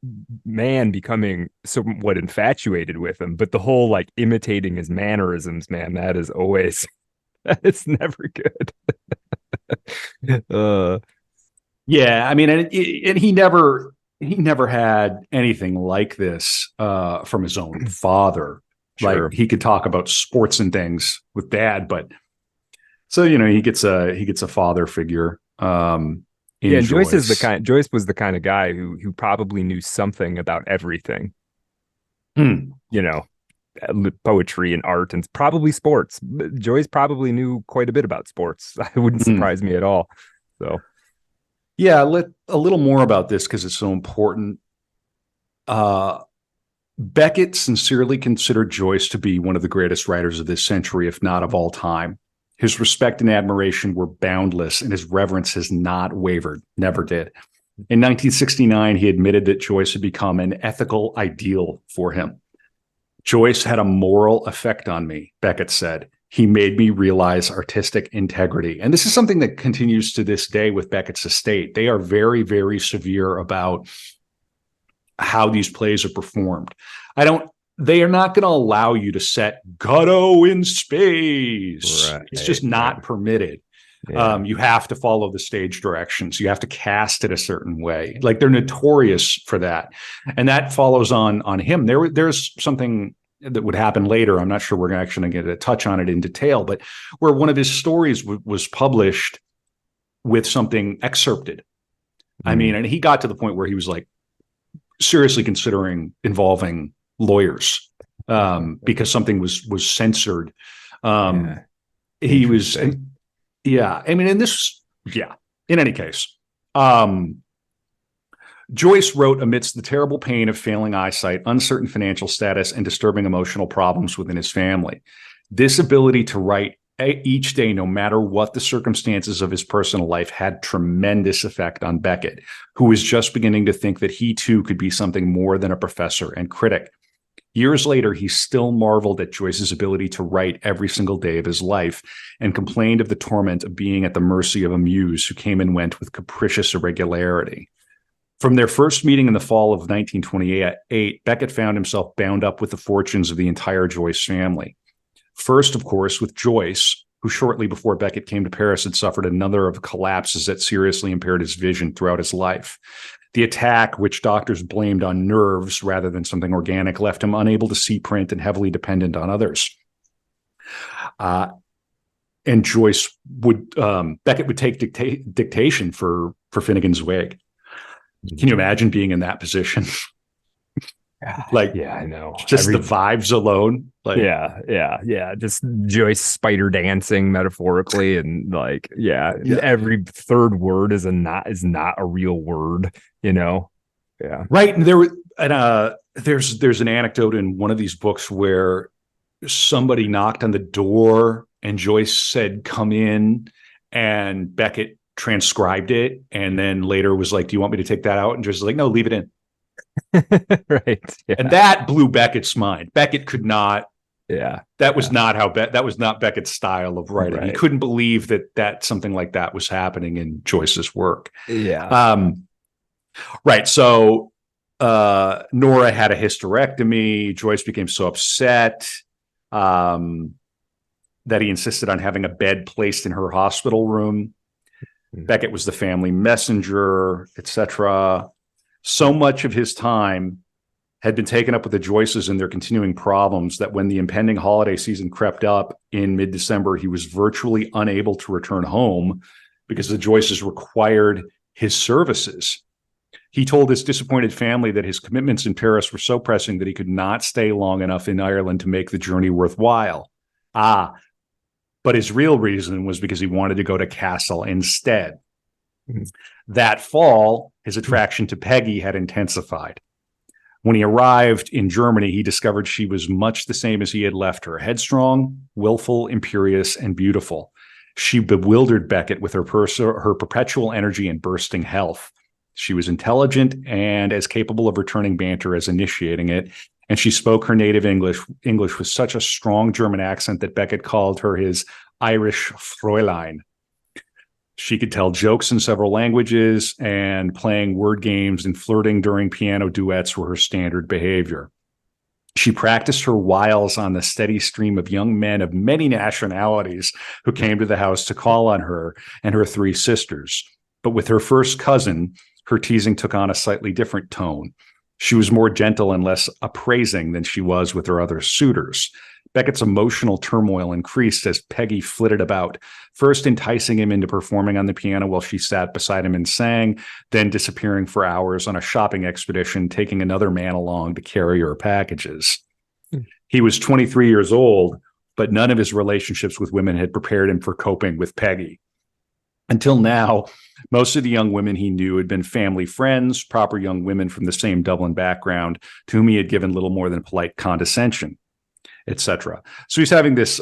man becoming somewhat infatuated with him, but the whole like imitating his mannerisms, man, that is never good. Yeah, I mean, and he never had anything like this from his own father. Sure. Like, he could talk about sports and things with dad, but so, you know, he gets a father figure. Yeah, and Joyce was the kind of guy who probably knew something about everything. You know, poetry and art and probably sports. Joyce probably knew quite a bit about sports. It wouldn't surprise me at all. So, yeah, a little more about this because it's so important. Beckett sincerely considered Joyce to be one of the greatest writers of this century, if not of all time. His respect and admiration were boundless, and his reverence has not wavered, never did. In 1969, he admitted that Joyce had become an ethical ideal for him. Joyce had a moral effect on me, Beckett said. He made me realize artistic integrity. And this is something that continues to this day with Beckett's estate. They are very, very severe about how these plays are performed. They are not going to allow you to set Godot in space. Right, it's just not permitted. Yeah. You have to follow the stage directions. You have to cast it a certain way. Like, they're notorious for that. And that follows on him. There's something that would happen later. I'm not sure we're actually going to get a touch on it in detail, but where one of his stories was published with something excerpted. I mean, and he got to the point where he was like seriously considering involving lawyers because something was censored. He was, yeah. I mean, in any case, Joyce wrote amidst the terrible pain of failing eyesight, uncertain financial status, and disturbing emotional problems within his family. This ability to write each day, no matter what the circumstances of his personal life, had tremendous effect on Beckett, who was just beginning to think that he too could be something more than a professor and critic. Years later, he still marveled at Joyce's ability to write every single day of his life and complained of the torment of being at the mercy of a muse who came and went with capricious irregularity. From their first meeting in the fall of 1928, Beckett found himself bound up with the fortunes of the entire Joyce family. First, of course, with Joyce, who shortly before Beckett came to Paris had suffered another of collapses that seriously impaired his vision throughout his life. The attack, which doctors blamed on nerves rather than something organic, left him unable to see print and heavily dependent on others. And Joyce would, Beckett would take dictation for Finnegan's Wake. Can you imagine being in that position? Like, yeah, I know. Just the vibes alone. Like, yeah. Just Joyce spider dancing metaphorically, and like, every third word is not a real word, you know. Yeah, right. And there's an anecdote in one of these books where somebody knocked on the door and Joyce said, "Come in," and Beckett transcribed it, and then later was like, "Do you want me to take that out?" And Joyce was like, "No, leave it in." Right. Yeah. And that blew Beckett's mind. Beckett could not. Yeah. That was not how that was not Beckett's style of writing. Right. He couldn't believe that something like that was happening in Joyce's work. Yeah. Right. So Nora had a hysterectomy. Joyce became so upset that he insisted on having a bed placed in her hospital room. Beckett was the family messenger, etc. So much of his time had been taken up with the Joyces and their continuing problems that when the impending holiday season crept up in mid-December, he was virtually unable to return home because the Joyces required his services. He told his disappointed family that his commitments in Paris were so pressing that he could not stay long enough in Ireland to make the journey worthwhile. But his real reason was because he wanted to go to Kassel instead. Mm-hmm. That fall, his attraction to Peggy had intensified. When he arrived in Germany, he discovered she was much the same as he had left her: headstrong, willful, imperious, and beautiful. She bewildered Beckett with her perpetual energy and bursting health. She was intelligent and as capable of returning banter as initiating it, and she spoke her native English with such a strong German accent that Beckett called her his Irish Fräulein. She could tell jokes in several languages, and playing word games and flirting during piano duets were her standard behavior. She practiced her wiles on the steady stream of young men of many nationalities who came to the house to call on her and her three sisters. But with her first cousin, her teasing took on a slightly different tone. She was more gentle and less appraising than she was with her other suitors. Beckett's emotional turmoil increased as Peggy flitted about, first enticing him into performing on the piano while she sat beside him and sang, then disappearing for hours on a shopping expedition, taking another man along to carry her packages. He was 23 years old, but none of his relationships with women had prepared him for coping with Peggy. Until now, most of the young women he knew had been family friends, proper young women from the same Dublin background, to whom he had given little more than polite condescension, etc. So he's having this,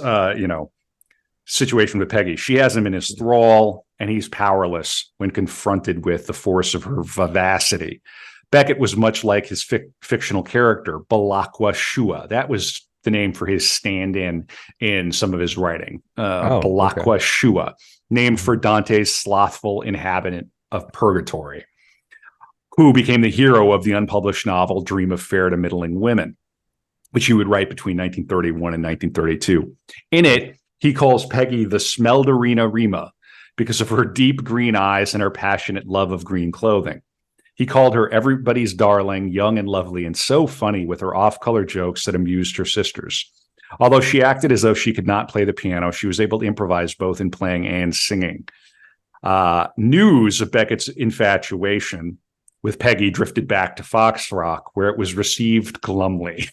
situation with Peggy. She has him in his thrall, and he's powerless when confronted with the force of her vivacity. Beckett was much like his fictional character, Balakwa Shua. That was the name for his stand-in in some of his writing. Balakwa Shua, named for Dante's slothful inhabitant of purgatory, who became the hero of the unpublished novel Dream of Fair to Middling Women, which he would write between 1931 and 1932. In it, he calls Peggy the Smelderina Rima because of her deep green eyes and her passionate love of green clothing. He called her everybody's darling, young and lovely, and so funny with her off-color jokes that amused her sisters. Although she acted as though she could not play the piano, she was able to improvise both in playing and singing. News of Beckett's infatuation with Peggy drifted back to Foxrock, where it was received glumly.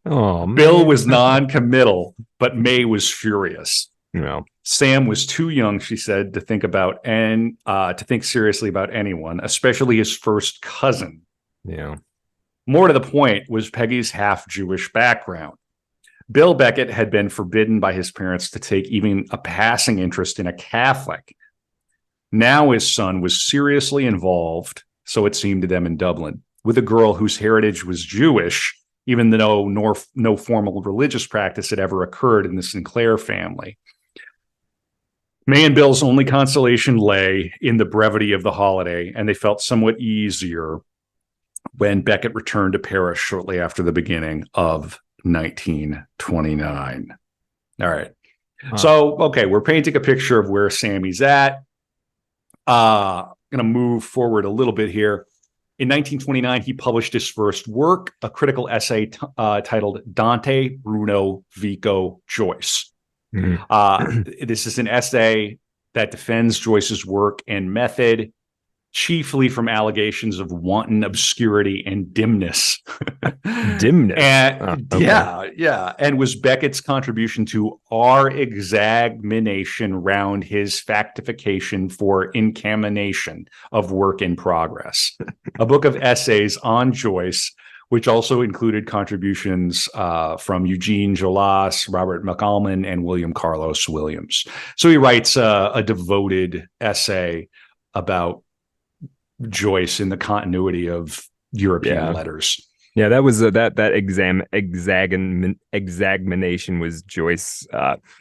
Oh, Bill was non-committal, but May was furious. No. Sam was too young, she said, to think seriously about anyone, especially his first cousin. Yeah. More to the point was Peggy's half-Jewish background. Bill Beckett had been forbidden by his parents to take even a passing interest in a Catholic. Now his son was seriously involved, so it seemed to them in Dublin, with a girl whose heritage was Jewish, even though no formal religious practice had ever occurred in the Sinclair family. May and Bill's only consolation lay in the brevity of the holiday, and they felt somewhat easier when Beckett returned to Paris shortly after the beginning of 1929. All right. So, okay, we're painting a picture of where Sammy's at. Going to move forward a little bit here. In 1929, he published his first work, a critical essay titled Dante, Bruno, Vico, Joyce. This is an essay that defends Joyce's work and method, chiefly from allegations of wanton obscurity and dimness. Dimness. And, okay. Yeah. And was Beckett's contribution to our examination round his factification for incamination of work in progress. A book of essays on Joyce, which also included contributions from Eugene Jolas, Robert McAlmon, and William Carlos Williams. So he writes a devoted essay about Joyce in the continuity of European letters. Yeah, that was that examination was Joyce.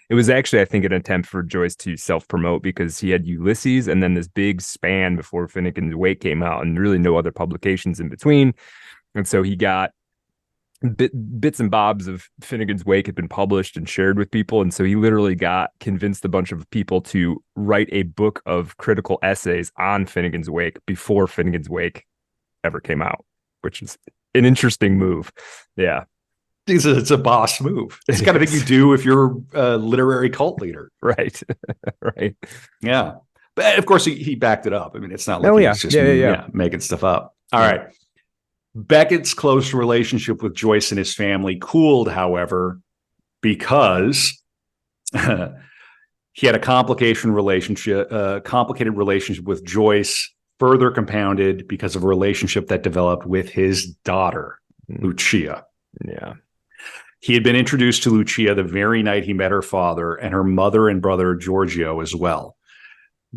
It was actually, I think, an attempt for Joyce to self-promote, because he had Ulysses and then this big span before Finnegan's Wake came out, and really no other publications in between. And so he got bits and bobs of Finnegan's Wake had been published and shared with people. And so he literally convinced a bunch of people to write a book of critical essays on Finnegan's Wake before Finnegan's Wake ever came out, which is an interesting move. Yeah. It's a boss move. It's the kind of thing you do if you're a literary cult leader. Right. Right. Yeah. But of course, he backed it up. I mean, it's not like he's just making stuff up. All right. Beckett's close relationship with Joyce and his family cooled, however, because he had a complicated relationship with Joyce, further compounded because of a relationship that developed with his daughter, Lucia. Yeah. He had been introduced to Lucia the very night he met her father, and her mother and brother Giorgio as well.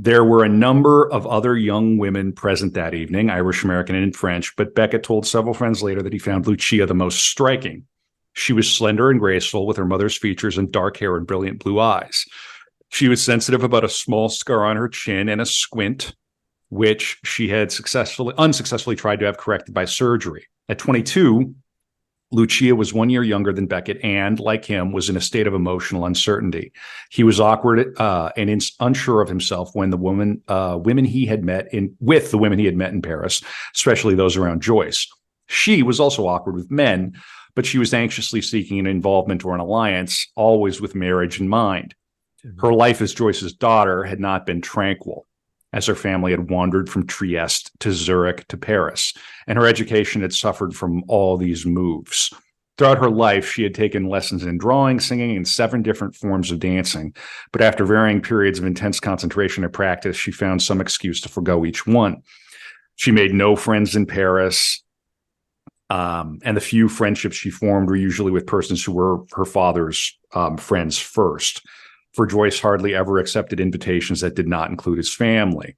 There were a number of other young women present that evening, Irish, American, and French, but Beckett told several friends later that he found Lucia the most striking. She was slender and graceful, with her mother's features and dark hair and brilliant blue eyes. She was sensitive about a small scar on her chin and a squint, which she had unsuccessfully tried to have corrected by surgery. At 22, Lucia was 1 year younger than Beckett and, like him, was in a state of emotional uncertainty. He was awkward and unsure of himself when the women he had met in Paris, especially those around Joyce. She was also awkward with men, but she was anxiously seeking an involvement or an alliance, always with marriage in mind. Her life as Joyce's daughter had not been tranquil, as her family had wandered from Trieste to Zurich to Paris, and her education had suffered from all these moves. Throughout her life, she had taken lessons in drawing, singing, and 7 different forms of dancing, but after varying periods of intense concentration and practice, she found some excuse to forgo each one. She made no friends in Paris, and the few friendships she formed were usually with persons who were her father's friends first. For Joyce hardly ever accepted invitations that did not include his family.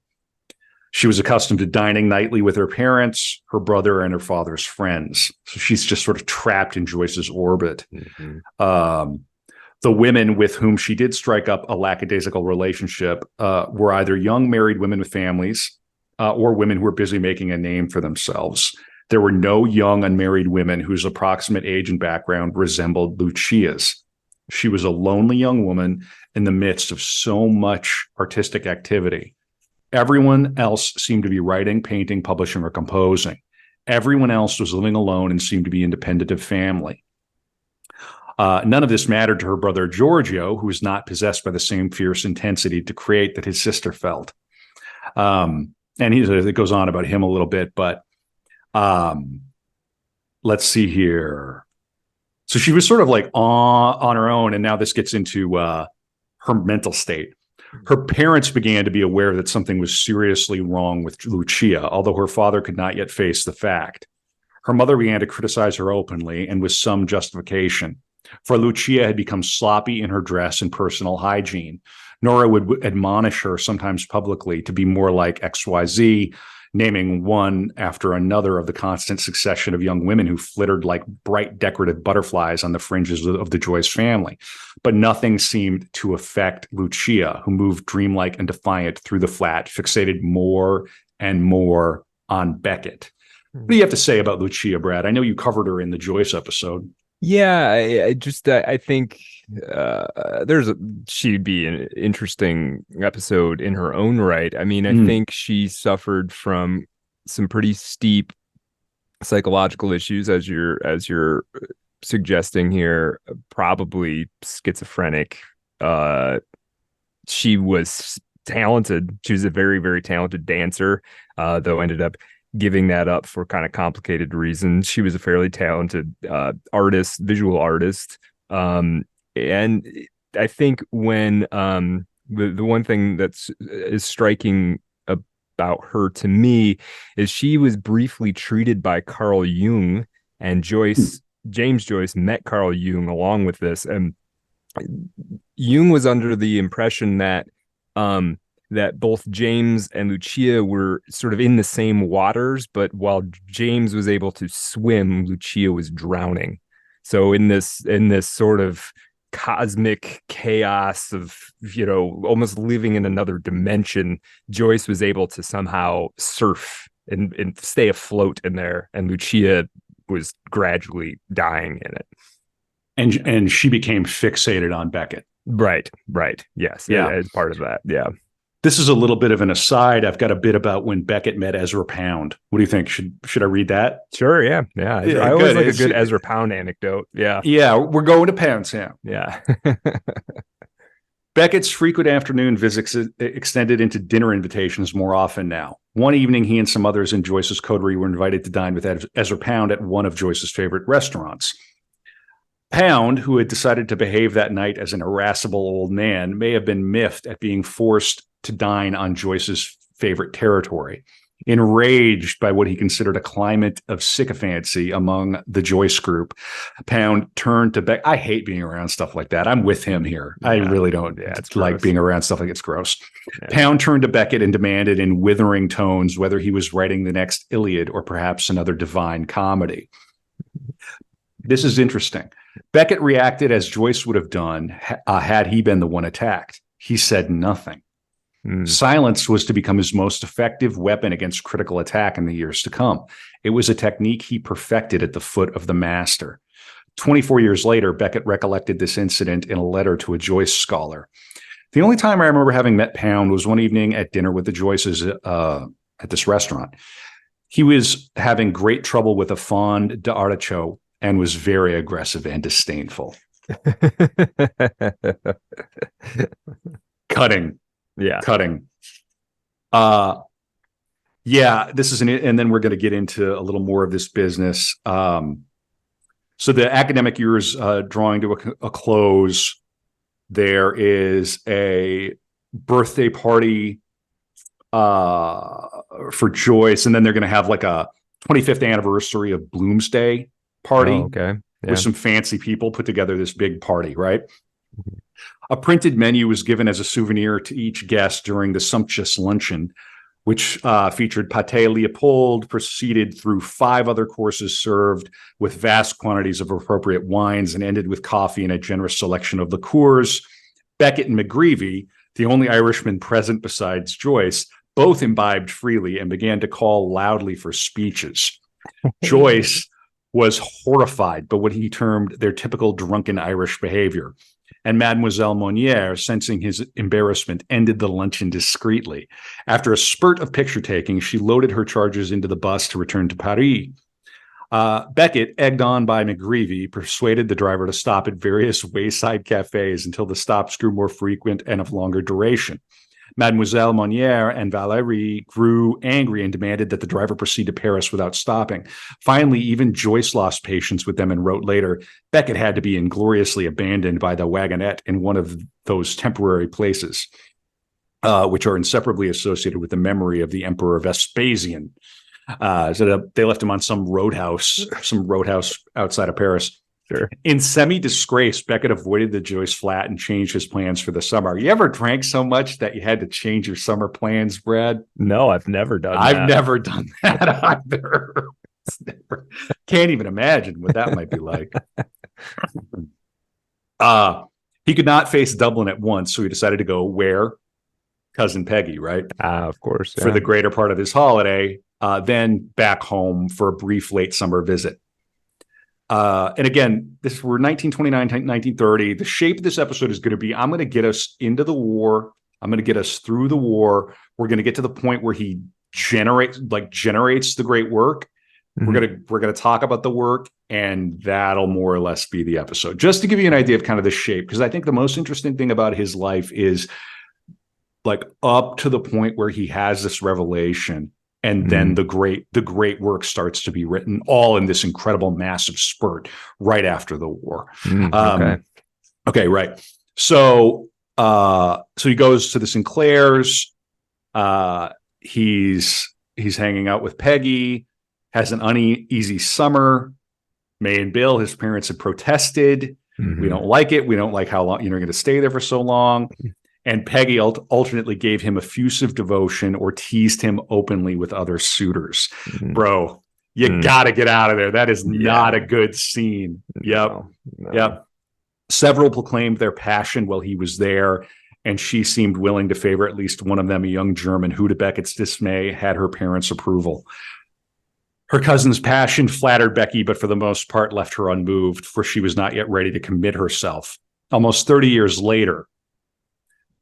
She was accustomed to dining nightly with her parents, her brother, and her father's friends. So she's just sort of trapped in Joyce's orbit. Mm-hmm. The women with whom she did strike up a lackadaisical relationship were either young married women with families or women who were busy making a name for themselves. There were no young unmarried women whose approximate age and background resembled Lucia's. She was a lonely young woman in the midst of so much artistic activity. Everyone else seemed to be writing, painting, publishing, or composing. Everyone else was living alone and seemed to be independent of family. None of this mattered to her brother Giorgio, who was not possessed by the same fierce intensity to create that his sister felt. And it goes on about him a little bit, but let's see here. So she was sort of like on her own, and now this gets into her mental state. Her parents began to be aware that something was seriously wrong with Lucia, although her father could not yet face the fact. Her mother began to criticize her openly and with some justification. for Lucia had become sloppy in her dress and personal hygiene. Nora would admonish her, sometimes publicly, to be more like XYZ, naming one after another of the constant succession of young women who flittered like bright decorative butterflies on the fringes of the Joyce family. But nothing seemed to affect Lucia, who moved dreamlike and defiant through the flat, fixated more and more on Beckett. What do you have to say about Lucia, Brad? I know you covered her in the Joyce episode. Yeah, I think she'd be an interesting episode in her own right. I mean, I think she suffered from some pretty steep psychological issues, as you're suggesting here, probably schizophrenic. She was talented. She was a very, very talented dancer, though ended up giving that up for kind of complicated reasons. She was a fairly talented visual artist. And I think when the one thing is striking about her to me is she was briefly treated by Carl Jung, and James Joyce met Carl Jung along with this. And Jung was under the impression that both James and Lucia were sort of in the same waters, but while James was able to swim, Lucia was drowning. So in this sort of cosmic chaos of, almost living in another dimension, Joyce was able to somehow surf and stay afloat in there, and Lucia was gradually dying in it. And she became fixated on Beckett. Right. Yes. Yeah. As part of that. Yeah. This is a little bit of an aside. I've got a bit about when Beckett met Ezra Pound. What do you think? Should I read that? Sure. Yeah. I always like a good Ezra Pound anecdote. Yeah. Yeah. We're going to Poundstown. Yeah. Beckett's frequent afternoon visits extended into dinner invitations more often now. One evening, he and some others in Joyce's coterie were invited to dine with Ezra Pound at one of Joyce's favorite restaurants. Pound, who had decided to behave that night as an irascible old man, may have been miffed at being forced to dine on Joyce's favorite territory. Enraged by what he considered a climate of sycophancy among the Joyce group, Pound turned to Beckett. I hate being around stuff like that. I'm with him here. Yeah. I really don't like being around stuff like it's gross. Yeah. Pound turned to Beckett and demanded in withering tones whether he was writing the next Iliad or perhaps another divine comedy. This is interesting. Beckett reacted as Joyce would have done had he been the one attacked. He said nothing. Silence was to become his most effective weapon against critical attack in the years to come. It was a technique he perfected at the foot of the master. 24 years later, Beckett recollected this incident in a letter to a Joyce scholar. The only time I remember having met Pound was one evening at dinner with the Joyces at this restaurant. He was having great trouble with a fond d'artichoke and was very aggressive and disdainful. Cutting. This is and then we're going to get into a little more of this business. So the academic year is drawing to a close. There is a birthday party for Joyce, and then they're going to have like a 25th anniversary of Bloomsday party. Oh, okay. Yeah. With some fancy people put together this big party, right? A printed menu was given as a souvenir to each guest during the sumptuous luncheon, which featured pâté Leopold, proceeded through 5 other courses served with vast quantities of appropriate wines, and ended with coffee and a generous selection of liqueurs. Beckett and McGreevy, the only Irishmen present besides Joyce, both imbibed freely and began to call loudly for speeches. Joyce was horrified by what he termed their typical drunken Irish behavior. And Mademoiselle Monnier, sensing his embarrassment, ended the luncheon discreetly. After a spurt of picture-taking, she loaded her charges into the bus to return to Paris. Beckett, egged on by McGreevy, persuaded the driver to stop at various wayside cafes until the stops grew more frequent and of longer duration. Mademoiselle Monnier and Valérie grew angry and demanded that the driver proceed to Paris without stopping. Finally, even Joyce lost patience with them and wrote later, Beckett had to be ingloriously abandoned by the wagonette in one of those temporary places, which are inseparably associated with the memory of the Emperor Vespasian. So they left him on some roadhouse outside of Paris. Sure. In semi-disgrace, Beckett avoided the Joyce flat and changed his plans for the summer. You ever drank so much that you had to change your summer plans, Brad? No, I've never done that. I've never done that either. Can't even imagine what that might be like. He could not face Dublin at once, so he decided to go where? Cousin Peggy, right? Of course. For the greater part of his holiday, then back home for a brief late summer visit. And again, this we're 1929, 1930. The shape of this episode is going to be, I'm going to get us into the war. I'm going to get us through the war. We're going to get to the point where he generates the great work. Mm-hmm. We're going to talk about the work, and that'll more or less be the episode. Just to give you an idea of kind of the shape, because I think the most interesting thing about his life is like up to the point where he has this revelation. And then the great work starts to be written, all in this incredible massive spurt right after the war. Okay, right. So he goes to the Sinclairs. He's hanging out with Peggy. Has an uneasy summer. May and Bill, his parents had protested. We don't like it. We don't like how long you're going to stay there for so long. And Peggy alternately gave him effusive devotion or teased him openly with other suitors. Bro, you got to get out of there. That is not a good scene. Yep. Several proclaimed their passion while he was there, and she seemed willing to favor at least one of them, a young German who, to Beckett's dismay, had her parents' approval. Her cousin's passion flattered Becky, but for the most part left her unmoved, for she was not yet ready to commit herself. Almost 30 years later,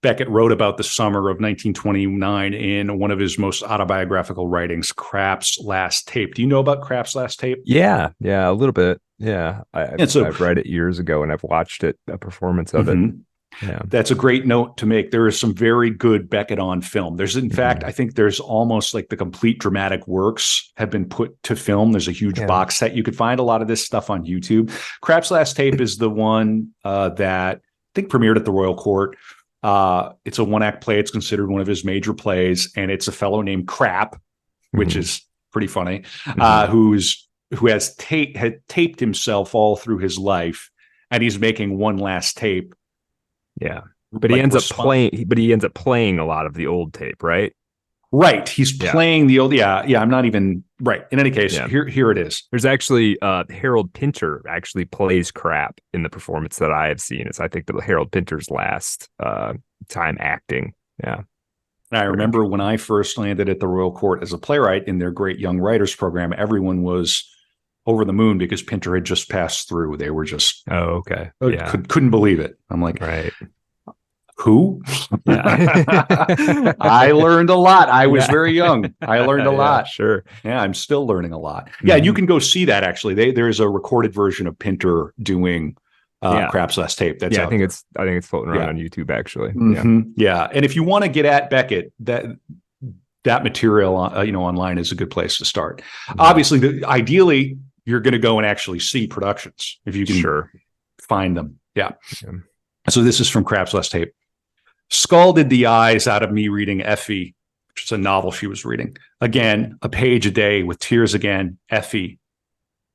Beckett wrote about the summer of 1929 in one of his most autobiographical writings, Krapp's Last Tape. Do you know about Krapp's Last Tape? Yeah, a little bit. Yeah, I've read it years ago, and I've watched a performance of it. Yeah, that's a great note to make. There is some very good Beckett on film. There's, in fact, I think there's almost like the complete dramatic works have been put to film. There's a huge box set. You could find a lot of this stuff on YouTube. Krapp's Last Tape is the one that I think premiered at the Royal Court. It's a one-act play. It's considered one of his major plays, and it's a fellow named Krapp, which is pretty funny, who had taped himself all through his life, and he's making one last tape. Yeah, but he ends up playing a lot of the old tape, right? Right. He's playing the old. Yeah. I'm not even right. In any case, here it is. There's actually Harold Pinter actually plays Krapp in the performance that I have seen. It's, I think, Harold Pinter's last time acting. Yeah. I remember when I first landed at the Royal Court as a playwright in their great young writers program, everyone was over the moon because Pinter had just passed through. They were just, couldn't believe it. I'm like, right. Who? I learned a lot. I was very young. I learned a lot. Sure. Yeah, I'm still learning a lot. Yeah, you can go see that actually. There's a recorded version of Pinter doing Krapp's Last Tape. That's I think it's floating around on YouTube actually. Yeah. And if you want to get at Beckett, that material online is a good place to start. Obviously, ideally you're going to go and actually see productions if you can find them. Yeah. So this is from Krapp's Last Tape. Scalded the eyes out of me reading Effie, which is a novel she was reading. Again, a page a day with tears again. Effie.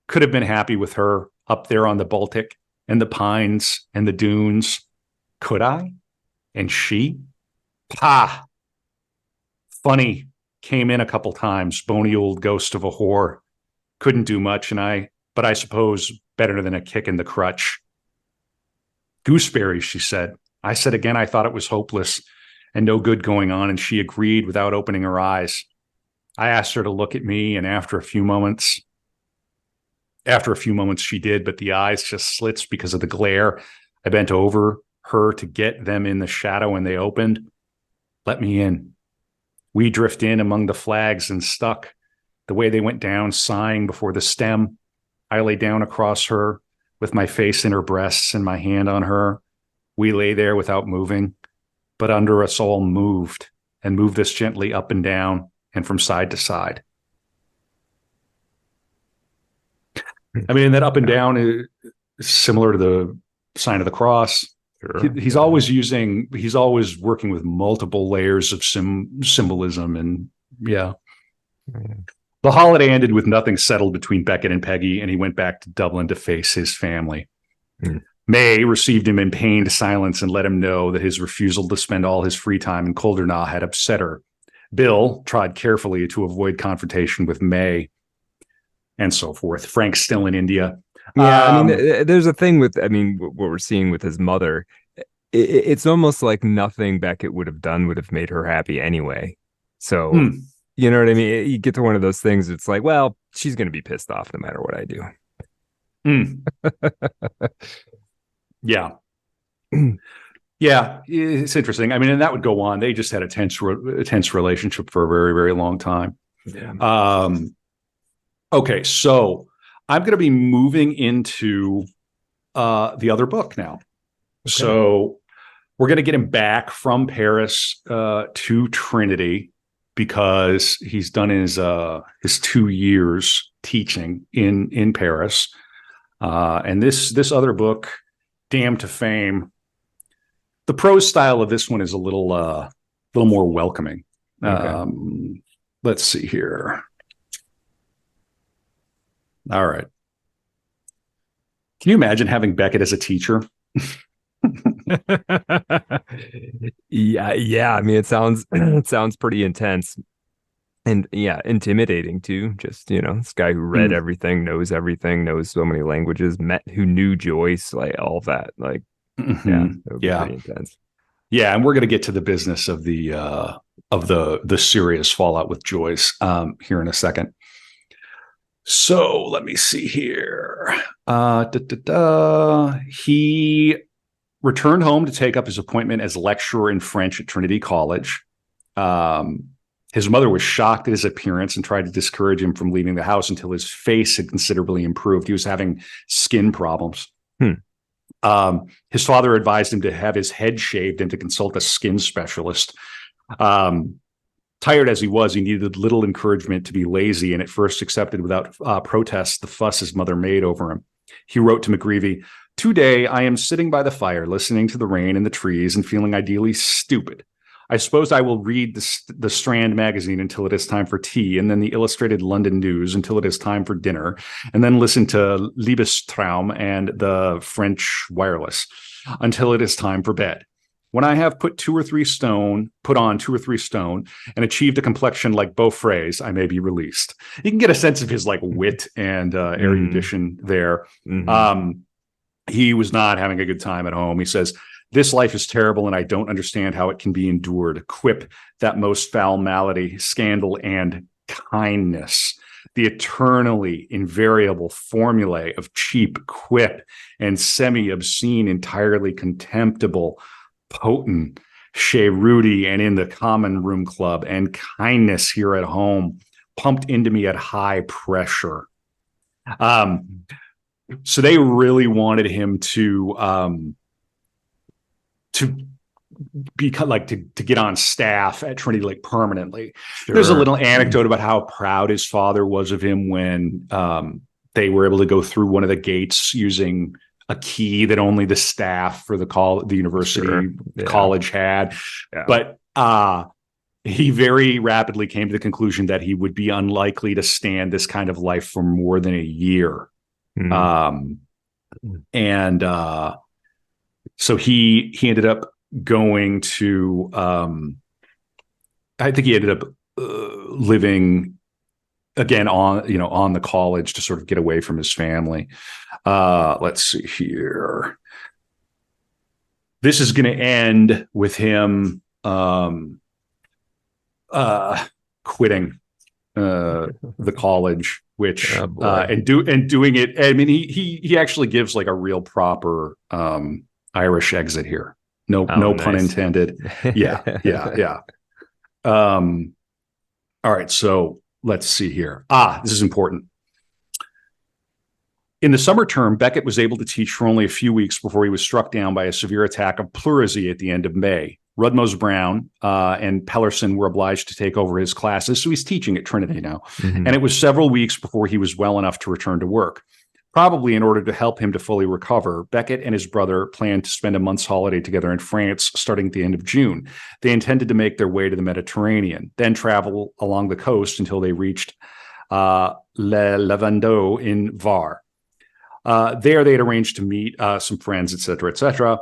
Could have been happy with her up there on the Baltic and the pines and the dunes. Could I? And she? Pah! Funny. Came in a couple times. Bony old ghost of a whore. Couldn't do much, but I suppose better than a kick in the crutch. Gooseberries, she said. I said again I thought it was hopeless and no good going on, and she agreed without opening her eyes. I asked her to look at me, and after a few moments she did, but the eyes just slits because of the glare. I bent over her to get them in the shadow, and they opened. Let me in. We drift in among the flags and stuck. The way they went down, sighing before the stem. I lay down across her with my face in her breasts and my hand on her. We lay there without moving, but under us all moved us gently up and down and from side to side. I mean, that up and down is similar to the sign of the cross. Sure. He's always working with multiple layers of symbolism, and The holiday ended with nothing settled between Beckett and Peggy, and he went back to Dublin to face his family. May received him in pained silence and let him know that his refusal to spend all his free time in Caldernagh had upset her. Bill tried carefully to avoid confrontation with May, and so forth. Frank's still in India. Yeah, there's a thing with, what we're seeing with his mother. It's almost like nothing Beckett would have done would have made her happy anyway. So, you know what I mean? You get to one of those things, it's like, well, she's going to be pissed off no matter what I do. Yeah. Yeah, it's interesting. And that would go on. They just had a tense relationship for a very, very long time. Yeah. Okay, so I'm going to be moving into the other book now. Okay. So we're going to get him back from Paris to Trinity because he's done his 2 years teaching in Paris. And this other book, Damned to Fame, the prose style of this one is a little more welcoming. Okay. Let's see here. All right. Can you imagine having Beckett as a teacher? Yeah. It sounds pretty intense, and intimidating too. Just this guy who read everything, knows so many languages, who knew Joyce, like all that. Like, it would be pretty intense. Yeah, and we're going to get to the business of the serious fallout with Joyce here in a second. So let me see here. He returned home to take up his appointment as lecturer in French at Trinity College. His mother was shocked at his appearance and tried to discourage him from leaving the house until his face had considerably improved. He was having skin problems. His father advised him to have his head shaved and to consult a skin specialist. Tired as he was, he needed little encouragement to be lazy, and at first accepted without protest the fuss his mother made over him. He wrote to McGreevy, "Today I am sitting by the fire, listening to the rain and the trees and feeling ideally stupid. I suppose I will read the Strand magazine until it is time for tea, and then the Illustrated London News until it is time for dinner, and then listen to Liebestraum and the French Wireless until it is time for bed. When I have put on 2 or 3 stone and achieved a complexion like Beaufret's, I may be released." You can get a sense of his wit and erudition there. He was not having a good time at home. He says, "This life is terrible, and I don't understand how it can be endured. Quip, that most foul malady, scandal, and kindness. The eternally invariable formulae of cheap quip and semi-obscene, entirely contemptible, potent, chez Rudy and in the common room club, and kindness here at home, pumped into me at high pressure." So they really wanted him to become to get on staff at Trinity permanently. Sure. There's a little anecdote about how proud his father was of him when they were able to go through one of the gates using a key that only the staff for the university college had. Yeah. But he very rapidly came to the conclusion that he would be unlikely to stand this kind of life for more than a year. So he ended up going to I think he ended up living again on the college to sort of get away from his family. Let's see here. This is going to end with him quitting the college, which and doing it. I mean, he actually gives a real proper Irish exit here. No pun intended. Yeah. All right, so let's see here. This is important. In the summer term, Beckett was able to teach for only a few weeks before he was struck down by a severe attack of pleurisy at the end of May. Rudmose Brown and Pellerson were obliged to take over his classes, so he's teaching at Trinity now. And it was several weeks before he was well enough to return to work. Probably in order to help him to fully recover, Beckett and his brother planned to spend a month's holiday together in France starting at the end of June. They intended to make their way to the Mediterranean, then travel along the coast until they reached Le Lavando in Var. There, they had arranged to meet some friends, etc., etc.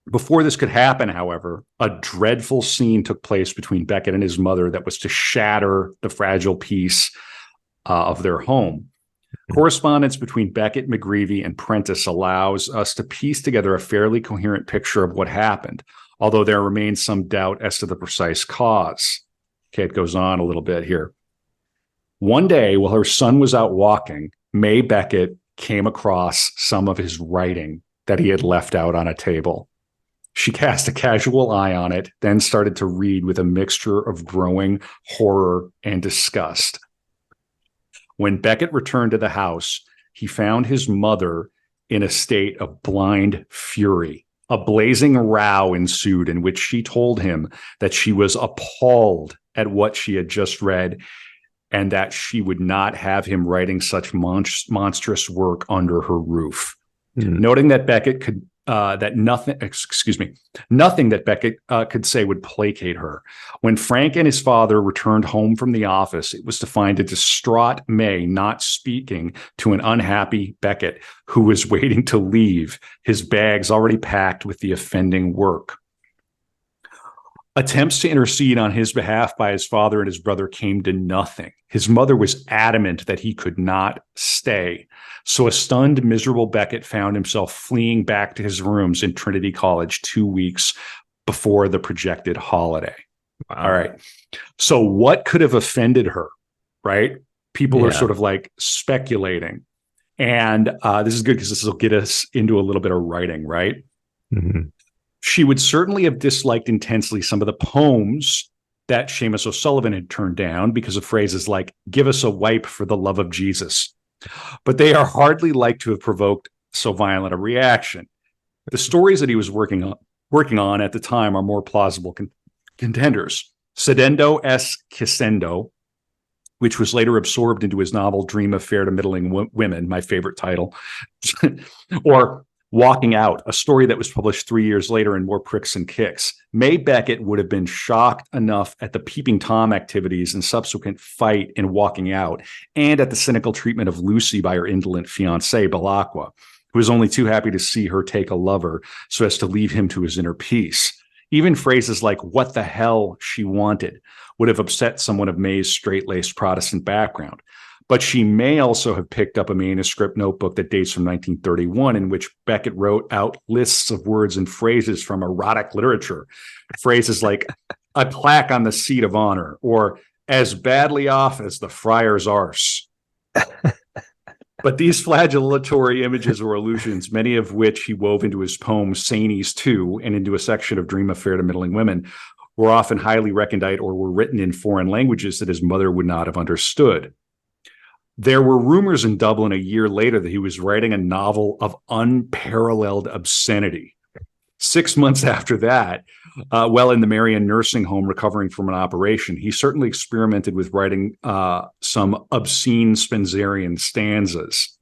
Before this could happen, however, a dreadful scene took place between Beckett and his mother that was to shatter the fragile peace of their home. Correspondence between Beckett, McGreevy, and Prentice allows us to piece together a fairly coherent picture of what happened, although there remains some doubt as to the precise cause. Okay, it goes on a little bit here. One day, while her son was out walking, May Beckett came across some of his writing that he had left out on a table. She cast a casual eye on it, then started to read with a mixture of growing horror and disgust. When Beckett returned to the house, he found his mother in a state of blind fury. A blazing row ensued in which she told him that she was appalled at what she had just read and that she would not have him writing such monstrous work under her roof. Noting that Beckett could nothing that Beckett could say would placate her. When Frank and his father returned home from the office, it was to find a distraught May not speaking to an unhappy Beckett who was waiting to leave, his bags already packed with the offending work. Attempts to intercede on his behalf by his father and his brother came to nothing. His mother was adamant that he could not stay. So a stunned, miserable Beckett found himself fleeing back to his rooms in Trinity College 2 weeks before the projected holiday. Wow. All right. So what could have offended her, right? People are sort of like speculating. And this is good because this will get us into a little bit of writing, right? Mm-hmm. She would certainly have disliked intensely some of the poems that Seamus O'Sullivan had turned down because of phrases like, give us a wipe for the love of Jesus. But they are hardly like to have provoked so violent a reaction. The stories that he was working on at the time are more plausible contenders. Sedendo es Quisendo, which was later absorbed into his novel Dream of Fair to Middling Women, my favorite title, or Walking Out, a story that was published 3 years later in More Pricks and Kicks. May Beckett would have been shocked enough at the Peeping Tom activities and subsequent fight in Walking Out, and at the cynical treatment of Lucy by her indolent fiancé, Belacqua, who was only too happy to see her take a lover so as to leave him to his inner peace. Even phrases like, what the hell she wanted, would have upset someone of May's straight-laced Protestant background. But she may also have picked up a manuscript notebook that dates from 1931 in which Beckett wrote out lists of words and phrases from erotic literature. Phrases like a plaque on the seat of honor or as badly off as the friar's arse. But these flagellatory images or allusions, many of which he wove into his poem Sanies 2 and into a section of Dream of Fair to Middling Women, were often highly recondite or were written in foreign languages that his mother would not have understood. There were rumors in Dublin a year later that he was writing a novel of unparalleled obscenity. 6 months after that, while in the Marion nursing home recovering from an operation, he certainly experimented with writing some obscene Spenserian stanzas.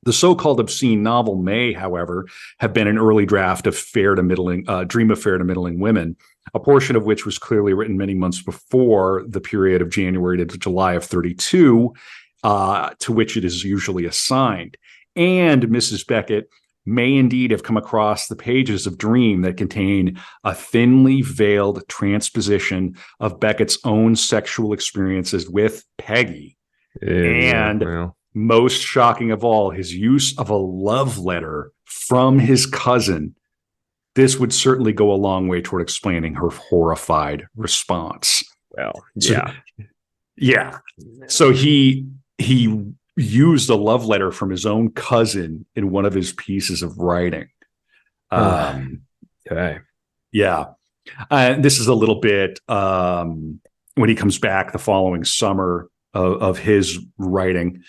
The so-called obscene novel may, however, have been an early draft of Dream of Fair to Middling Women, a portion of which was clearly written many months before the period of January to July of 32, to which it is usually assigned. And Mrs. Beckett may indeed have come across the pages of Dream that contain a thinly veiled transposition of Beckett's own sexual experiences with Peggy. Most shocking of all, his use of a love letter from his cousin. This would certainly go a long way toward explaining her horrified response. Well, yeah. So he used a love letter from his own cousin in one of his pieces of writing. Okay. Yeah. This is a little bit when he comes back the following summer of his writing.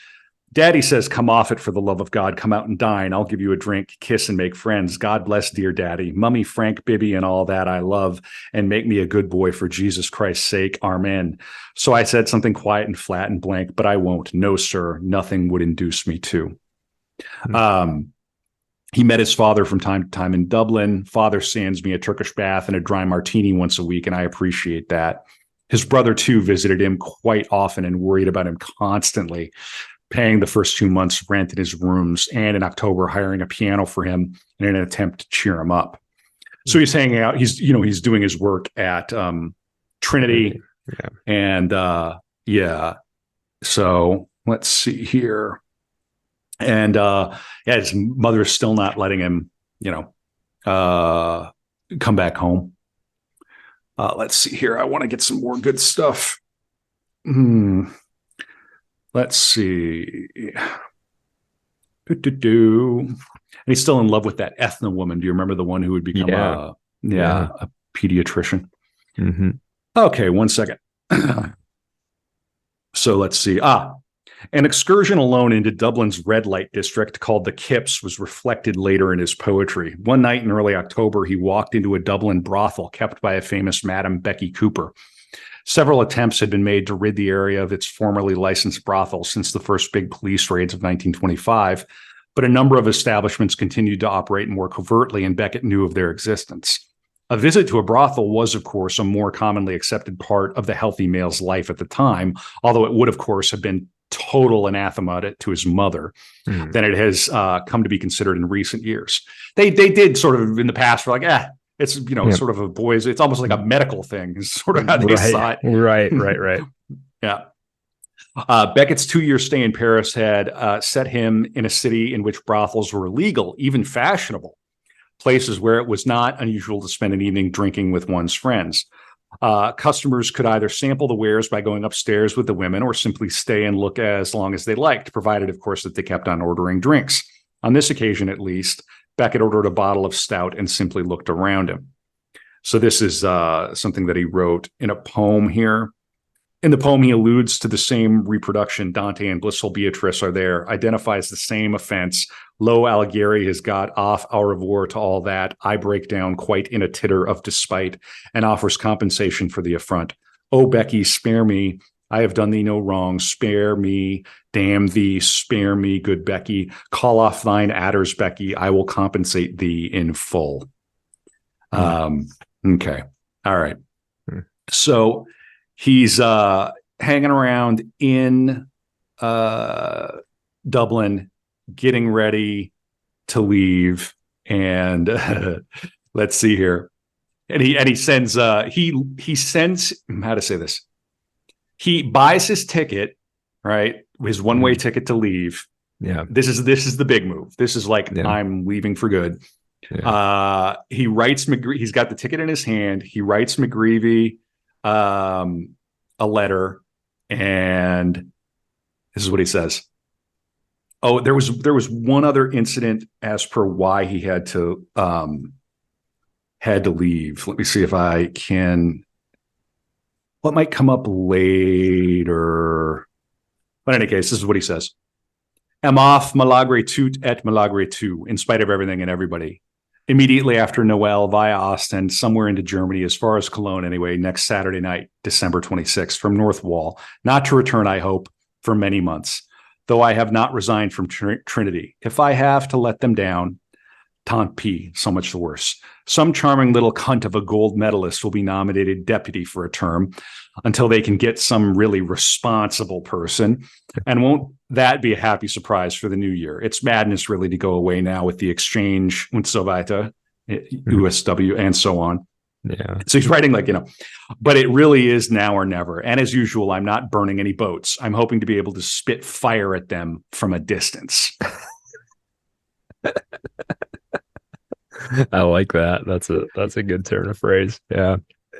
Daddy says, come off it for the love of God. Come out and dine. I'll give you a drink, kiss, and make friends. God bless, dear Daddy. Mummy, Frank, Bibby, and all that I love. And make me a good boy for Jesus Christ's sake. Amen. So I said something quiet and flat and blank, but I won't. No, sir. Nothing would induce me to. He met his father from time to time in Dublin. Father sends me a Turkish bath and a dry martini once a week, and I appreciate that. His brother, too, visited him quite often and worried about him constantly, paying the first 2 months' rent in his rooms, and in October hiring a piano for him in an attempt to cheer him up. So he's hanging out. He's doing his work at Trinity, and So let's see here, and his mother's still not letting him, come back home. Let's see here. I want to get some more good stuff. Let's see. And he's still in love with that Ethna woman. Do you remember the one who would become a pediatrician? Mm-hmm. Okay, 1 second. So let's see. An excursion alone into Dublin's red light district called the Kips was reflected later in his poetry. One night in early October, he walked into a Dublin brothel kept by a famous Madame Becky Cooper. Several attempts had been made to rid the area of its formerly licensed brothel since the first big police raids of 1925, but a number of establishments continued to operate more covertly, and Beckett knew of their existence. A visit to a brothel was, of course, a more commonly accepted part of the healthy male's life at the time, although it would, of course, have been total anathema to his mother than it has come to be considered in recent years. They did sort of in the past were like, it's, sort of a boys, it's almost like a medical thing is sort of how they saw it. Right. Yeah. Beckett's 2-year stay in Paris had set him in a city in which brothels were illegal, even fashionable, places where it was not unusual to spend an evening drinking with one's friends. Customers could either sample the wares by going upstairs with the women or simply stay and look as long as they liked, provided, of course, that they kept on ordering drinks. On this occasion, at least, Beckett ordered a bottle of stout and simply looked around him. So this is something that he wrote in a poem here. In the poem, he alludes to the same reproduction. Dante and blissful Beatrice are there, identifies the same offense. Lo Alighieri has got off au revoir to all that. I break down quite in a titter of despite and offers compensation for the affront. Oh, Becky, spare me. I have done thee no wrong. Spare me. Damn thee. Spare me, good Becky. Call off thine adders, Becky. I will compensate thee in full. Okay. All right. So he's hanging around in Dublin, getting ready to leave, and let's see here. And he sends he sends, how to say this. He buys his ticket, right? His one-way ticket to leave. Yeah. This is the big move. This is like, I'm leaving for good. Yeah. He writes McGreevy. He's got the ticket in his hand. He writes McGreevy a letter, and this is what he says. Oh, there was one other incident as per why he had to leave. Let me see if I can. What might come up later. But in any case, this is what he says. Am off malagre tout et malagre tout, in spite of everything and everybody. Immediately after Noel, via Ostend, somewhere into Germany, as far as Cologne anyway, next Saturday night, December 26th, from North Wall. Not to return, I hope, for many months, though I have not resigned from Trinity. If I have to let them down, tant pis, so much the worse. Some charming little cunt of a gold medalist will be nominated deputy for a term until they can get some really responsible person. And won't that be a happy surprise for the new year? It's madness really to go away now with the exchange und so weiter, USW, and so on. Yeah. So he's writing but it really is now or never. And as usual, I'm not burning any boats. I'm hoping to be able to spit fire at them from a distance. I like that. That's a good turn of phrase. Yeah.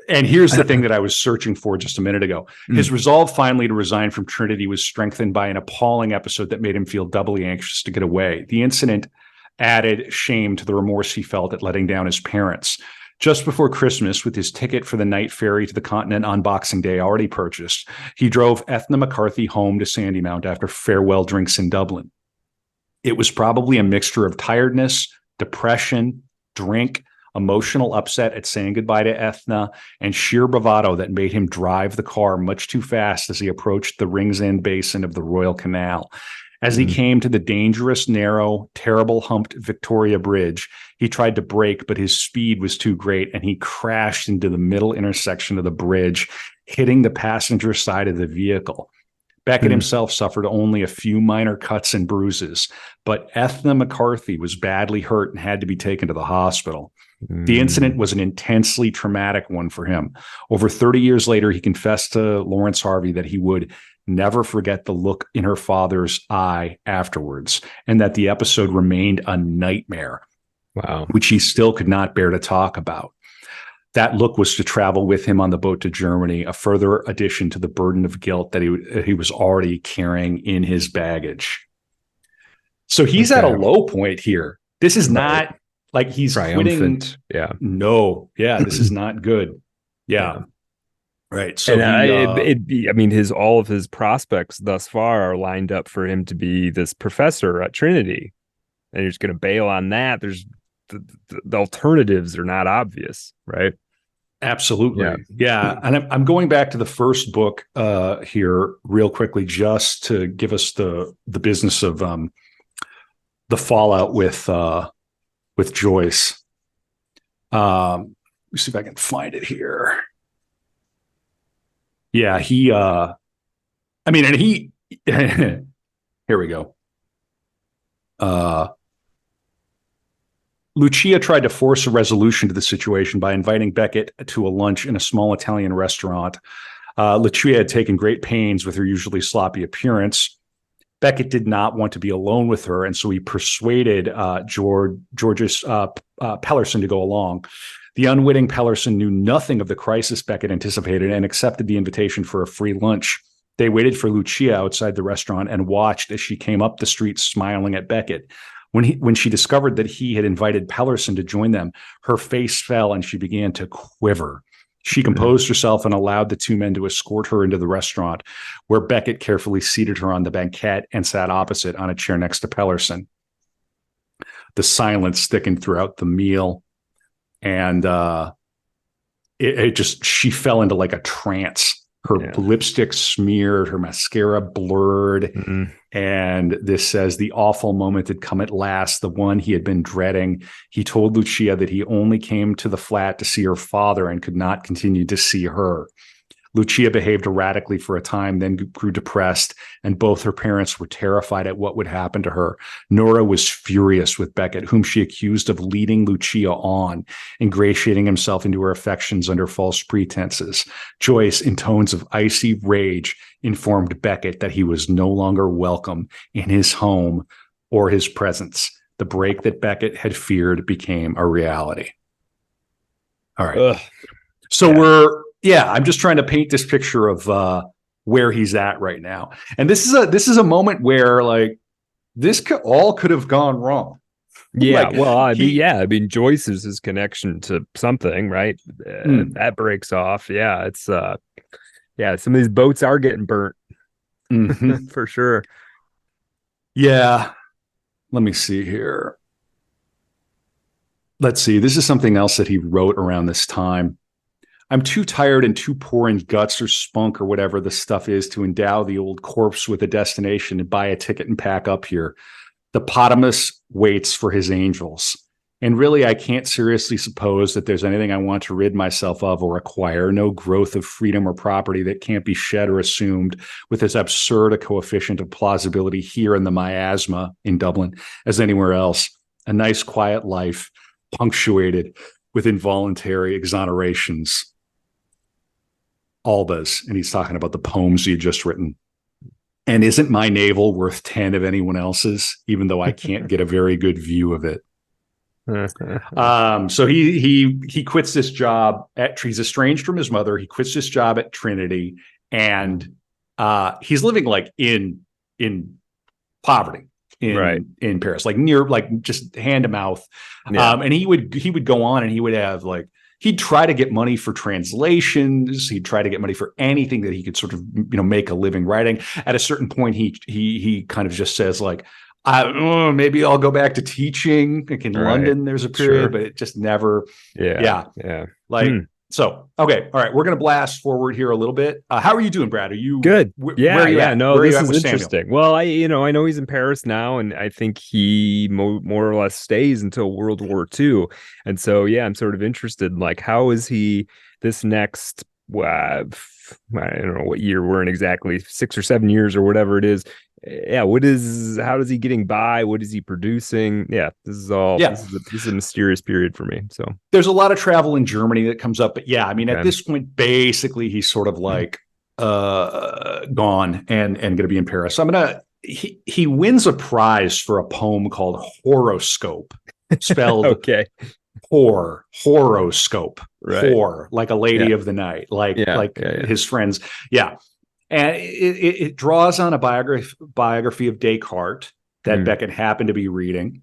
And here's the thing that I was searching for just a minute ago. His resolve finally to resign from Trinity was strengthened by an appalling episode that made him feel doubly anxious to get away. The incident added shame to the remorse he felt at letting down his parents. Just before Christmas, with his ticket for the night ferry to the continent on Boxing Day already purchased, he drove Ethna McCarthy home to Sandymount after farewell drinks in Dublin. It was probably a mixture of tiredness, depression, drink, emotional upset at saying goodbye to Ethna, and sheer bravado that made him drive the car much too fast as he approached the Rings End basin of the Royal Canal. As he came to the dangerous, narrow, terrible humped Victoria Bridge, he tried to brake, but his speed was too great, and he crashed into the middle intersection of the bridge, hitting the passenger side of the vehicle. Beckett himself suffered only a few minor cuts and bruises, but Ethna McCarthy was badly hurt and had to be taken to the hospital. The incident was an intensely traumatic one for him. Over 30 years later, he confessed to Lawrence Harvey that he would never forget the look in her father's eye afterwards, and that the episode remained a nightmare, which he still could not bear to talk about. That look was to travel with him on the boat to Germany, a further addition to the burden of guilt that he was already carrying in his baggage. So he's at a low point here. This is not like he's triumphant. Quitting. No. Yeah. This is not good. Yeah. Right. So all of his prospects thus far are lined up for him to be this professor at Trinity, and you're just going to bail on that. There's the alternatives are not obvious, right? Absolutely. Yeah. And I'm going back to the first book here real quickly, just to give us the business of the fallout with Joyce. Let me see if I can find it here. Yeah, here we go. Lucia tried to force a resolution to the situation by inviting Beckett to a lunch in a small Italian restaurant. Lucia had taken great pains with her usually sloppy appearance. Beckett did not want to be alone with her, and so he persuaded Georges Pellerson to go along. The unwitting Pellerson knew nothing of the crisis Beckett anticipated and accepted the invitation for a free lunch. They waited for Lucia outside the restaurant and watched as she came up the street smiling at Beckett. When she discovered that he had invited Pellerson to join them, her face fell and she began to quiver. She composed herself and allowed the two men to escort her into the restaurant, where Beckett carefully seated her on the banquette and sat opposite on a chair next to Pellerson. The silence thickened throughout the meal, and she fell into like a trance. Her lipstick smeared, her mascara blurred. And this says the awful moment had come at last, the one he had been dreading. He told Lucia that he only came to the flat to see her father and could not continue to see her. Lucia behaved erratically for a time, then grew depressed, and both her parents were terrified at what would happen to her. Nora was furious with Beckett, whom she accused of leading Lucia on, ingratiating himself into her affections under false pretenses. Joyce, in tones of icy rage, informed Beckett that he was no longer welcome in his home or his presence. The break that Beckett had feared became a reality. All right. I'm just trying to paint this picture of where he's at right now. And this is a moment where like this could have gone wrong. Yeah. Joyce is his connection to something, right? That breaks off. Yeah. It's some of these boats are getting burnt for sure. Yeah. Let me see here. Let's see. This is something else that he wrote around this time. I'm too tired and too poor in guts or spunk or whatever the stuff is to endow the old corpse with a destination and buy a ticket and pack up here. The potamus waits for his angels. And really, I can't seriously suppose that there's anything I want to rid myself of or acquire, no growth of freedom or property that can't be shed or assumed with as absurd a coefficient of plausibility here in the miasma in Dublin as anywhere else. A nice, quiet life punctuated with involuntary exonerations. Albas, and he's talking about the poems he had just written. And isn't my navel worth 10 of anyone else's, even though I can't get a very good view of it? So he quits this job he's estranged from his mother. He quits this job at Trinity, and he's living like in poverty in Paris, like near, like just hand to mouth. And he would go on and he would have like, he'd try to get money for translations. He'd try to get money for anything that he could sort of, make a living writing. At a certain point, he kind of just says like, maybe I'll go back to teaching. Like in London, there's a period, but it just never. So, okay. All right. We're going to blast forward here a little bit. How are you doing, Brad? Are you good? Where are you at? No, this is interesting. Samuel? Well, I know he's in Paris now, and I think he more or less stays until World War II. And so, I'm sort of interested in like, how is he this next I don't know what year we're in exactly, 6 or 7 years or whatever it is. Yeah, how is he getting by? What is he producing? Yeah, this is a mysterious period for me. So there's a lot of travel in Germany that comes up, but yeah, I mean, at this point, basically, he's sort of like gone and going to be in Paris. So he wins a prize for a poem called Horoscope, spelled okay. Horoscope, right. Like a lady of the night, his friends. Yeah. And it draws on a biography of Descartes that Beckett happened to be reading.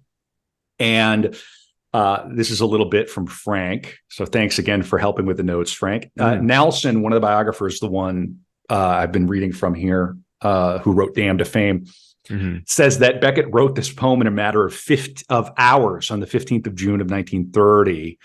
And this is a little bit from Frank. So thanks again for helping with the notes, Frank. Nelson, one of the biographers, the one I've been reading from here, who wrote Damned to Fame, says that Beckett wrote this poem in a matter of hours on the 15th of June of 1930.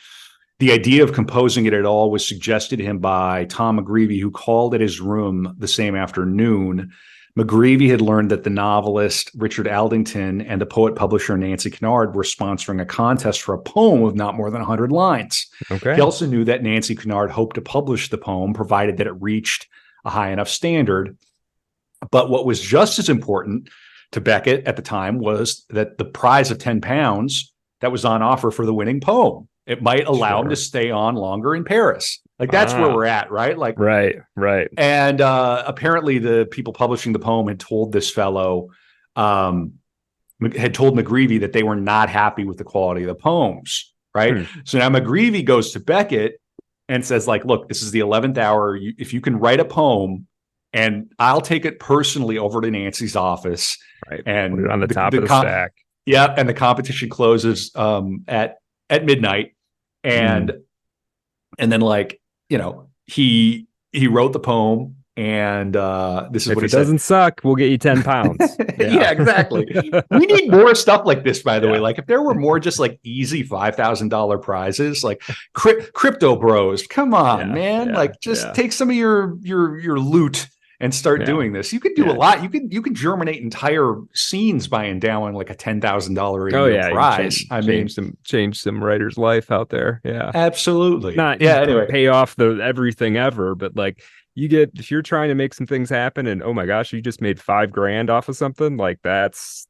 The idea of composing it at all was suggested to him by Tom McGreevy, who called at his room the same afternoon. McGreevy had learned that the novelist Richard Aldington and the poet-publisher Nancy Kennard were sponsoring a contest for a poem of not more than 100 lines. Okay. He also knew that Nancy Kennard hoped to publish the poem, provided that it reached a high enough standard. But what was just as important to Beckett at the time was that the prize of £10 that was on offer for the winning poem, it might allow him to stay on longer in Paris. Like, that's where we're at, right? Like, right. And apparently the people publishing the poem had told this fellow, had told McGreevy that they were not happy with the quality of the poems, right? So now McGreevy goes to Beckett and says, like, look, this is the 11th hour. If you can write a poem, and I'll take it personally over to Nancy's office. Right. And put it on the top of the stack. Yeah. And the competition closes at midnight. And then, like, you know, he wrote the poem, and this is if what he it said. Doesn't suck, we'll get you £10. Yeah, exactly. We need more stuff like this, by the way. Like, if there were more just like easy $5,000 prizes, like crypto bros, come on, man. Like, just take some of your loot and start doing this. You could do a lot. You could germinate entire scenes by endowing like a $10,000 a year prize. Change some writer's life out there. Yeah, absolutely. Anyway, pay off the everything ever, but like, if you're trying to make some things happen, and oh my gosh, you just made $5,000 off of something, like that's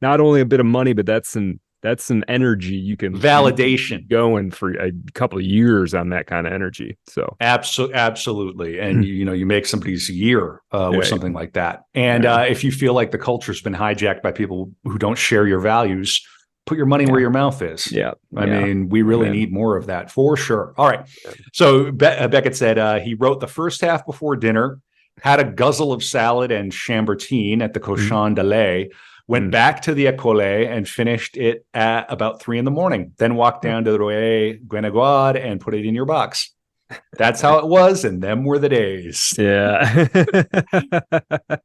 not only a bit of money, but that's some energy you can validation going for a couple of years on that kind of energy. So absolutely. And you make somebody's year with something like that. And if you feel like the culture's been hijacked by people who don't share your values, put your money where your mouth is. I mean, we really need more of that, for sure. All right. So Beckett said he wrote the first half before dinner, had a guzzle of salad and chambertine at the Cochon de Lait, went back to the École and finished it at about 3 a.m. Then walked down to the Royer Guénégaud and put it in your box. That's how it was, and them were the days. Yeah.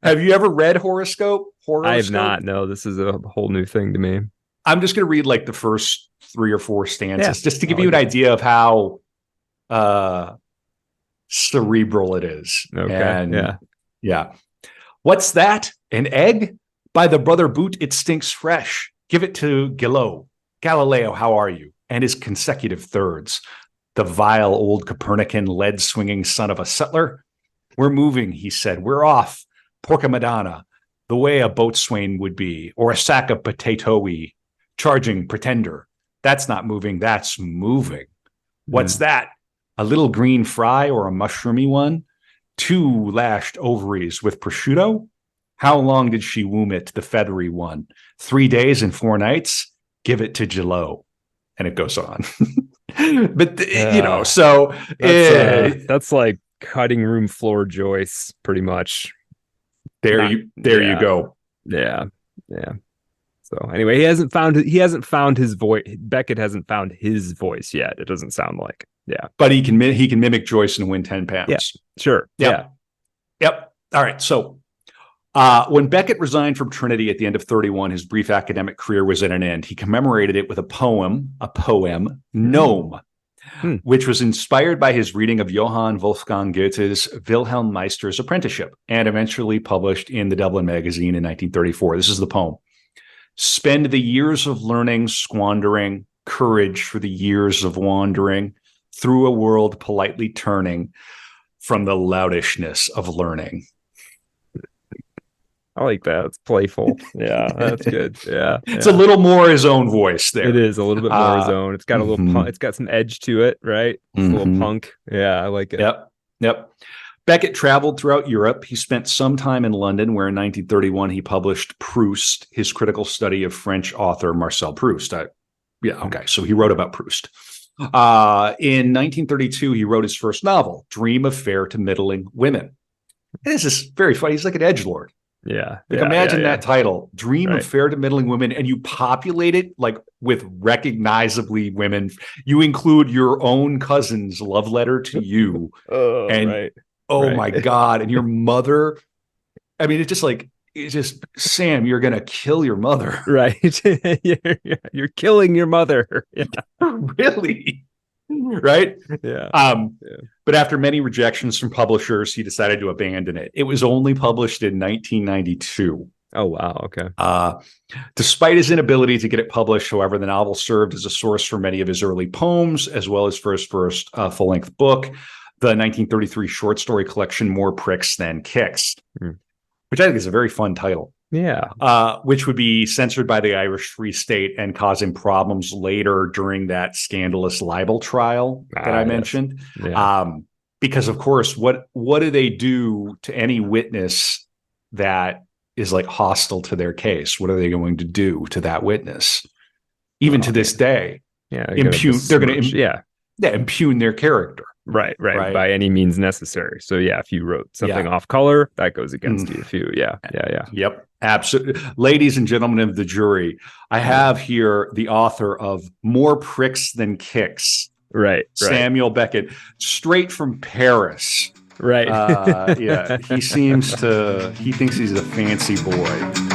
Have you ever read Horoscope? I have not. No, this is a whole new thing to me. I'm just going to read like the first 3 or 4 stanzas just to give you an idea of how cerebral it is. Okay. And yeah. What's that? An egg? By the brother boot, it stinks fresh. Give it to Galileo, how are you? And his consecutive thirds. The vile old Copernican lead-swinging son of a settler. We're moving, he said. We're off. Porca Madonna. The way a boatswain would be. Or a sack of potato-y. Charging pretender. That's not moving. That's moving. What's that? A little green fry or a mushroomy one? 2 lashed ovaries with prosciutto? How long did she womb it, the feathery one? 3 days and 4 nights? Give it to Gillot. And it goes on. But, so... that's like cutting room floor Joyce, pretty much. There you go. Yeah. So anyway, he hasn't found his voice. Beckett hasn't found his voice yet. It doesn't sound like. Yeah. But he can mimic Joyce and win £10. Yeah, sure. Yep. All right. So when Beckett resigned from Trinity at the end of 31, his brief academic career was at an end. He commemorated it with a poem, Gnome, which was inspired by his reading of Johann Wolfgang Goethe's Wilhelm Meister's Apprenticeship, and eventually published in the Dublin Magazine in 1934. This is the poem. Spend the years of learning squandering, courage for the years of wandering, through a world politely turning. from the loudishness of learning. I like that. It's playful. Yeah, that's good. Yeah, it's a little more his own voice there. It is a little bit more his own. It's got a little punk, it's got some edge to it, right? It's a little punk. Yeah, I like it. Yep. Beckett traveled throughout Europe. He spent some time in London, where in 1931 he published Proust, his critical study of French author Marcel Proust. So he wrote about Proust. In 1932, he wrote his first novel, Dream of Fair to Middling Women. And this is very funny. He's like an edgelord. Yeah. Imagine that title, Dream of Fair to Middling Women, and you populate it like with recognizably women. You include your own cousin's love letter to you. My God. And your mother. I mean, it's just Sam, you're going to kill your mother. Right. You're killing your mother. Yeah. Really? Right? Yeah. But after many rejections from publishers, he decided to abandon it. It was only published in 1992. Oh, wow. Okay. Despite his inability to get it published, however, the novel served as a source for many of his early poems, as well as for his first full-length book, the 1933 short story collection, More Pricks Than Kicks, which I think is a very fun title. Yeah. Which would be censored by the Irish Free State and cause him problems later during that scandalous libel trial that I mentioned. Yeah. Because, of course, what do they do to any witness that is like hostile to their case? What are they going to do to that witness? Even to this day, impugn their character. Right. By any means necessary. So if you wrote something off color, that goes against you. If you, Yep. Absolutely. Ladies and gentlemen of the jury, I have here the author of More Pricks Than Kicks. Right. Samuel Beckett, straight from Paris. Right. He thinks he's a fancy boy.